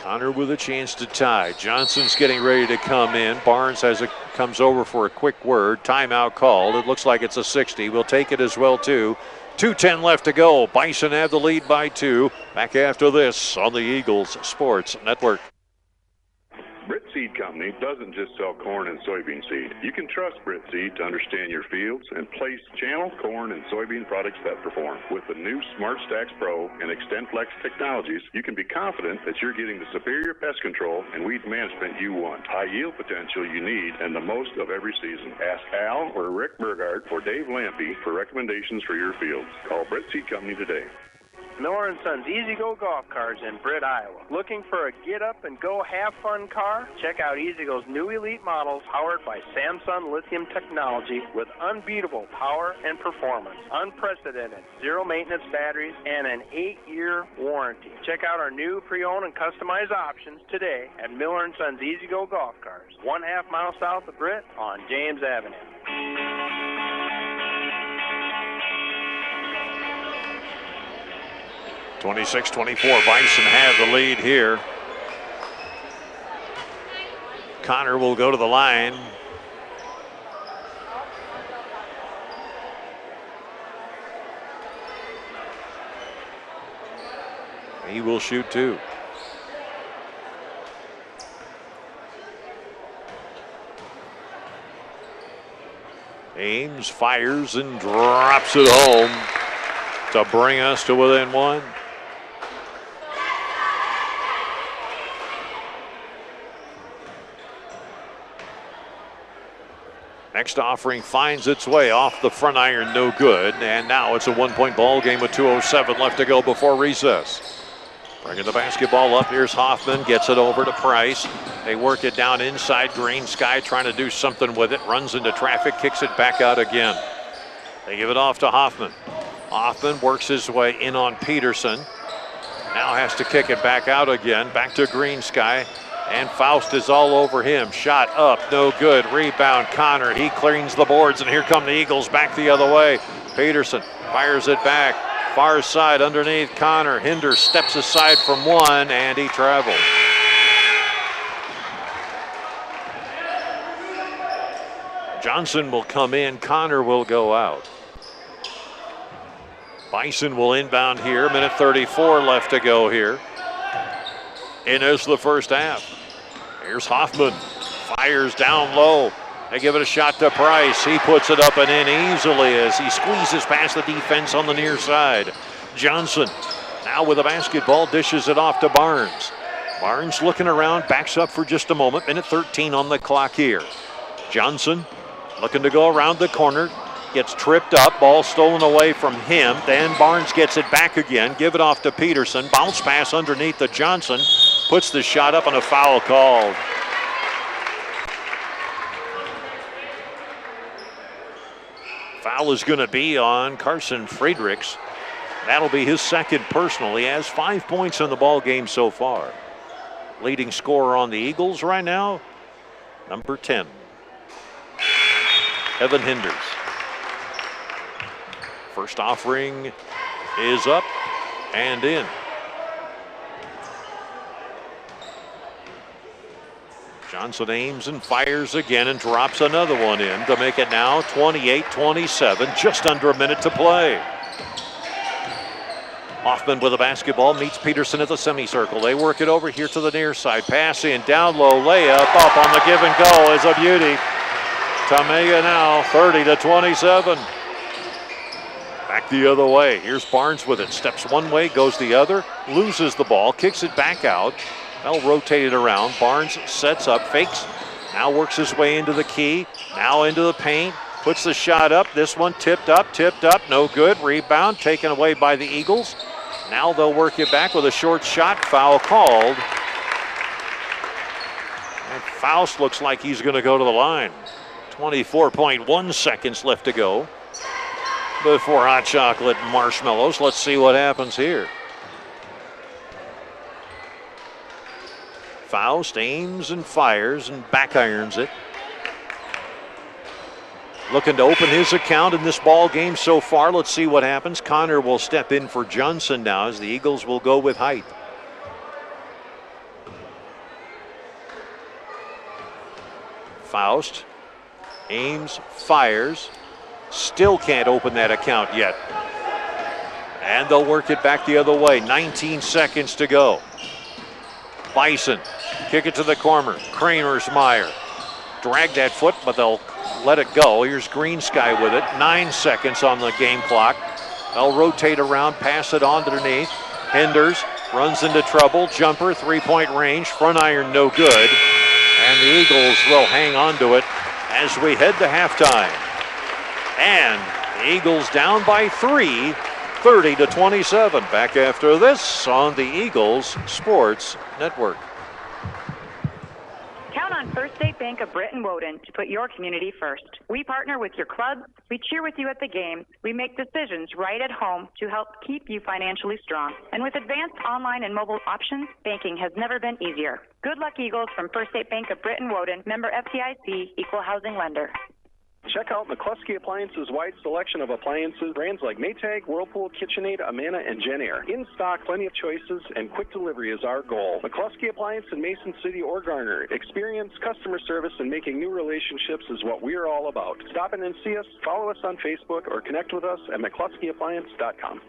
Connor with a chance to tie. Johnson's getting ready to come in. Barnes comes over for a quick word. Timeout called. It looks like it's a 60. We'll take it as well too. 2:10 left to go. Bison have the lead by 2. Back after this on the Eagles Sports Network. Brit Seed Company doesn't just sell corn and soybean seed. You can trust Brit Seed to understand your fields and place channel corn and soybean products that perform. With the new Smart Stacks Pro and XtendFlex technologies, you can be confident that you're getting the superior pest control and weed management you want, high yield potential you need, and the most of every season. Ask Al or Rick Burgard or Dave Lampy for recommendations for your fields. Call Brit Seed Company today. Miller & Sons Easy Go Golf Cars in Britt, Iowa. Looking for a get-up-and-go have-fun car? Check out Easy Go's new elite models powered by Samsung lithium technology with unbeatable power and performance, unprecedented zero-maintenance batteries, and an 8-year warranty. Check out our new pre-owned and customized options today at Miller & Sons Easy Go Golf Cars, 1/2 mile south of Britt on James Avenue. 26-24, Bison have the lead here. Connor will go to the line. He will shoot 2. Ames, fires, and drops it home to bring us to within 1. Next offering finds its way off the front iron, no good. And now it's a 1-point ball game with 2:07 left to go before recess. Bringing the basketball up, here's Hoffman, gets it over to Price. They work it down inside. Green Sky trying to do something with it, runs into traffic, kicks it back out again. They give it off to Hoffman. Hoffman works his way in on Peterson. Now has to kick it back out again, back to Green Sky. And Faust is all over him. Shot up, no good. Rebound, Connor. He cleans the boards, and here come the Eagles back the other way. Peterson fires it back. Far side underneath Connor. Hinder steps aside from 1, and he travels. Johnson will come in. Connor will go out. Bison will inbound here. Minute 34 left to go here. In is the first half. Here's Hoffman, fires down low. They give it a shot to Price. He puts it up and in easily as he squeezes past the defense on the near side. Johnson now with the basketball, dishes it off to Barnes. Barnes looking around, backs up for just a moment. Minute 13 on the clock here. Johnson looking to go around the corner. Gets tripped up, ball stolen away from him. Then Barnes gets it back again. Give it off to Peterson. Bounce pass underneath to Johnson. Puts the shot up and a foul called. Foul is going to be on Carson Friedrichs. That'll be his second personal. He has 5 points in the ball game so far. Leading scorer on the Eagles right now, number 10, Evan Hinders. First offering is up and in. Johnson aims and fires again and drops another one in to make it now 28-27, just under a minute to play. Hoffman with the basketball meets Peterson at the semicircle. They work it over here to the near side. Pass in, down low, layup up on the give and go is a beauty. Tamega now 30-27. Back the other way. Here's Barnes with it. Steps one way, goes the other, loses the ball, kicks it back out. Well rotated around. Barnes sets up, fakes, now works his way into the key, now into the paint, puts the shot up. This one tipped up, no good. Rebound taken away by the Eagles. Now they'll work it back with a short shot. Foul called. And Faust looks like he's going to go to the line. 24.1 seconds left to go before hot chocolate marshmallows. Let's see what happens here. Faust aims and fires and back irons it. Looking to open his account in this ball game so far. Let's see what happens. Connor will step in for Johnson now as the Eagles will go with height. Faust aims, fires, still can't open that account yet. And they'll work it back the other way. 19 seconds to go. Bison kick it to the corner. Kramersmeyer drag that foot, but they'll let it go. Here's Green Sky with it. 9 seconds on the game clock. They'll rotate around, pass it on underneath. Hinders runs into trouble. Jumper, three-point range. Front iron, no good. And the Eagles will hang on to it as we head to halftime. And the Eagles down by 3, 30-27. Back after this on the Eagles Sports Network. Count on First State Bank of Britt and Woden to put your community first. We partner with your club, we cheer with you at the game, we make decisions right at home to help keep you financially strong. And with advanced online and mobile options, banking has never been easier. Good luck, Eagles, from First State Bank of Britt and Woden, member FDIC, equal housing lender. Check out McCluskey Appliances' wide selection of appliances, brands like Maytag, Whirlpool, KitchenAid, Amana, and Genair. In stock, plenty of choices, and quick delivery is our goal. McCluskey Appliance in Mason City or Garner. Experience, customer service, and making new relationships is what we're all about. Stop in and see us, follow us on Facebook, or connect with us at McCluskeyAppliance.com.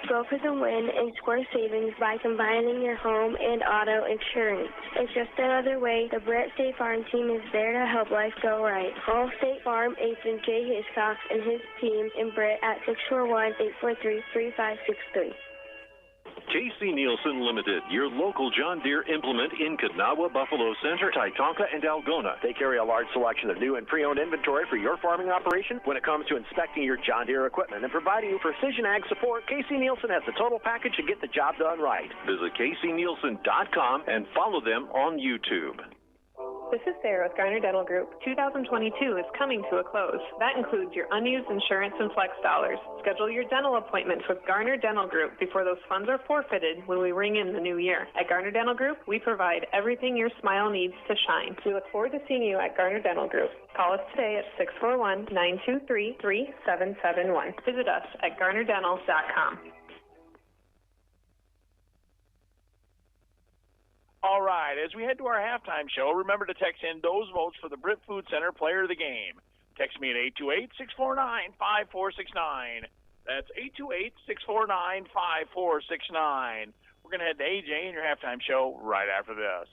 Go for the win and score savings by combining your home and auto insurance. It's just another way the Brett State Farm team is there to help life go right. Call State Farm agent Jay Hiscox and his team in Brett at 641-843-3563. K.C. Nielsen Limited, your local John Deere implement in Kanawha, Buffalo Center, Titonka, and Algona. They carry a large selection of new and pre-owned inventory for your farming operation. When it comes to inspecting your John Deere equipment and providing you precision ag support, K.C. Nielsen has the total package to get the job done right. Visit kcnielsen.com and follow them on YouTube. This is Sarah with Garner Dental Group. 2022 is coming to a close. That includes your unused insurance and flex dollars. Schedule your dental appointments with Garner Dental Group before those funds are forfeited when we ring in the new year. At Garner Dental Group, we provide everything your smile needs to shine. We look forward to seeing you at Garner Dental Group. Call us today at 641-923-3771. Visit us at garnerdental.com. All right, as we head to our halftime show, remember to text in those votes for the Britt Food Center Player of the Game. Text me at 828-649-5469. That's 828-649-5469. We're going to head to AJ in your halftime show right after this.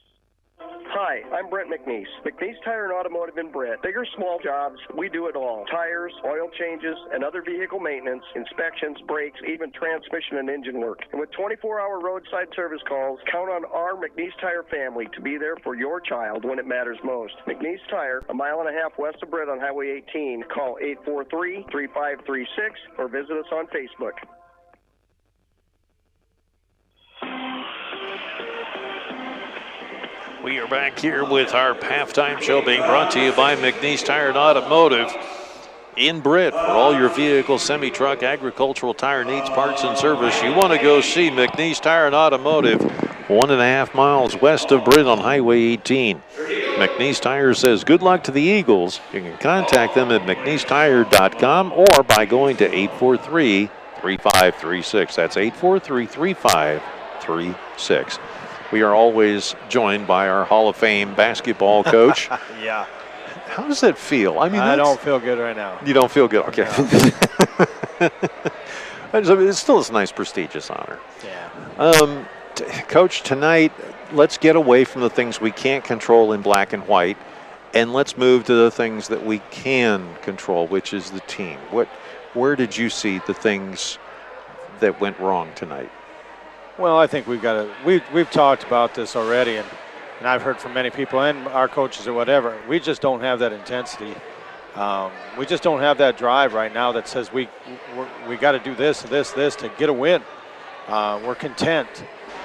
Hi, I'm Brent McNeese. McNeese Tire and Automotive in Brett. Big or small jobs, we do it all. Tires, oil changes, and other vehicle maintenance, inspections, brakes, even transmission and engine work. And with 24-hour roadside service calls, count on our McNeese Tire family to be there for your child when it matters most. McNeese Tire, a mile and a half west of Brett on Highway 18. Call 843-3536 or visit us on Facebook. We are back here with our halftime show being brought to you by McNeese Tire and Automotive in Britt. For all your vehicle, semi-truck, agricultural tire needs, parts, and service, you want to go see McNeese Tire and Automotive 1.5 miles west of Britt on Highway 18. McNeese Tire says good luck to the Eagles. You can contact them at McNeeseTire.com or by going to 843-3536. That's 843-3536. We are always joined by our Hall of Fame basketball coach. Yeah. How does that feel? I mean, I don't feel good right now. You don't feel good? Okay. No. It's still a nice, prestigious honor. Yeah. Coach, tonight, let's get away from the things we can't control in black and white, and let's move to the things that we can control, which is the team. Where did you see the things that went wrong tonight? Well, I think we've talked about this already, and I've heard from many people and our coaches or whatever. We just don't have that intensity. We just don't have that drive right now that says we got to do this to get a win. We're content.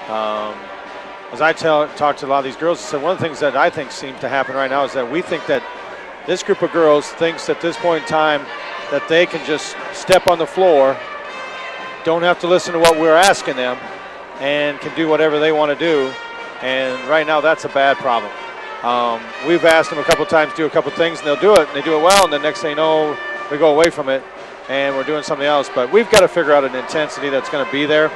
As I talk to a lot of these girls, I said one of the things that I think seems to happen right now is that we think that this group of girls thinks at this point in time that they can just step on the floor, don't have to listen to what we're asking them, and can do whatever they want to do. And right now that's a bad problem. We've asked them a couple times to do a couple things, and they'll do it, and they do it well, and the next thing you know, we go away from it, and we're doing something else. But we've got to figure out an intensity that's going to be there.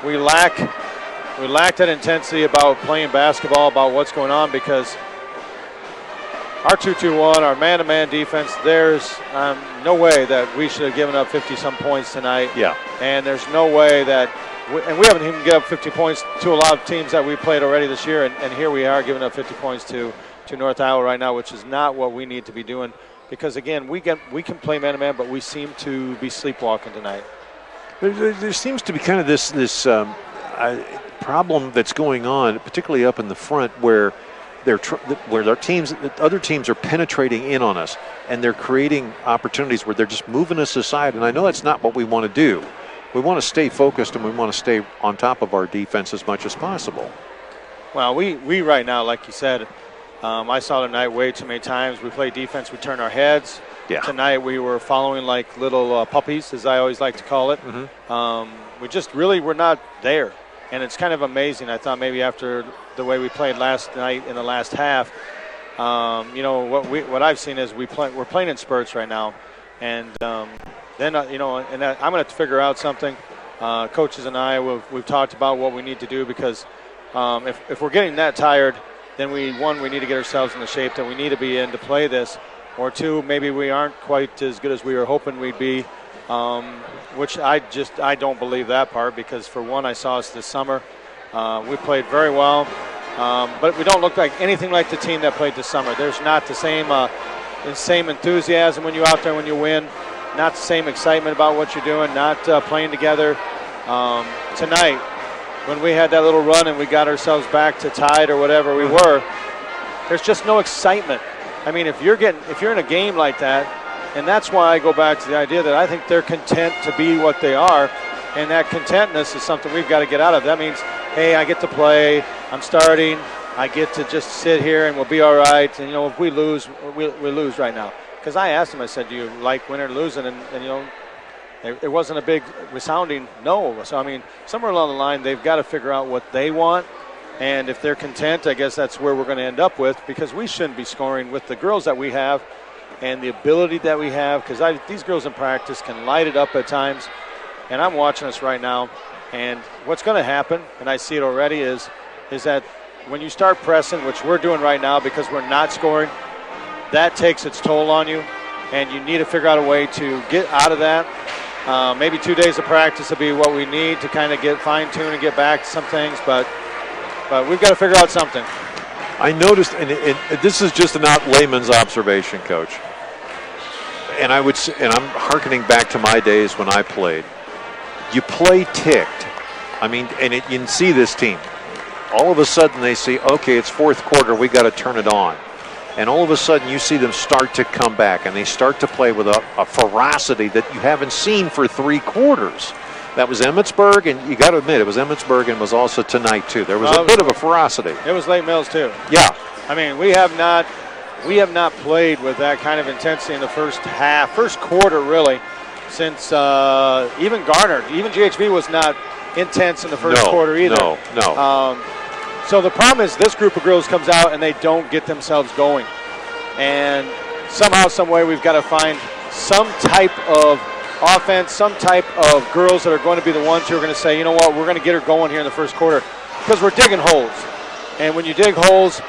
We lack that intensity about playing basketball, about what's going on, because our 2-2-1, our man-to-man defense, there's no way that we should have given up 50-some points tonight. Yeah. And there's no way that we haven't even given up 50 points to a lot of teams that we played already this year, and here we are giving up 50 points to North Iowa right now, which is not what we need to be doing. Because, again, we can play man-to-man, but we seem to be sleepwalking tonight. There seems to be kind of this problem that's going on, particularly up in the front, where other teams are penetrating in on us, and they're creating opportunities where they're just moving us aside. And I know that's not what we want to do. We want to stay focused, and we want to stay on top of our defense as much as possible. Well, we right now, like you said, I saw tonight way too many times. We play defense, we turn our heads. Yeah. Tonight we were following like little puppies, as I always like to call it. We just really were not there. And it's kind of amazing. I thought maybe after the way we played last night in the last half, what I've seen is we're playing in spurts right now. And then, I'm going to have to figure out something. Coaches and I, we've talked about what we need to do because if we're getting that tired, then we need to get ourselves in the shape that we need to be in to play this. Or two, maybe we aren't quite as good as we were hoping we'd be, which I don't believe that part because, for one, I saw us this summer. We played very well, but we don't look like anything like the team that played this summer. There's not the same enthusiasm when you're out there when you win, not the same excitement about what you're doing, not playing together. Tonight, when we had that little run and we got ourselves back to tied or whatever we were, there's just no excitement. I mean, if you're in a game like that, and that's why I go back to the idea that I think they're content to be what they are, and that contentness is something we've got to get out of. That means, hey, I get to play, I'm starting, I get to just sit here and we'll be all right. And, if we lose, we lose right now. Because I asked him, I said, do you like winning or losing? And it wasn't a big resounding no. So, I mean, somewhere along the line, they've got to figure out what they want. And if they're content, I guess that's where we're going to end up with, because we shouldn't be scoring with the girls that we have and the ability that we have, because these girls in practice can light it up at times. And I'm watching us right now, and what's going to happen, and I see it already, is that when you start pressing, which we're doing right now because we're not scoring, that takes its toll on you, and you need to figure out a way to get out of that. Maybe 2 days of practice will be what we need to kind of get fine-tuned and get back to some things, but we've got to figure out something. I noticed, and this is just a layman's observation, Coach, and I'm hearkening back to my days when I played. You play ticked. I mean, and you can see this team. All of a sudden they see, okay, it's fourth quarter, we got to turn it on. And all of a sudden you see them start to come back, and they start to play with a ferocity that you haven't seen for 3 quarters. That was Emmitsburg, and you got to admit, it was Emmitsburg and was also tonight, too. There was a bit of a ferocity. It was Lake Mills, too. Yeah. I mean, we have not played with that kind of intensity in the first quarter, really, since even Garner. Even GHV was not intense in the first quarter either. No. So the problem is this group of girls comes out and they don't get themselves going. And somehow, some way, we've got to find some type of offense, some type of girls that are going to be the ones who are going to say, you know what, we're going to get her going here in the first quarter, because we're digging holes. And when you dig holes,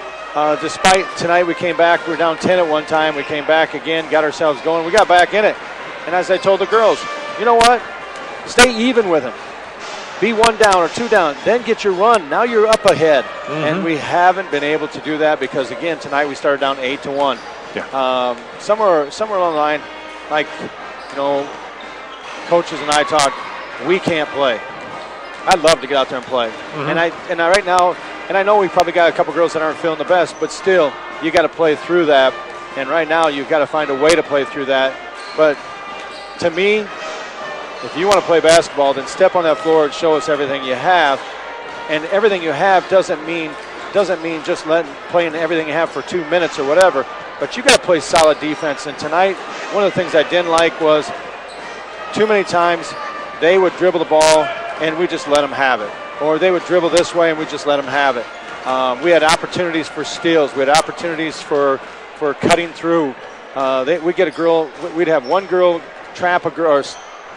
despite tonight we came back, we were down 10 at one time, we came back again, got ourselves going, we got back in it. And as I told the girls, you know what, stay even with them. Be 1 down or 2 down, then get your run. Now you're up ahead. And we haven't been able to do that because, again, tonight we started down 8-1. Yeah. Somewhere along the line, like, coaches and I talk, we can't play. I'd love to get out there and play. And I right now, and I know we've probably got a couple girls that aren't feeling the best, but still, you got to play through that. And right now, you've got to find a way to play through that. But to me, if you want to play basketball, then step on that floor and show us everything you have. And everything you have doesn't mean just playing everything you have for 2 minutes or whatever. But you got to play solid defense. And tonight, one of the things I didn't like was too many times they would dribble the ball and we just let them have it. Or they would dribble this way and we just let them have it. We had opportunities for steals. We had opportunities for cutting through. We'd have one girl trap a girl or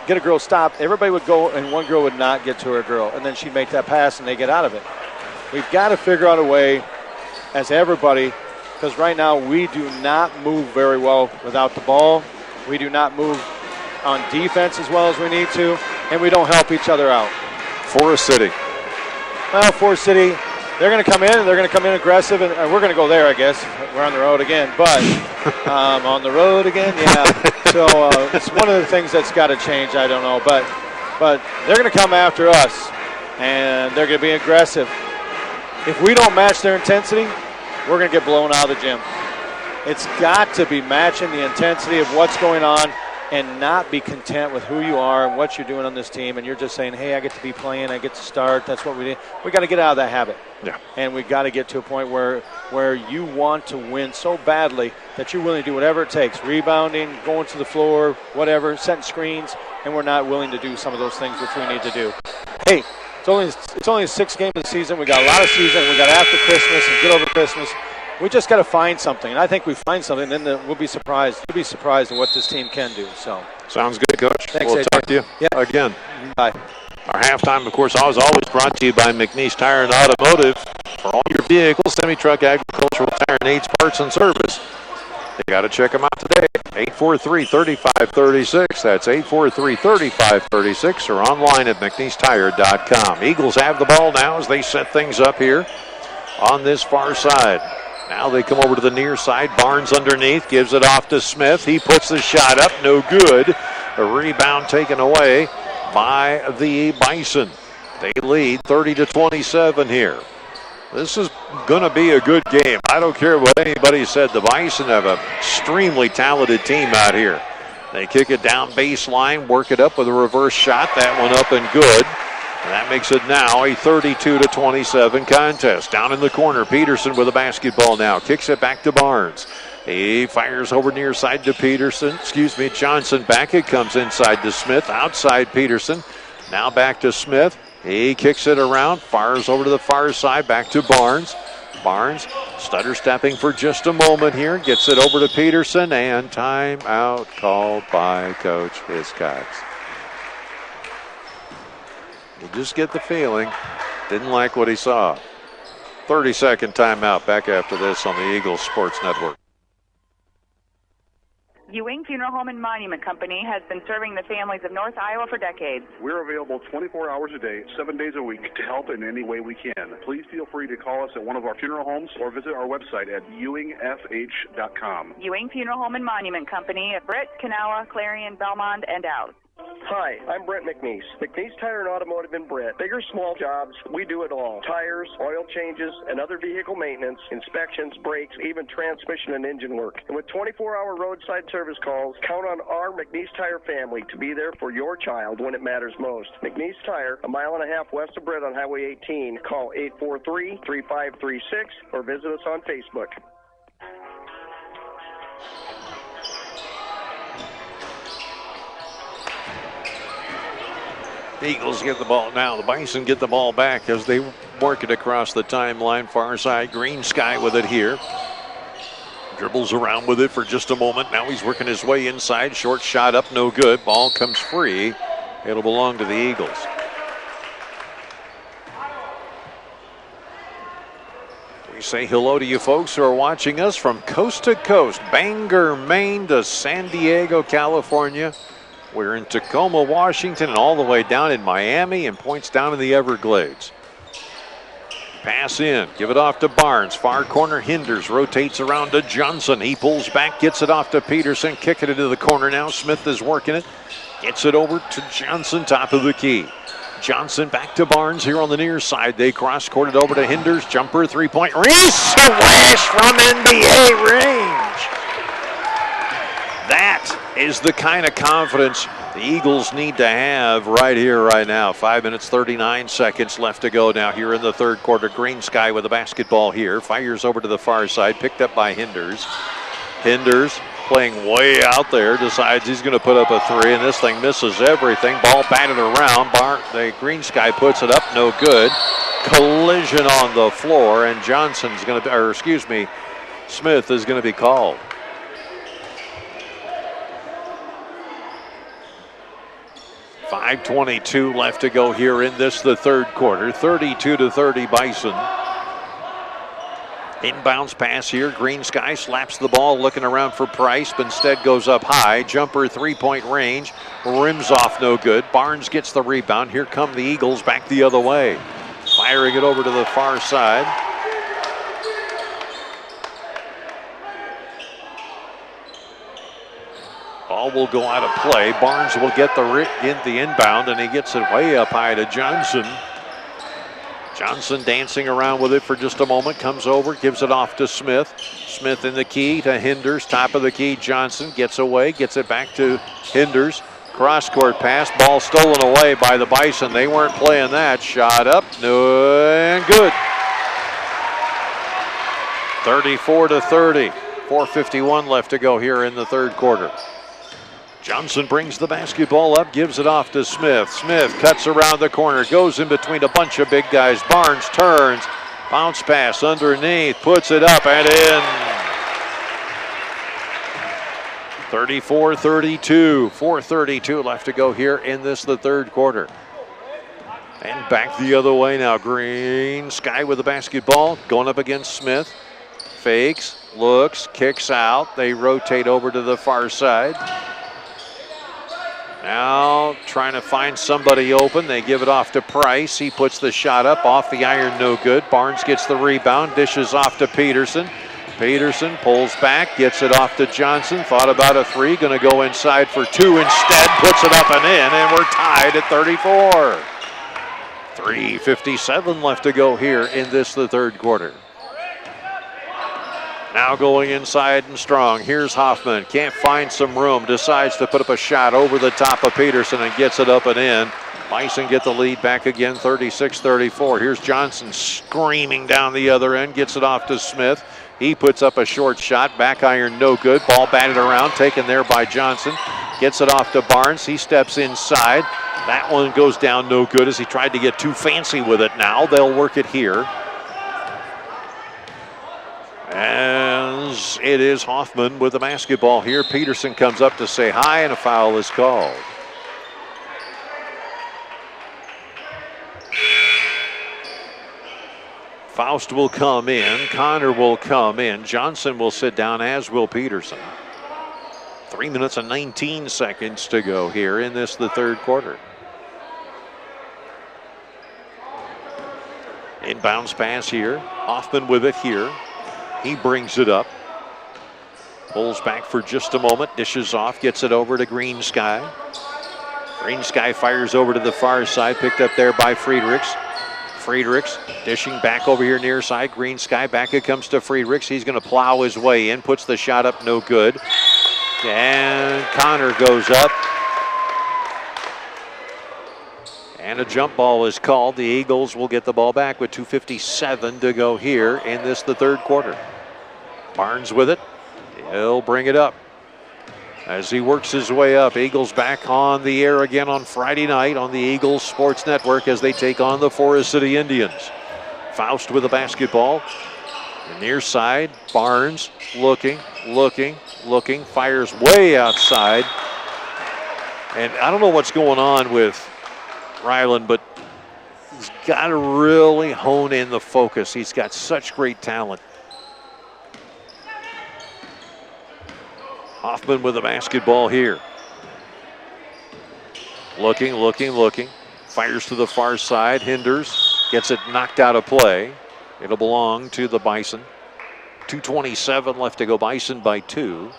get a girl stopped. Everybody would go and one girl would not get to her girl. And then she'd make that pass and they get out of it. We've got to figure out a way as everybody because right now we do not move very well without the ball. We do not move on defense as well as we need to, and we don't help each other out. Forest City. Well, Forest City, they're going to come in, and they're going to come in aggressive, and we're going to go there, I guess. We're on the road again, but on the road again, yeah. So it's one of the things that's got to change. I don't know, but they're going to come after us, and they're going to be aggressive. If we don't match their intensity, we're going to get blown out of the gym. It's got to be matching the intensity of what's going on and not be content with who you are and what you're doing on this team, and you're just saying, hey, I get to be playing, I get to start, that's what we do. We got to get out of that habit. Yeah. And we've got to get to a point where you want to win so badly that you're willing to do whatever it takes, rebounding, going to the floor, whatever, setting screens, and we're not willing to do some of those things which we need to do. Hey, it's only a 6th game of the season. We got a lot of season. We got after Christmas and get over Christmas. We just got to find something, and I think we find something, then we'll be surprised. We'll be surprised at what this team can do. So sounds good, Coach. Thanks, we'll talk to you again. Bye. Our halftime, of course, always brought to you by McNeese Tire and Automotive. For all your vehicles, semi-truck, agricultural tire needs, parts, and service. You got to check them out today. 843-3536. That's 843-3536 or online at McNeeseTire.com. Eagles have the ball now as they set things up here on this far side. Now they come over to the near side. Barnes underneath, gives it off to Smith. He puts the shot up, no good. A rebound taken away by the Bison. They lead 30-27 here. This is going to be a good game. I don't care what anybody said. The Bison have an extremely talented team out here. They kick it down baseline, work it up with a reverse shot. That one up and good. And that makes it now a 32-27 contest. Down in the corner, Peterson with a basketball now. Kicks it back to Barnes. He fires over near side to Johnson back. It comes inside to Smith. Outside Peterson. Now back to Smith. He kicks it around, fires over to the far side, back to Barnes. Barnes stutter stepping for just a moment here. Gets it over to Peterson, and timeout called by Coach Hiscox. You just get the feeling, didn't like what he saw. 30-second timeout back after this on the Eagles Sports Network. Ewing Funeral Home and Monument Company has been serving the families of North Iowa for decades. We're available 24 hours a day, 7 days a week to help in any way we can. Please feel free to call us at one of our funeral homes or visit our website at ewingfh.com. Ewing Funeral Home and Monument Company at Britt, Kanawha, Clarion, Belmont, and Out. Hi, I'm Brent McNeese. McNeese Tire and Automotive in Britt. Big or small jobs, we do it all. Tires, oil changes, and other vehicle maintenance, inspections, brakes, even transmission and engine work. And with 24-hour roadside service calls, count on our McNeese Tire family to be there for your child when it matters most. McNeese Tire, a mile and a half west of Britt on Highway 18. Call 843-3536 or visit us on Facebook. Eagles get the ball now. The Bison get the ball back as they work it across the timeline. Far side, Green Sky with it here. Dribbles around with it for just a moment. Now he's working his way inside. Short shot up, no good. Ball comes free. It'll belong to the Eagles. We say hello to you folks who are watching us from coast to coast. Bangor, Maine to San Diego, California. We're in Tacoma, Washington, and all the way down in Miami, and points down in the Everglades. Pass in, give it off to Barnes. Far corner, Hinders, rotates around to Johnson. He pulls back, gets it off to Peterson, kicking it into the corner now. Smith is working it, gets it over to Johnson, top of the key. Johnson back to Barnes here on the near side. They cross-court it over to Hinders. Jumper, three-point. Swish from NBA range. That is the kind of confidence the Eagles need to have right here, right now. 5 minutes, 39 seconds left to go now here in the third quarter. Green Sky with the basketball here. Fires over to the far side, picked up by Hinders. Hinders playing way out there, decides he's going to put up a three, and this thing misses everything. Ball batted around. The Green Sky puts it up, no good. Collision on the floor, and Smith is going to be called. .5:22 left to go here in the third quarter. 32-30 Bison. Inbounds pass here. Green Sky slaps the ball, looking around for Price, but instead goes up high. Jumper, three-point range. Rims off, no good. Barnes gets the rebound. Here come the Eagles back the other way. Firing it over to the far side. Ball will go out of play. Barnes will get the inbound, and he gets it way up high to Johnson. Johnson dancing around with it for just a moment, comes over, gives it off to Smith. Smith in the key to Hinders, top of the key. Johnson gets away, gets it back to Hinders. Cross-court pass, ball stolen away by the Bison. They weren't playing that. Shot up, no, and good. 34-30. 4:51 left to go here in the third quarter. Johnson brings the basketball up, gives it off to Smith. Smith cuts around the corner, goes in between a bunch of big guys. Barnes turns, bounce pass underneath, puts it up and in. 34-32, 4:32 left to go here in the third quarter. And back the other way now. Green Sky with the basketball, going up against Smith. Fakes, looks, kicks out. They rotate over to the far side. Now trying to find somebody open. They give it off to Price. He puts the shot up off the iron, no good. Barnes gets the rebound, dishes off to Peterson. Peterson pulls back, gets it off to Johnson. Thought about a three, going to go inside for two instead. Puts it up and in, and we're tied at 34. 3:57 left to go here in the third quarter. Now going inside and strong. Here's Hoffman. Can't find some room. Decides to put up a shot over the top of Peterson and gets it up and in. Bison get the lead back again, 36-34. Here's Johnson screaming down the other end. Gets it off to Smith. He puts up a short shot. Back iron, no good. Ball batted around. Taken there by Johnson. Gets it off to Barnes. He steps inside. That one goes down no good as he tried to get too fancy with it now. They'll work it here. As it is Hoffman with the basketball here. Peterson comes up to say hi, and a foul is called. Faust will come in. Connor will come in. Johnson will sit down, as will Peterson. 3 minutes and 19 seconds to go here in the third quarter. Inbounds pass here. Hoffman with it here. He brings it up. Pulls back for just a moment. Dishes off. Gets it over to Green Sky. Green Sky fires over to the far side. Picked up there by Friedrichs. Friedrichs dishing back over here near side. Green Sky back it comes to Friedrichs. He's going to plow his way in. Puts the shot up. No good. And Connor goes up. And a jump ball is called. The Eagles will get the ball back with 2:57 to go here in the third quarter. Barnes with it. He'll bring it up. As he works his way up, Eagles back on the air again on Friday night on the Eagles Sports Network as they take on the Forest City Indians. Faust with the basketball. The near side, Barnes looking, fires way outside. And I don't know what's going on with Ryland, but he's got to really hone in the focus. He's got such great talent. Hoffman with the basketball here. Looking. Fires to the far side. Hinders. Gets it knocked out of play. It'll belong to the Bison. 2:27 left to go. Bison by 2.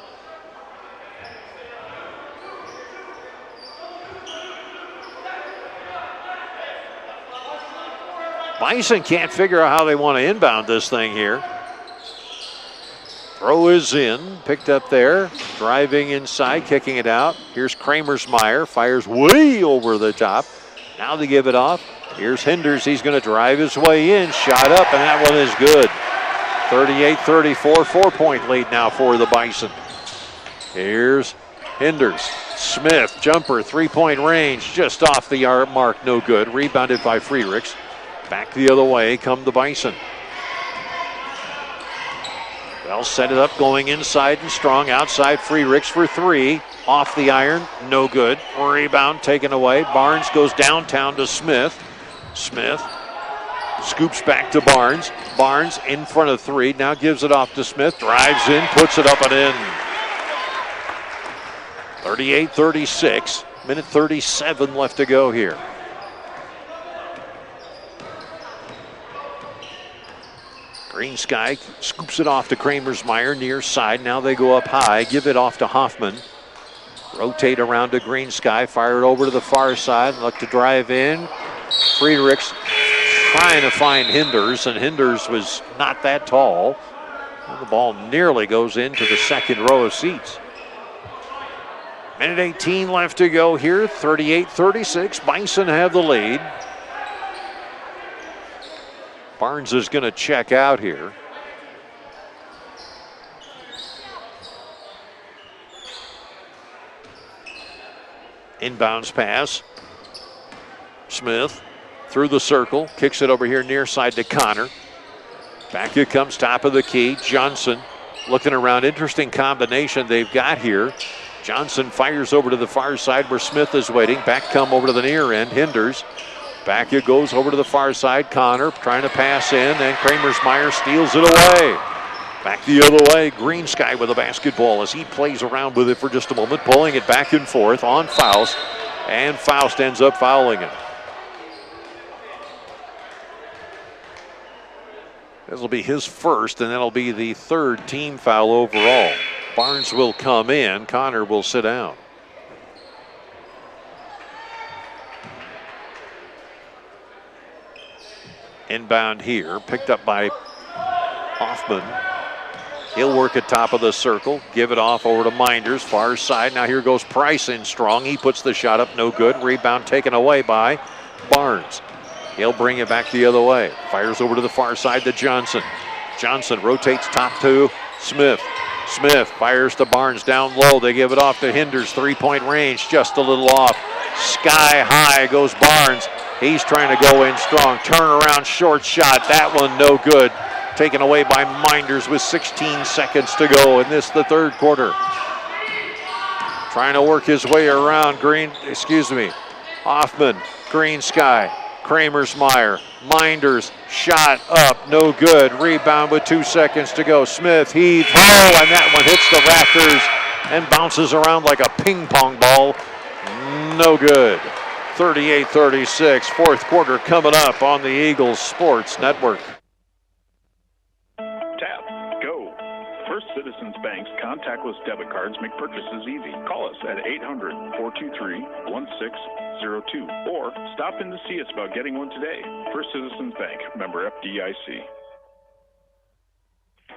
Bison can't figure out how they want to inbound this thing here. Throw is in, picked up there, driving inside, kicking it out. Here's Kramersmeyer, fires way over the top. Now they give it off. Here's Hinders, he's going to drive his way in, shot up, and that one is good. 38-34, 4-point lead now for the Bison. Here's Hinders. Smith, jumper, three-point range, just off the mark, no good. Rebounded by Friedrichs. Back the other way come the Bison. They'll set it up going inside and strong. Outside Friedrichs for three. Off the iron, no good. Rebound taken away. Barnes goes downtown to Smith. Smith Scoops back to Barnes. Barnes in front of 3. Now gives it off to Smith. Drives in, puts it up and in. 38-36. Minute 37 left to go here. Green Sky scoops it off to Kramersmeyer near side. Now they go up high. Give it off to Hoffman. Rotate around to Green Sky. Fire it over to the far side. Look to drive in. Friedrichs trying to find Hinders, and Hinders was not that tall. And the ball nearly goes into the second row of seats. Minute 18 left to go here. 38-36. Bison have the lead. Barnes is going to check out here. Inbounds pass. Smith through the circle. Kicks it over here near side to Connor. Back it comes, top of the key. Johnson looking around. Interesting combination they've got here. Johnson fires over to the far side where Smith is waiting. Back come over to the near end. Hinders. Back it goes over to the far side. Connor trying to pass in, and Kramersmeyer steals it away. Back the other way. Green Sky with a basketball as he plays around with it for just a moment, pulling it back and forth on Faust, and Faust ends up fouling him. This will be his first, and that'll be the third team foul overall. Barnes will come in. Connor will sit down. Inbound here, picked up by Hoffman. He'll work at top of the circle, give it off over to Minders, far side. Now here goes Price in strong. He puts the shot up, no good. Rebound taken away by Barnes. He'll bring it back the other way. Fires over to the far side to Johnson. Johnson rotates top to Smith. Smith fires to Barnes down low. They give it off to Hinders. 3-point range, just a little off. Sky high goes Barnes. He's trying to go in strong. Turnaround short shot. That one no good. Taken away by Minders with 16 seconds to go in this, the third quarter. Trying to work his way around Hoffman, Green Sky, Kramersmeyer, Minders, shot up, no good. Rebound with 2 seconds to go. Smith, heave, ho, and that one hits the rafters and bounces around like a ping pong ball. No good. 38-36, fourth quarter coming up on the Eagles Sports Network. Tap, go. First Citizens Bank's contactless debit cards make purchases easy. Call us at 800-423-1602 or stop in to see us about getting one today. First Citizens Bank, member FDIC.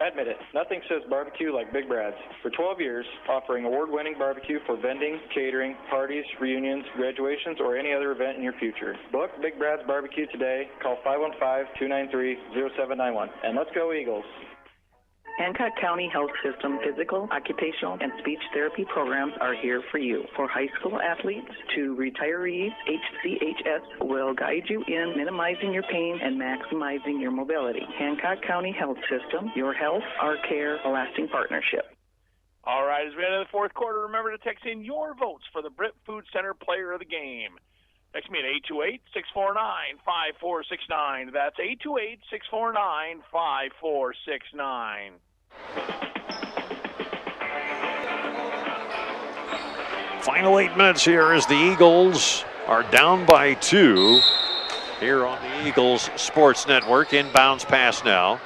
Admit it, nothing says barbecue like Big Brad's. For 12 years, offering award-winning barbecue for vending, catering, parties, reunions, graduations, or any other event in your future. Book Big Brad's Barbecue today. Call 515-293-0791. And let's go Eagles. Hancock County Health System physical, occupational, and speech therapy programs are here for you. For high school athletes to retirees, HCHS will guide you in minimizing your pain and maximizing your mobility. Hancock County Health System, your health, our care, a lasting partnership. All right, as we head into the fourth quarter, remember to text in your votes for the Britt Food Center Player of the Game. Text me at 828-649-5469. That's 828-649-5469. Final 8 minutes here as the Eagles are down by 2 here on the Eagles Sports Network. Inbounds pass now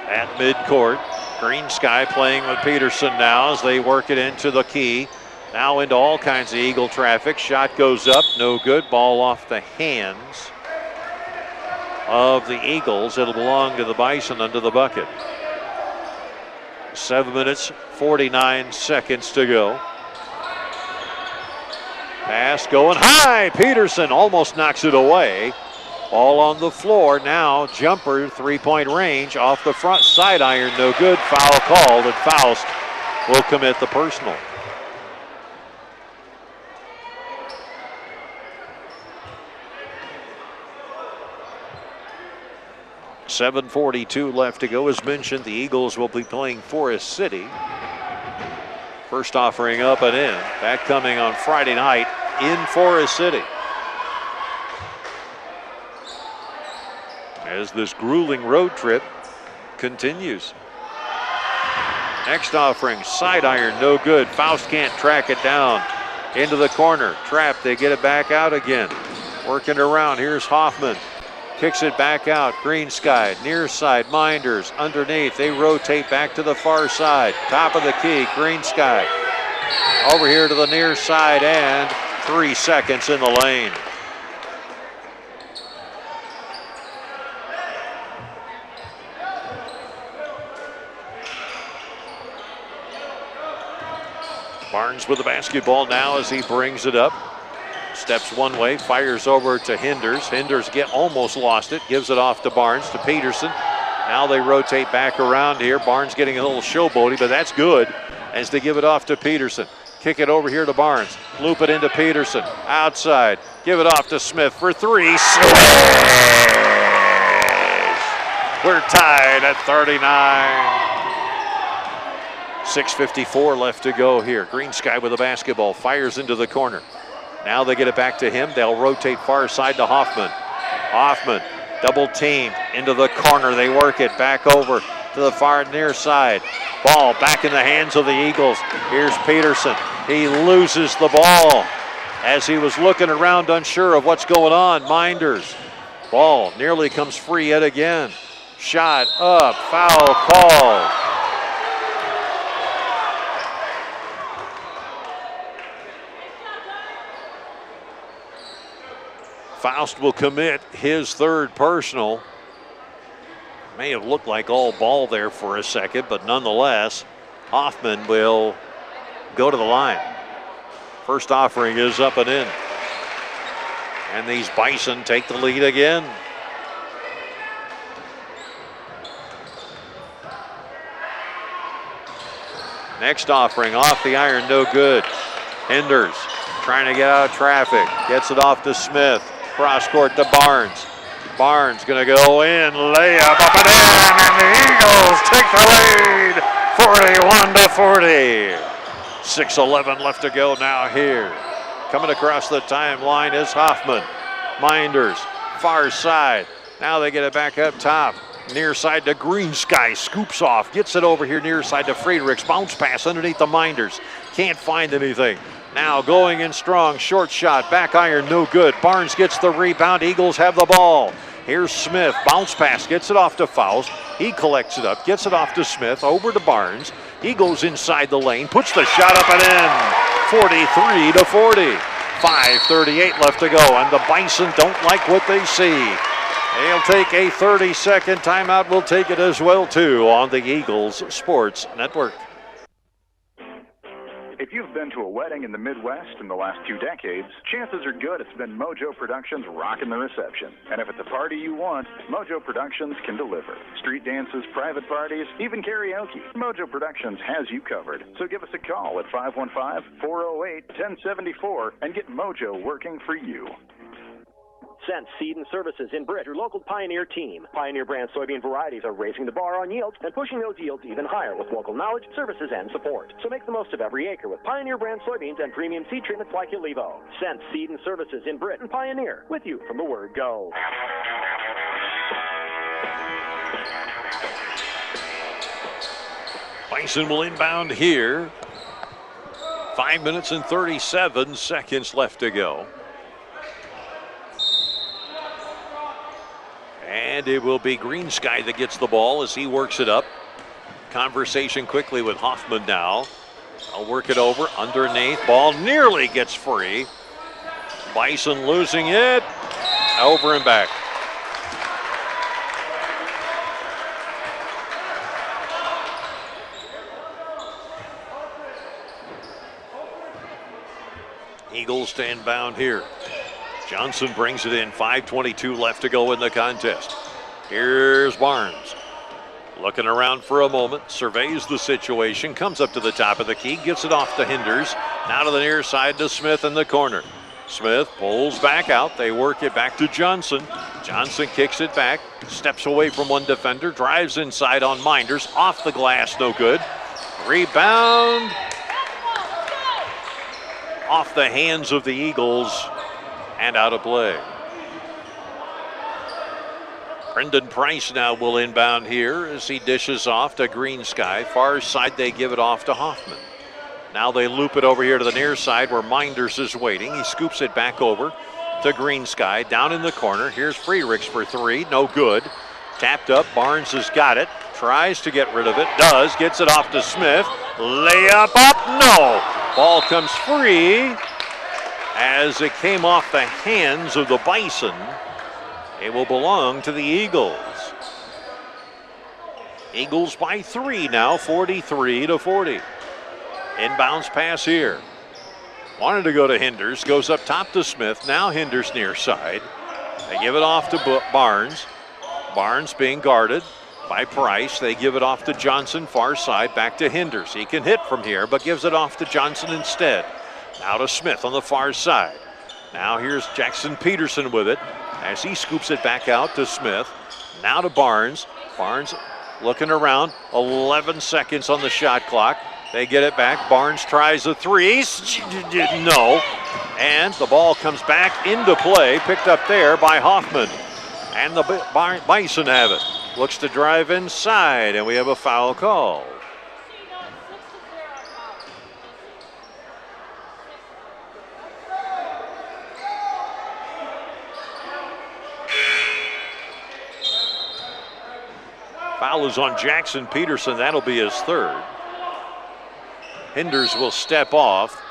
at midcourt. Green Sky playing with Peterson now as they work it into the key. Now into all kinds of Eagle traffic. Shot goes up, no good. Ball off the hands of the Eagles. It'll belong to the Bison under the bucket. 7 minutes, 49 seconds to go. Pass going high. Peterson almost knocks it away. Ball on the floor now. Jumper, 3-point range off the front side iron. No good. Foul called, and Faust will commit the personal. .7:42 left to go. As mentioned, the Eagles will be playing Forest City. First offering up and in. That coming on Friday night in Forest City. as this grueling road trip continues. Next offering, side iron, no good. Faust can't track it down. Into the corner, trap, they get it back out again. Working around, here's Hoffman. Kicks it back out, Green Sky, near side, Minders, underneath. They rotate back to the far side. Top of the key, Green Sky. Over here to the near side, and 3 seconds in the lane. Barnes with the basketball now as he brings it up. Steps one way, fires over to Hinders. Hinders almost lost it, gives it off to Barnes, to Peterson. Now they rotate back around here. Barnes getting a little showboaty, but that's good as they give it off to Peterson. Kick it over here to Barnes. Loop it into Peterson. Outside. Give it off to Smith for three. Smash! We're tied at 39. 6:54 left to go here. Green Sky with the basketball. Fires into the corner. Now they get it back to him. They'll rotate far side to Hoffman. Hoffman double teamed into the corner. They work it back over to the far near side. Ball back in the hands of the Eagles. Here's Peterson. He loses the ball as he was looking around unsure of what's going on. Minders. Ball nearly comes free yet again. Shot up. Foul call. Faust will commit his third personal. May have looked like all ball there for a second, but nonetheless, Hoffman will go to the line. First offering is up and in. And these Bison take the lead again. Next offering off the iron, no good. Hinders trying to get out of traffic. Gets it off to Smith. Cross court to Barnes. Barnes gonna go in, layup up and in, and the Eagles take the lead, 41-40. 6:11 left to go now here. Coming across the timeline is Hoffman. Minders, far side. Now they get it back up top. Near side to Green Sky, scoops off, gets it over here near side to Friedrichs. Bounce pass underneath the Minders. Can't find anything. Now going in strong, short shot, back iron, no good. Barnes gets the rebound, Eagles have the ball. Here's Smith, bounce pass, gets it off to Faust. He collects it up, gets it off to Smith, over to Barnes. He goes inside the lane, puts the shot up and in. 43-40. 5:38 left to go, and the Bison don't like what they see. They'll take a 30-second timeout. We'll take it as well, too, on the Eagles Sports Network. If you've been to a wedding in the Midwest in the last 2 decades, chances are good it's been Mojo Productions rocking the reception. And if it's a party you want, Mojo Productions can deliver. Street dances, private parties, even karaoke. Mojo Productions has you covered. So give us a call at 515-408-1074 and get Mojo working for you. Sense Seed and Services in Britt, your local Pioneer team. Pioneer brand soybean varieties are raising the bar on yields and pushing those yields even higher with local knowledge, services, and support. So make the most of every acre with Pioneer brand soybeans and premium seed treatments like Ulevo. Sense Seed and Services in Britt and Pioneer, with you from the word go. Bison will inbound here. 5 minutes and 37 seconds left to go. And it will be Green Sky that gets the ball as he works it up. Conversation quickly with Hoffman now. I'll work it over underneath. Ball nearly gets free. Bison losing it. Over and back. Eagles to inbound here. Johnson brings it in, 5:22 left to go in the contest. Here's Barnes. Looking around for a moment, surveys the situation, comes up to the top of the key, gets it off to Hinders. Now to the near side to Smith in the corner. Smith pulls back out. They work it back to Johnson. Johnson kicks it back, steps away from one defender, drives inside on Minders. Off the glass, no good. Rebound. Off the hands of the Eagles. And out of play. Brendan Price now will inbound here as he dishes off to Green Sky. Far side, they give it off to Hoffman. Now they loop it over here to the near side where Minders is waiting. He scoops it back over to Green Sky. Down in the corner, here's Friedrichs for three. No good. Tapped up, Barnes has got it. Tries to get rid of it. Does. Gets it off to Smith. Layup up. No. Ball comes free as it came off the hands of the Bison. It will belong to the Eagles. Eagles by 3 now, 43-40. Inbounds pass here. Wanted to go to Hinders. Goes up top to Smith. Now Hinders near side. They give it off to Barnes. Barnes being guarded by Price. They give it off to Johnson, far side, back to Hinders. He can hit from here, but gives it off to Johnson instead. Now to Smith on the far side. Now here's Jackson Peterson with it as he scoops it back out to Smith. Now to Barnes. Barnes looking around. 11 seconds on the shot clock. They get it back. Barnes tries a three. No. And the ball comes back into play. Picked up there by Hoffman. And the Bison have it. Looks to drive inside, and we have a foul call. Foul is on Jackson Peterson. That'll be his third. Hinders will step off.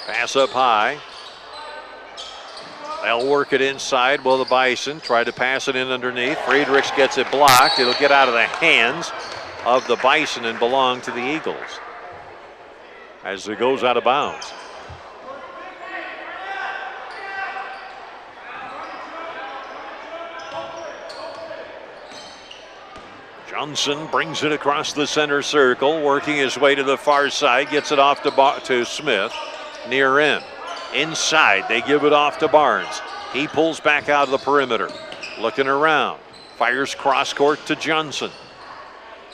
Pass up high. They'll work it inside. Will the Bison try to pass it in underneath? Friedrichs gets it blocked. It'll get out of the hands of the Bison and belong to the Eagles as it goes out of bounds. Johnson brings it across the center circle, working his way to the far side, gets it off to Smith, near end. Inside, they give it off to Barnes. He pulls back out of the perimeter, looking around, fires cross court to Johnson.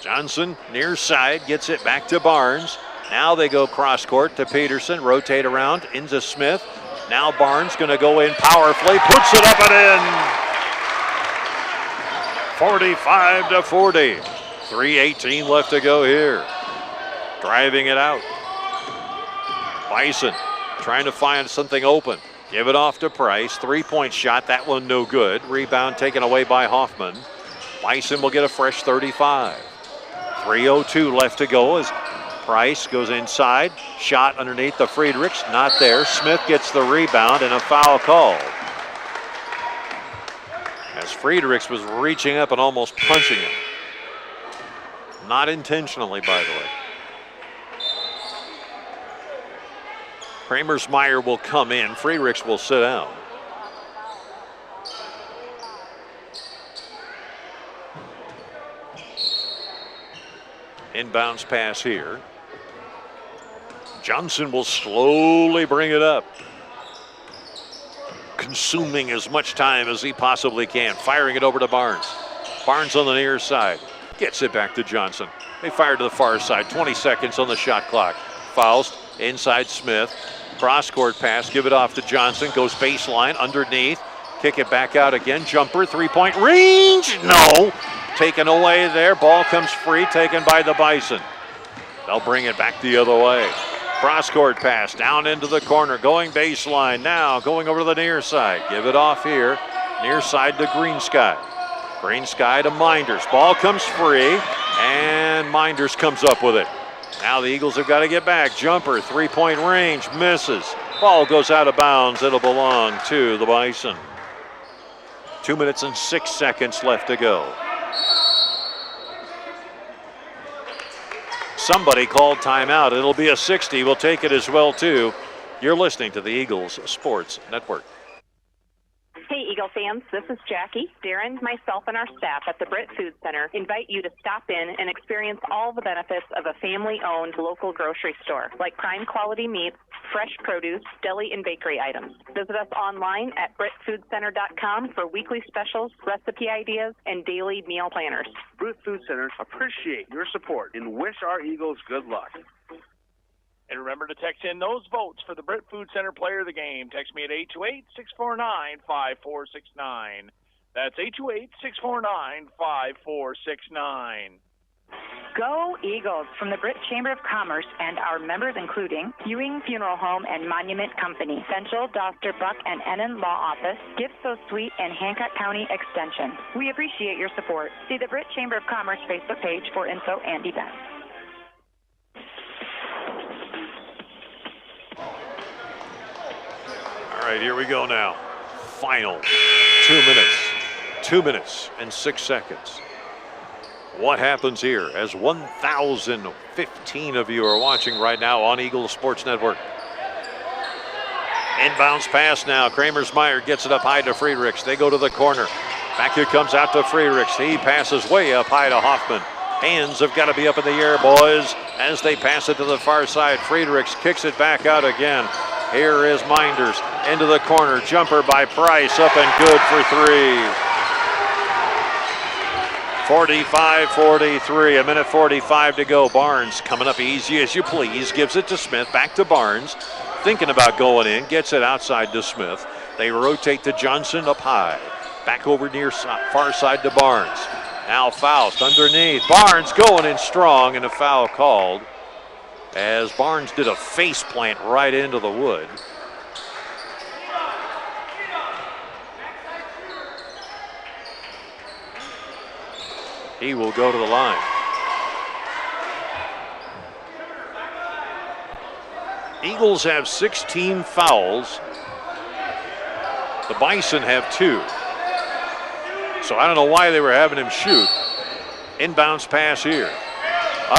Johnson, near side, gets it back to Barnes. Now they go cross court to Peterson, rotate around into Smith. Now Barnes going to go in powerfully, puts it up and in. 45-40. 3:18 left to go here. Driving it out. Bison trying to find something open. Give it off to Price. 3-point shot. That one no good. Rebound taken away by Hoffman. Bison will get a fresh 35. 3:02 left to go as Price goes inside. Shot underneath the Friedrichs. Not there. Smith gets the rebound and a foul called. As Friedrichs was reaching up and almost punching him. Not intentionally, by the way. Kramersmeyer will come in. Friedrichs will sit down. Inbounds pass here. Johnson will slowly bring it up. Consuming as much time as he possibly can. Firing it over to Barnes. Barnes on the near side. Gets it back to Johnson. They fire to the far side. 20 seconds on the shot clock. Faust inside Smith. Cross court pass. Give it off to Johnson. Goes baseline underneath. Kick it back out again. Jumper. 3-point range. No. Taken away there. Ball comes free. Taken by the Bison. They'll bring it back the other way. Cross court pass down into the corner. Going baseline now. Going over to the near side. Give it off here. Near side to Green Sky. Green Sky to Minders. Ball comes free. And Minders comes up with it. Now the Eagles have got to get back. Jumper. 3-point range. Misses. Ball goes out of bounds. It'll belong to the Bison. 2 minutes and 6 seconds left to go. Somebody called timeout. It'll be a 60. We'll take it as well, too. You're listening to the Eagles Sports Network. Hey, Eagle fans, this is Jackie. Darren, myself, and our staff at the Britt Food Center invite you to stop in and experience all the benefits of a family-owned local grocery store, like prime quality meats, fresh produce, deli, and bakery items. Visit us online at BrittFoodCenter.com for weekly specials, recipe ideas, and daily meal planners. Britt Food Center appreciate your support and wish our Eagles good luck. And remember to text in those votes for the Britt Food Center Player of the Game. Text me at 828-649-5469. That's 828-649-5469. Go Eagles from the Britt Chamber of Commerce and our members including Ewing Funeral Home and Monument Company, Central Dr. Buck and Ennin Law Office, Gift So Sweet, and Hancock County Extension. We appreciate your support. See the Britt Chamber of Commerce Facebook page for info and events. All right, here we go now. Final 2 minutes. 2 minutes and 6 seconds. What happens here as 1,015 of you are watching right now on Eagle Sports Network? Inbounds pass now. Kramersmeyer gets it up high to Friedrichs. They go to the corner. Back it comes out to Friedrichs. He passes way up high to Hoffman. Hands have got to be up in the air, boys, as they pass it to the far side. Friedrichs kicks it back out again. Here is Minders into the corner. Jumper by Price, up and good for three. 45-43, a minute 45 to go. Barnes coming up easy as you please. Gives it to Smith, back to Barnes. Thinking about going in, gets it outside to Smith. They rotate to Johnson up high. Back over near far side to Barnes. Now Faust underneath. Barnes going in strong and a foul called as Barnes did a face plant right into the wood. He will go to the line. Eagles have 16 fouls. The Bison have 2. So I don't know why they were having him shoot. Inbounds pass here.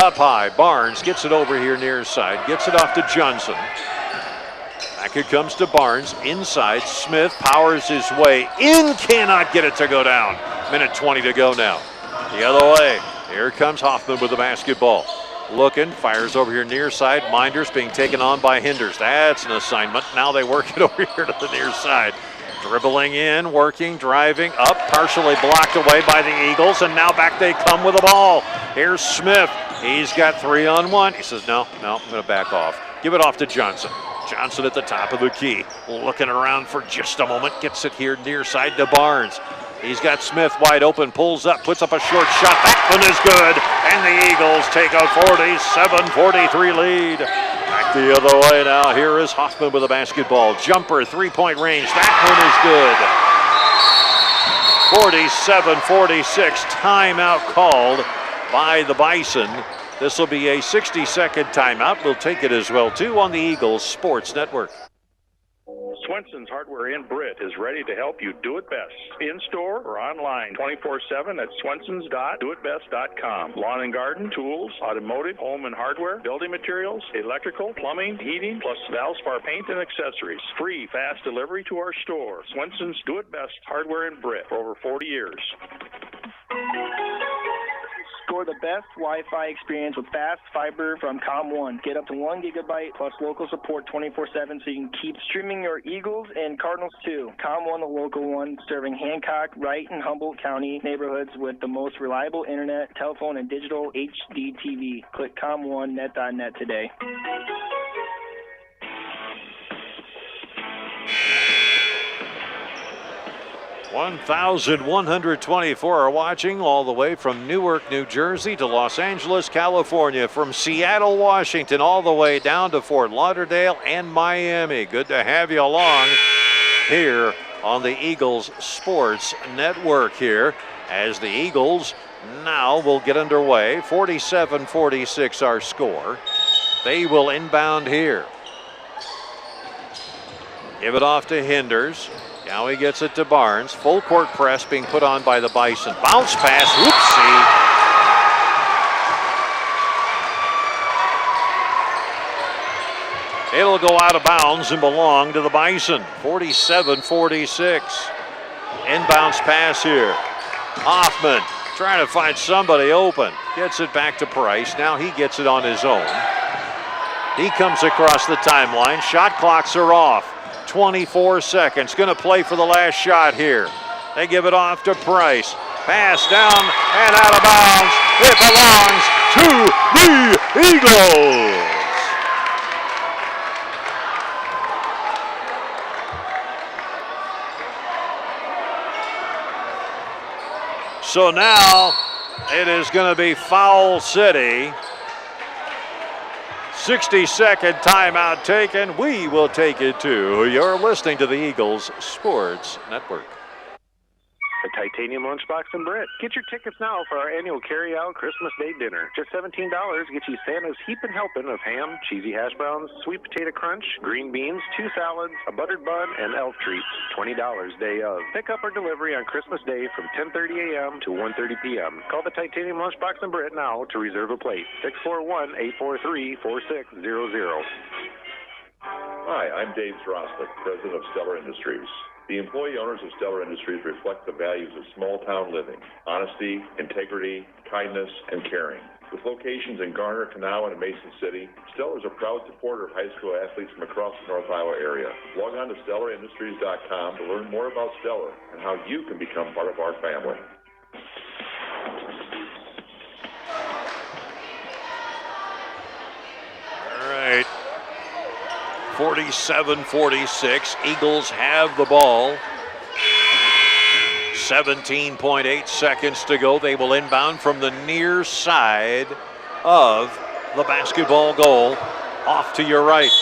Up high, Barnes gets it over here near side, gets it off to Johnson. Back it comes to Barnes, inside, Smith powers his way in, cannot get it to go down. Minute 20 to go now. The other way, here comes Hoffman with the basketball. Looking, fires over here near side, Minders being taken on by Hinders. That's an assignment, now they work it over here to the near side. Dribbling in, working, driving, up, partially blocked away by the Eagles, and now back they come with the ball. Here's Smith. He's got 3-on-1. He says, no, I'm going to back off. Give it off to Johnson. Johnson at the top of the key. Looking around for just a moment. Gets it here near side to Barnes. He's got Smith wide open, pulls up, puts up a short shot. That one is good, and the Eagles take a 47-43 lead. Back the other way now. Here is Hoffman with a basketball. Jumper, three-point range. That one is good. 47-46. Timeout called by the Bison. This will be a 60-second timeout. We'll take it as well, too, on the Eagles Sports Network. Swenson's Hardware in Britt is ready to help you do it best. In-store or online, 24/7 at swensons.doitbest.com. Lawn and garden, tools, automotive, home and hardware, building materials, electrical, plumbing, heating, plus Valspar paint and accessories. Free, fast delivery to our store. Swenson's Do It Best Hardware in Britt for over 40 years. Score the best Wi-Fi experience with fast fiber from ComOne. Get up to 1 gigabyte plus local support 24/7 so you can keep streaming your Eagles and Cardinals too. ComOne, the local one, serving Hancock, Wright, and Humboldt County neighborhoods with the most reliable internet, telephone, and digital HD TV. Click ComOneNet.net today. 1,124 are watching all the way from Newark, New Jersey to Los Angeles, California, from Seattle, Washington, all the way down to Fort Lauderdale and Miami. Good to have you along here on the Eagles Sports Network here as the Eagles now will get underway. 47-46 our score. They will inbound here. Give it off to Hinders. Now he gets it to Barnes. Full court press being put on by the Bison. Bounce pass. Whoopsie. It'll go out of bounds and belong to the Bison. 47-46. Inbounds pass here. Hoffman trying to find somebody open. Gets it back to Price. Now he gets it on his own. He comes across the timeline. Shot clocks are off. 24 seconds. Going to play for the last shot here. They give it off to Price. Pass down and out of bounds. It belongs to the Eagles. So now it is going to be Foul City. 60-second timeout taken. We will take it too. You're listening to the Eagles Sports Network. The Titanium Lunchbox in Britt. Get your tickets now for our annual carry-out Christmas Day dinner. Just $17 gets you Santa's heaping helping of ham, cheesy hash browns, sweet potato crunch, green beans, 2 salads, a buttered bun, and elf treats. $20 day of. Pick up or delivery on Christmas Day from 10:30 a.m. to 1:30 p.m. Call the Titanium Lunchbox in Britt now to reserve a plate. 641-843-4600. Hi, I'm Dave Zrosnick, president of Stellar Industries. The employee owners of Stellar Industries reflect the values of small-town living, honesty, integrity, kindness, and caring. With locations in Garner, Kanawha, and Mason City, Stellar is a proud supporter of high school athletes from across the North Iowa area. Log on to StellarIndustries.com to learn more about Stellar and how you can become part of our family. All right. 47-46. Eagles have the ball. 17.8 seconds to go. They will inbound from the near side of the basketball goal. Off to your right.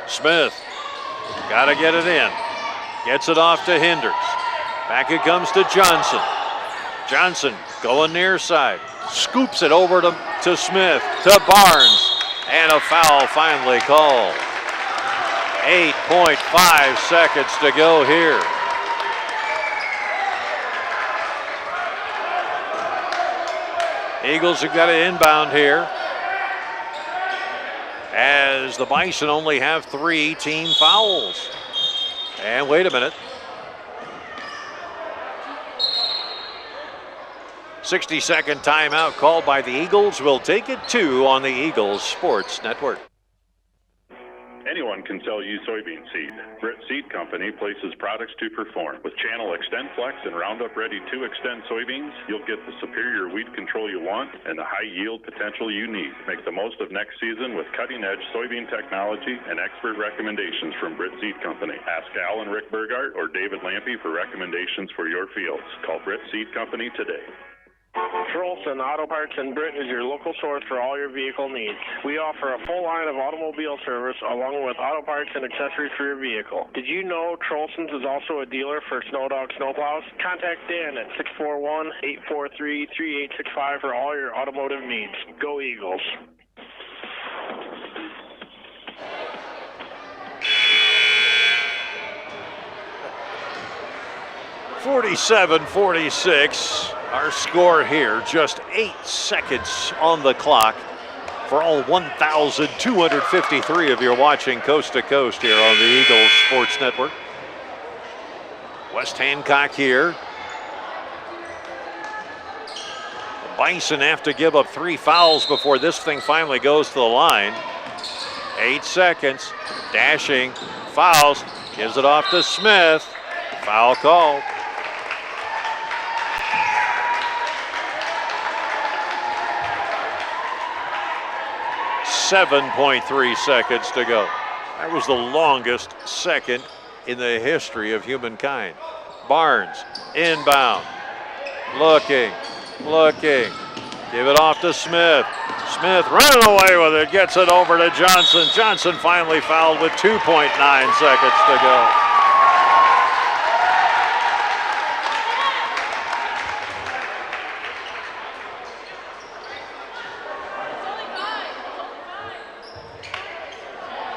Smith. Got to get it in. Gets it off to Hinders. Back it comes to Johnson. Johnson going near side. Scoops it over to Smith. To Barnes. And a foul finally called. 8.5 seconds to go here. Eagles have got to inbound here, as the Bison only have 3 team fouls. And wait a minute. 60-second timeout called by the Eagles. We'll take it 2 on the Eagles Sports Network. Anyone can sell you soybean seed. Britt Seed Company places products to perform. With Channel Extend Flex and Roundup Ready 2 Extend soybeans, you'll get the superior weed control you want and the high yield potential you need. Make the most of next season with cutting-edge soybean technology and expert recommendations from Britt Seed Company. Ask Al and Rick Burgart or David Lampy for recommendations for your fields. Call Britt Seed Company today. Trolson Auto Parts in Britt is your local source for all your vehicle needs. We offer a full line of automobile service along with auto parts and accessories for your vehicle. Did you know Trolson's is also a dealer for Snowdog snowplows? Contact Dan at 641-843-3865 for all your automotive needs. Go Eagles. 47-46. Our score here, just 8 seconds on the clock for all 1,253 of you watching coast to coast here on the Eagles Sports Network. West Hancock here. The Bison have to give up 3 fouls before this thing finally goes to the line. 8 seconds, dashing, fouls, gives it off to Smith. Foul call. .3 seconds to go. That was the longest second in the history of humankind. Barnes, inbound, looking, give it off to Smith. Smith running away with it, gets it over to Johnson. Johnson finally fouled with 2.9 seconds to go.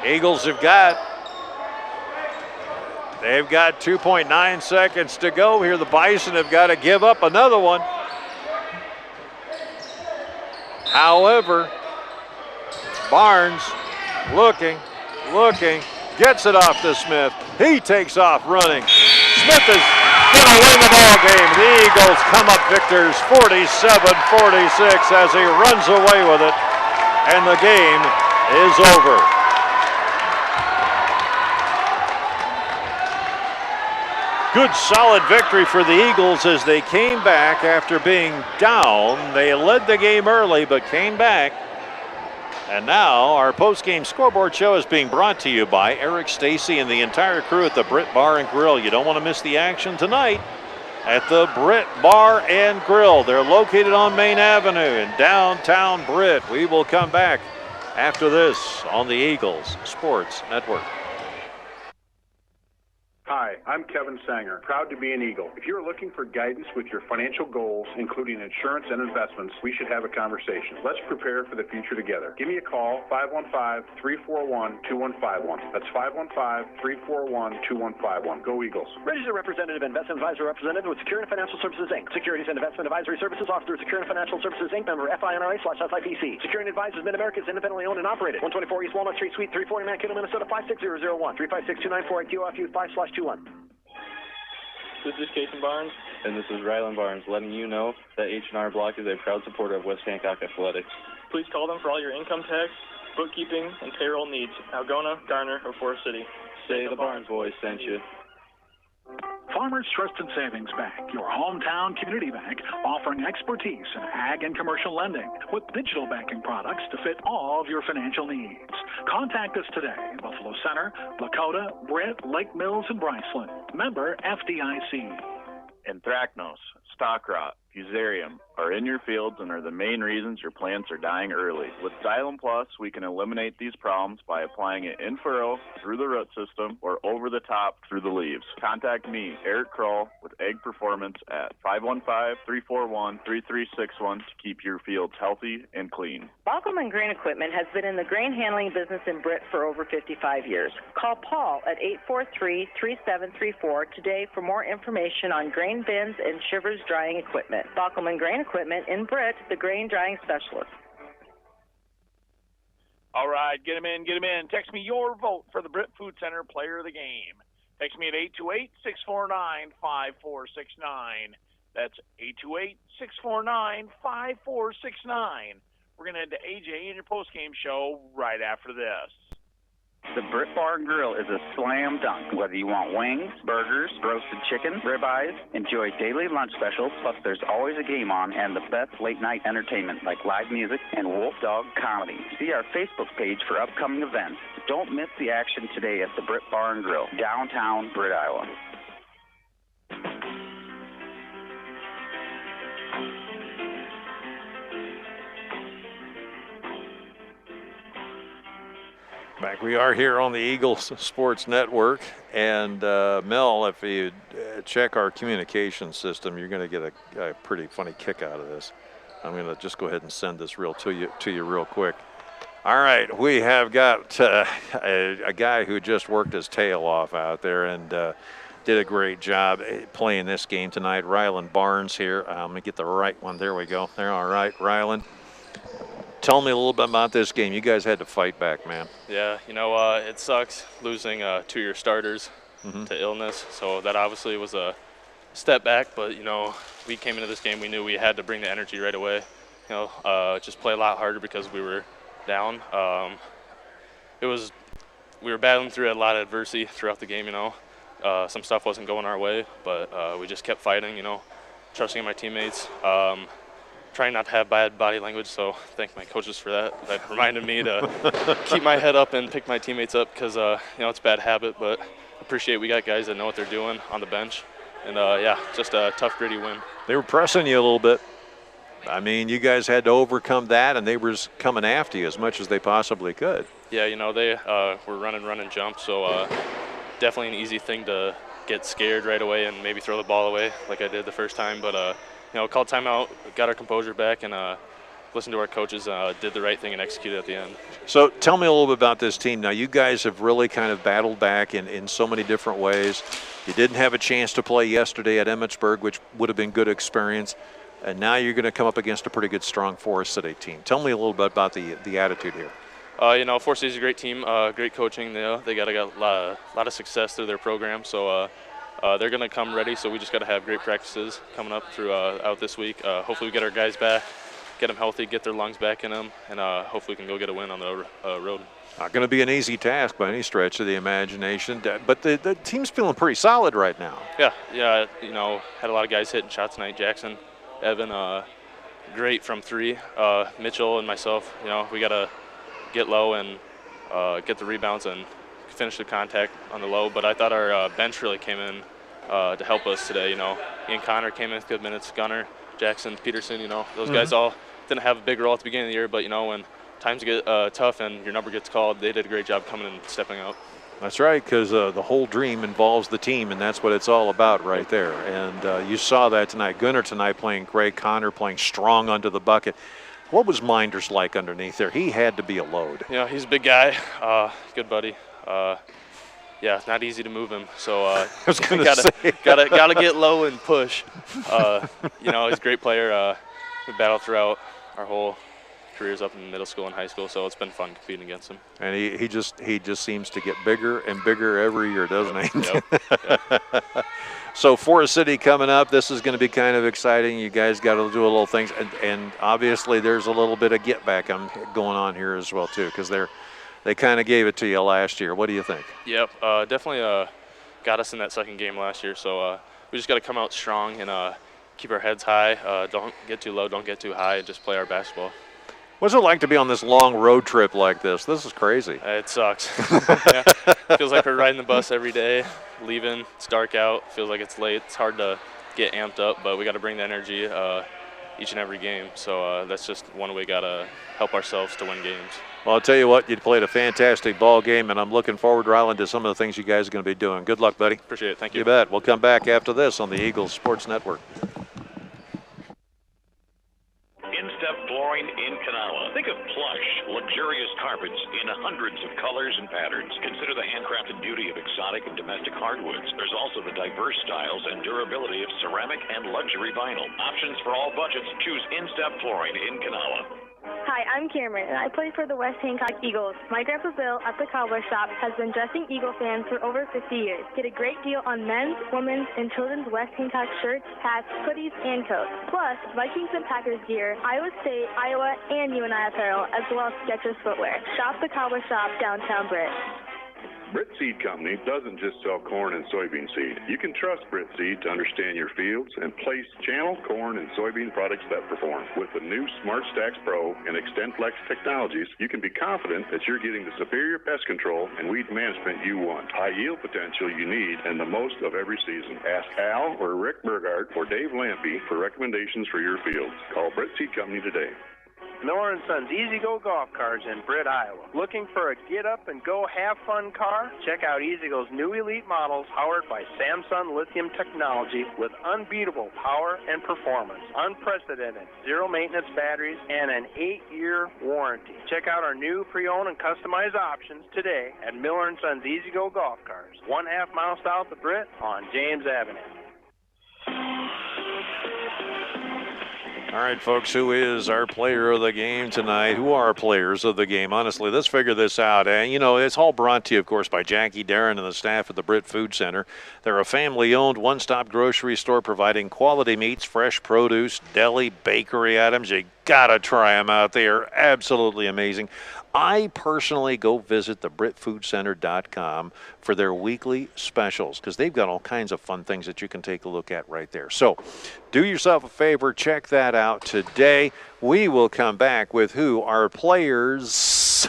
Eagles they've got 2.9 seconds to go here. The Bison have got to give up another one. However, Barnes looking, gets it off to Smith. He takes off running. Smith is going to win the ball game. The Eagles come up victors 47-46 as he runs away with it, and the game is over. Good solid victory for the Eagles as they came back after being down. They led the game early but came back. And now our post-game scoreboard show is being brought to you by Eric Stacy and the entire crew at the Britt Bar and Grill. You don't want to miss the action tonight. at the Britt Bar and Grill. They're located on Main Avenue in downtown Britt. We will come back after this on the Eagles Sports Network. Hi, I'm Kevin Sanger, proud to be an Eagle. If you're looking for guidance with your financial goals, including insurance and investments, we should have a conversation. Let's prepare for the future together. Give me a call, 515-341-2151. That's 515-341-2151. Go Eagles. Registered representative, investment advisor representative with Security Financial Services, Inc. Securities and investment advisory services offered through Security Financial Services, Inc. Member FINRA/SIPC. Security Advisors Mid-America is independently owned and operated. 124 East Walnut Street, Suite 340, Mankato, Minnesota, 56001. 356-294-QFU5/21. This is Jason Barnes, and this is Rylan Barnes, letting you know that H&R Block is a proud supporter of West Hancock Athletics. Please call them for all your income tax, bookkeeping, and payroll needs. Algona, Garner, or Forest City. Say the Barnes boys sent you. Farmers Trust and Savings Bank, your hometown community bank, offering expertise in ag and commercial lending with digital banking products to fit all of your financial needs. Contact us today in Buffalo Center, Lakota, Britt, Lake Mills, and Bryceland. Member FDIC. Anthracnose, stock rot, fusarium are in your fields and are the main reasons your plants are dying early. With Xylem Plus, we can eliminate these problems by applying it in furrow, through the root system, or over the top through the leaves. Contact me, Eric Kroll, with Ag Performance at 515-341-3361 to keep your fields healthy and clean. Baukelman Grain Equipment has been in the grain handling business in Britt for over 55 years. Call Paul at 843-3734 today for more information on grain bins and shivers drying equipment. Baukelman Grain Equipment in Britt, the grain drying specialist. All right, get them in. Text me your vote for the Britt Food Center Player of the Game. Text me at 828-649-5469. That's 828-649-5469. We're going to head to AJ in your postgame show right after this. The Britt Bar and Grill is a slam dunk. Whether you want wings, burgers, roasted chicken, ribeyes, enjoy daily lunch specials, plus there's always a game on and the best late night entertainment like live music and Wolf Dog comedy. See our Facebook page for upcoming events. Don't miss the action today at the Britt Bar and Grill, downtown Britt, Iowa. Back we are here on the Eagles Sports Network, and Mel, if you check our communication system, you're going to get a pretty funny kick out of this. I'm going to just go ahead and send this to you real quick. All right, we have got a guy who just worked his tail off out there and did a great job playing this game tonight. Rylan Barnes here. I'm going to get the right one. There we go. There, all right, Rylan. Tell me a little bit about this game. You guys had to fight back, man. Yeah, it sucks losing 2 of your starters to illness. So that obviously was a step back. But, we came into this game, we knew we had to bring the energy right away. Just play a lot harder because we were down. We were battling through a lot of adversity throughout the game, Some stuff wasn't going our way, but we just kept fighting, trusting in my teammates. Trying not to have bad body language, so thank my coaches for that. That reminded me to keep my head up and pick my teammates up because, it's a bad habit, but appreciate we got guys that know what they're doing on the bench. And, just a tough, gritty win. They were pressing you a little bit. I mean, you guys had to overcome that, and they were coming after you as much as they possibly could. Yeah, they were running jump, so definitely an easy thing to get scared right away and maybe throw the ball away like I did the first time, but called timeout, got our composure back, and listened to our coaches, did the right thing and executed at the end. So tell me a little bit about this team. Now, you guys have really kind of battled back in so many different ways. You didn't have a chance to play yesterday at Emmitsburg, which would have been good experience, and now you're going to come up against a pretty good, strong Forest City team. Tell me a little bit about the attitude here. Forest City is a great team, great coaching. They got a lot of success through their program, so they're going to come ready, so we just got to have great practices coming up out this week. Hopefully we get our guys back, get them healthy, get their lungs back in them, and hopefully we can go get a win on the road. Not going to be an easy task by any stretch of the imagination, but the team's feeling pretty solid right now. Yeah, had a lot of guys hitting shots tonight. Jackson, Evan, great from 3. Mitchell and myself, we got to get low and get the rebounds and finish the contact on the low, but I thought our bench really came in to help us today. Ian Connor came in with good minutes, Gunner, Jackson, Peterson, those guys all didn't have a big role at the beginning of the year, but, when times get tough and your number gets called, they did a great job coming and stepping up. That's right, because the whole dream involves the team, and that's what it's all about right there. And you saw that tonight. Gunner tonight playing great, Connor playing strong under the bucket. What was Minders like underneath there? He had to be a load. Yeah, he's a big guy, good buddy. Yeah, not easy to move him. So gotta get low and push. He's a great player. We battled throughout our whole careers up in middle school and high school, so it's been fun competing against him. And he just seems to get bigger and bigger every year, doesn't he? Yep. So Forest City coming up. This is going to be kind of exciting. You guys got to do a little things, and obviously there's a little bit of get back going on here as well too, because they kind of gave it to you last year. What do you think? Yep, definitely got us in that second game last year, so we just got to come out strong and keep our heads high. Don't get too low, don't get too high, and just play our basketball. What's it like to be on this long road trip like this? This is crazy. It sucks. Yeah. Feels like we're riding the bus every day, leaving. It's dark out. Feels like it's late. It's hard to get amped up, but we got to bring the energy each and every game. So that's just one way we got to help ourselves to win games. Well, I'll tell you what, you played a fantastic ball game, and I'm looking forward, Ryland, to some of the things you guys are going to be doing. Good luck, buddy. Appreciate it. Thank you. You bet. We'll come back after this on the Eagles Sports Network. In-step flooring in Kanawha. Think of plush, luxurious carpets in hundreds of colors and patterns. Consider the handcrafted beauty of exotic and domestic hardwoods. There's also the diverse styles and durability of ceramic and luxury vinyl. Options for all budgets. Choose In-step flooring in Kanawha. Hi, I'm Cameron, and I play for the West Hancock Eagles. My Grandpa Bill at the Cobbler Shop has been dressing Eagle fans for over 50 years. Get a great deal on men's, women's, and children's West Hancock shirts, hats, hoodies, and coats. Plus, Vikings and Packers gear, Iowa State, Iowa, and UNI apparel, as well as Skechers footwear. Shop the Cobbler Shop, downtown Britt. Britt Seed Company doesn't just sell corn and soybean seed. You can trust Britt Seed to understand your fields and place channel corn and soybean products that perform. With the new Smart Stacks Pro and XtendFlex technologies, you can be confident that you're getting the superior pest control and weed management you want, high yield potential you need, and the most of every season. Ask Al or Rick Burghardt or Dave Lampy for recommendations for your fields. Call Britt Seed Company today. Miller & Sons Easy Go Golf Cars in Britt, Iowa. Looking for a get-up-and-go have-fun car? Check out Easy Go's new elite models powered by Samsung lithium technology with unbeatable power and performance, unprecedented zero-maintenance batteries, and an 8-year warranty. Check out our new pre-owned and customized options today at Miller & Sons Easy Go Golf Cars, 1/2 mile south of Britt on James Avenue. All right, folks, who is our player of the game tonight? Who are our players of the game? Honestly, let's figure this out. And, it's all brought to you, of course, by Jackie Darren and the staff at the Britt Food Center. They're a family-owned one-stop grocery store providing quality meats, fresh produce, deli, bakery items. You got to try them out. They are absolutely amazing. I personally go visit the BrittFoodCenter.com for their weekly specials because they've got all kinds of fun things that you can take a look at right there. So do yourself a favor, check that out today. We will come back with who our players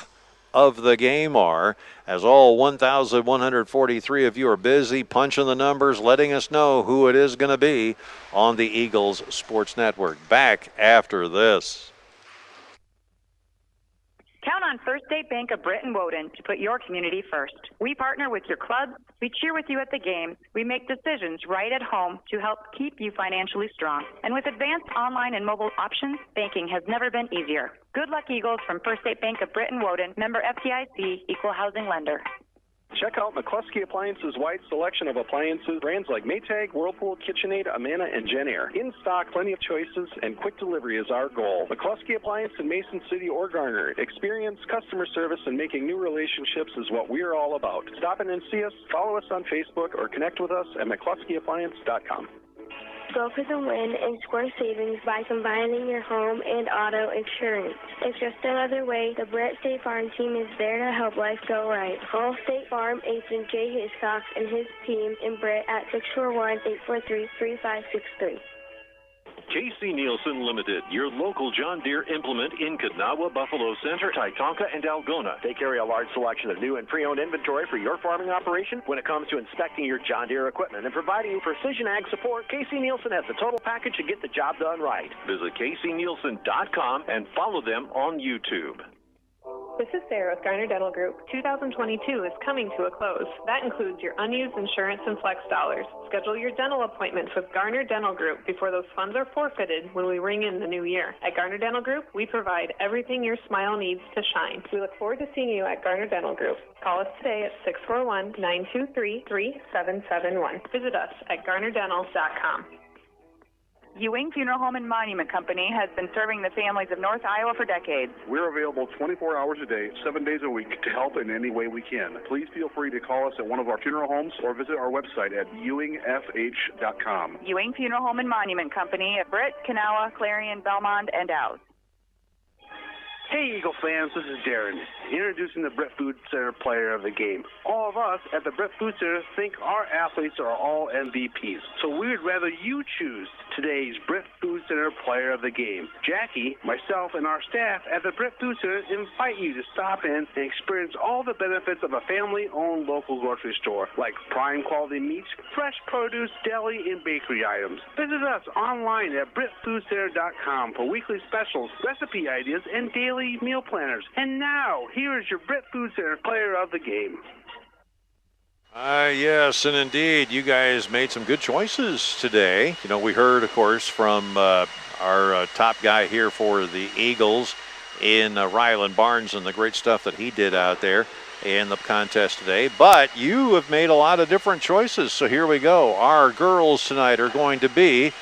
of the game are, as all 1,143 of you are busy punching the numbers, letting us know who it is going to be on the Eagles Sports Network. Back after this. Count on First State Bank of Britt and Woden to put your community first. We partner with your clubs, we cheer with you at the game, we make decisions right at home to help keep you financially strong. And with advanced online and mobile options, banking has never been easier. Good luck, Eagles, from First State Bank of Britt and Woden, member FDIC, equal housing lender. Check out McCluskey Appliances' wide selection of appliances, brands like Maytag, Whirlpool, KitchenAid, Amana, and Genair. In stock, plenty of choices, and quick delivery is our goal. McCluskey Appliance in Mason City or Garner. Experience, customer service, and making new relationships is what we're all about. Stop in and see us, follow us on Facebook, or connect with us at McCluskeyAppliance.com. Go for the win and score savings by combining your home and auto insurance. It's just another way the Britt State Farm team is there to help life go right. Call State Farm agent Jay Hiscox and his team in Britt at 641-843-3563. Casey Nielsen Limited, your local John Deere implement in Kanawha, Buffalo Center, Titonka, and Algona. They carry a large selection of new and pre-owned inventory for your farming operation. When it comes to inspecting your John Deere equipment and providing you precision ag support, Casey Nielsen has the total package to get the job done right. Visit CaseyNielsen.com and follow them on YouTube. This is Sarah with Garner Dental Group. 2022 is coming to a close. That includes your unused insurance and flex dollars. Schedule your dental appointments with Garner Dental Group before those funds are forfeited when we ring in the new year. At Garner Dental Group, we provide everything your smile needs to shine. We look forward to seeing you at Garner Dental Group. Call us today at 641-923-3771. Visit us at garnerdental.com. Ewing Funeral Home and Monument Company has been serving the families of North Iowa for decades. We're available 24 hours a day, 7 days a week to help in any way we can. Please feel free to call us at one of our funeral homes or visit our website at ewingfh.com. Ewing Funeral Home and Monument Company at Britt, Kanawha, Clarion, Belmont, and Dow's. Hey, Eagle fans, this is Darren, introducing the Brett Food Center Player of the Game. All of us at the Brett Food Center think our athletes are all MVPs, so we would rather you choose today's Brett Food Center Player of the Game. Jackie, myself, and our staff at the Brett Food Center invite you to stop in and experience all the benefits of a family-owned local grocery store, like prime quality meats, fresh produce, deli, and bakery items. Visit us online at BrettFoodCenter.com for weekly specials, recipe ideas, and daily meal planners. And now, here is your Brett Food Center Player of the Game. Yes, and indeed, you guys made some good choices today. You know, we heard, of course, from our top guy here for the Eagles in Ryland Barnes and the great stuff that he did out there in the contest today. But you have made a lot of different choices, so here we go. Our girls tonight are going to be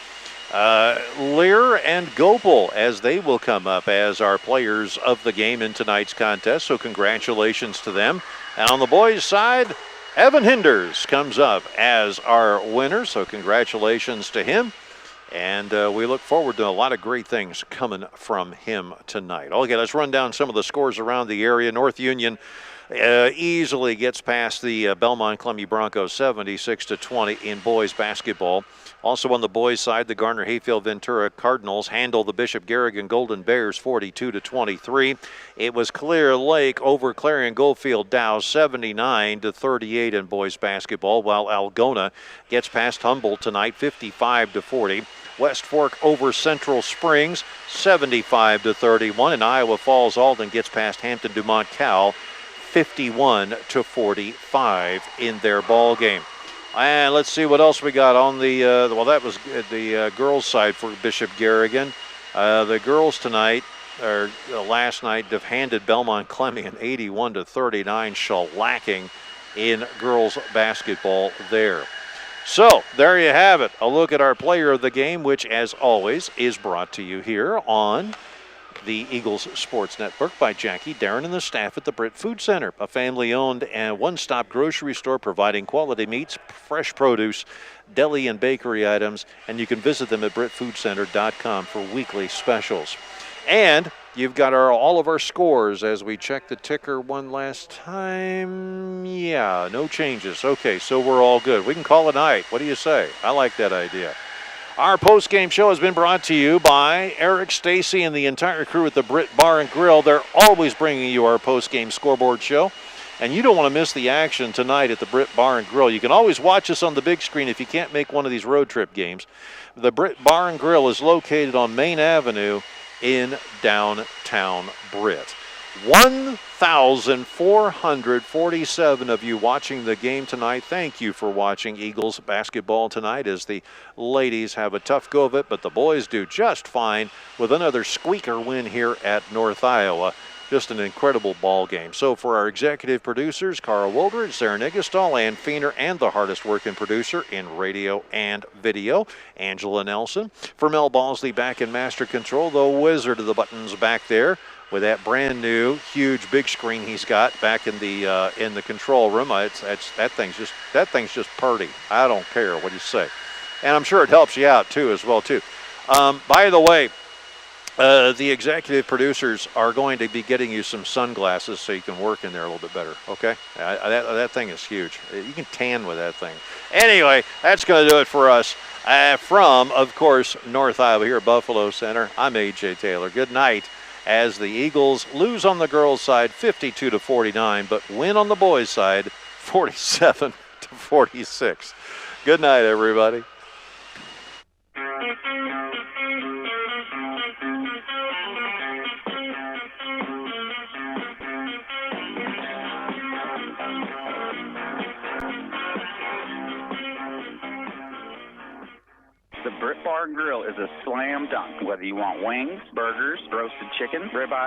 Lear and Gopal, as they will come up as our players of the game in tonight's contest, so congratulations to them. And on the boys' side, Evan Hinders comes up as our winner, so congratulations to him. And we look forward to a lot of great things coming from him tonight. Okay, let's run down some of the scores around the area. North Union easily gets past the Belmont Clemmy Broncos 76-20 in boys basketball. Also on the boys' side, the Garner Hayfield Ventura Cardinals handle the Bishop Garrigan Golden Bears 42-23. It was Clear Lake over Clarion Goldfield Dow 79-38 in boys basketball, while Algona gets past Humboldt tonight 55-40. West Fork over Central Springs 75-31, and Iowa Falls Alden gets past Hampton Dumont Cal 51-45 in their ball game. And let's see what else we got on the, well, that was the girls' side for Bishop Garrigan. The girls tonight, or last night, have handed Belmont Clemmy an 81-39 shellacking in girls' basketball there. So, there you have it. A look at our player of the game, which, as always, is brought to you here on the Eagles Sports Network by Jackie, Darren, and the staff at the Britt Food Center, a family-owned and one-stop grocery store providing quality meats, fresh produce, deli and bakery items, and you can visit them at BrittFoodCenter.com for weekly specials. And you've got all of our scores as we check the ticker one last time. Yeah, no changes. Okay, so we're all good. We can call it a night. What do you say? I like that idea. Our post-game show has been brought to you by Eric Stacy and the entire crew at the Britt Bar and Grill. They're always bringing you our post-game scoreboard show, and you don't want to miss the action tonight at the Britt Bar and Grill. You can always watch us on the big screen if you can't make one of these road trip games. The Britt Bar and Grill is located on Main Avenue in downtown Britt. 1,447 of you watching the game tonight. Thank you for watching Eagles basketball tonight as the ladies have a tough go of it, but the boys do just fine with another squeaker win here at North Iowa. Just an incredible ball game. So for our executive producers, Carl Woldridge, Sarah Nigestall, Ann Feener, and the hardest working producer in radio and video, Angela Nelson. For Mel Balsley back in master control, the wizard of the buttons back there, with that brand new huge big screen he's got back in the control room. That thing's just purty. I don't care what you say, and I'm sure it helps you out too as well too. By the way, The executive producers are going to be getting you some sunglasses so you can work in there a little bit better, okay? That thing is huge. You can tan with that thing. Anyway, that's going to do it for us. From, of course, North Iowa here at Buffalo Center, I'm A.J. Taylor. Good night as the Eagles lose on the girls' side 52-49, but win on the boys' side 47-46. Good night, everybody. The Brit Bar and Grill is a slam dunk. Whether you want wings, burgers, roasted chicken, ribeye,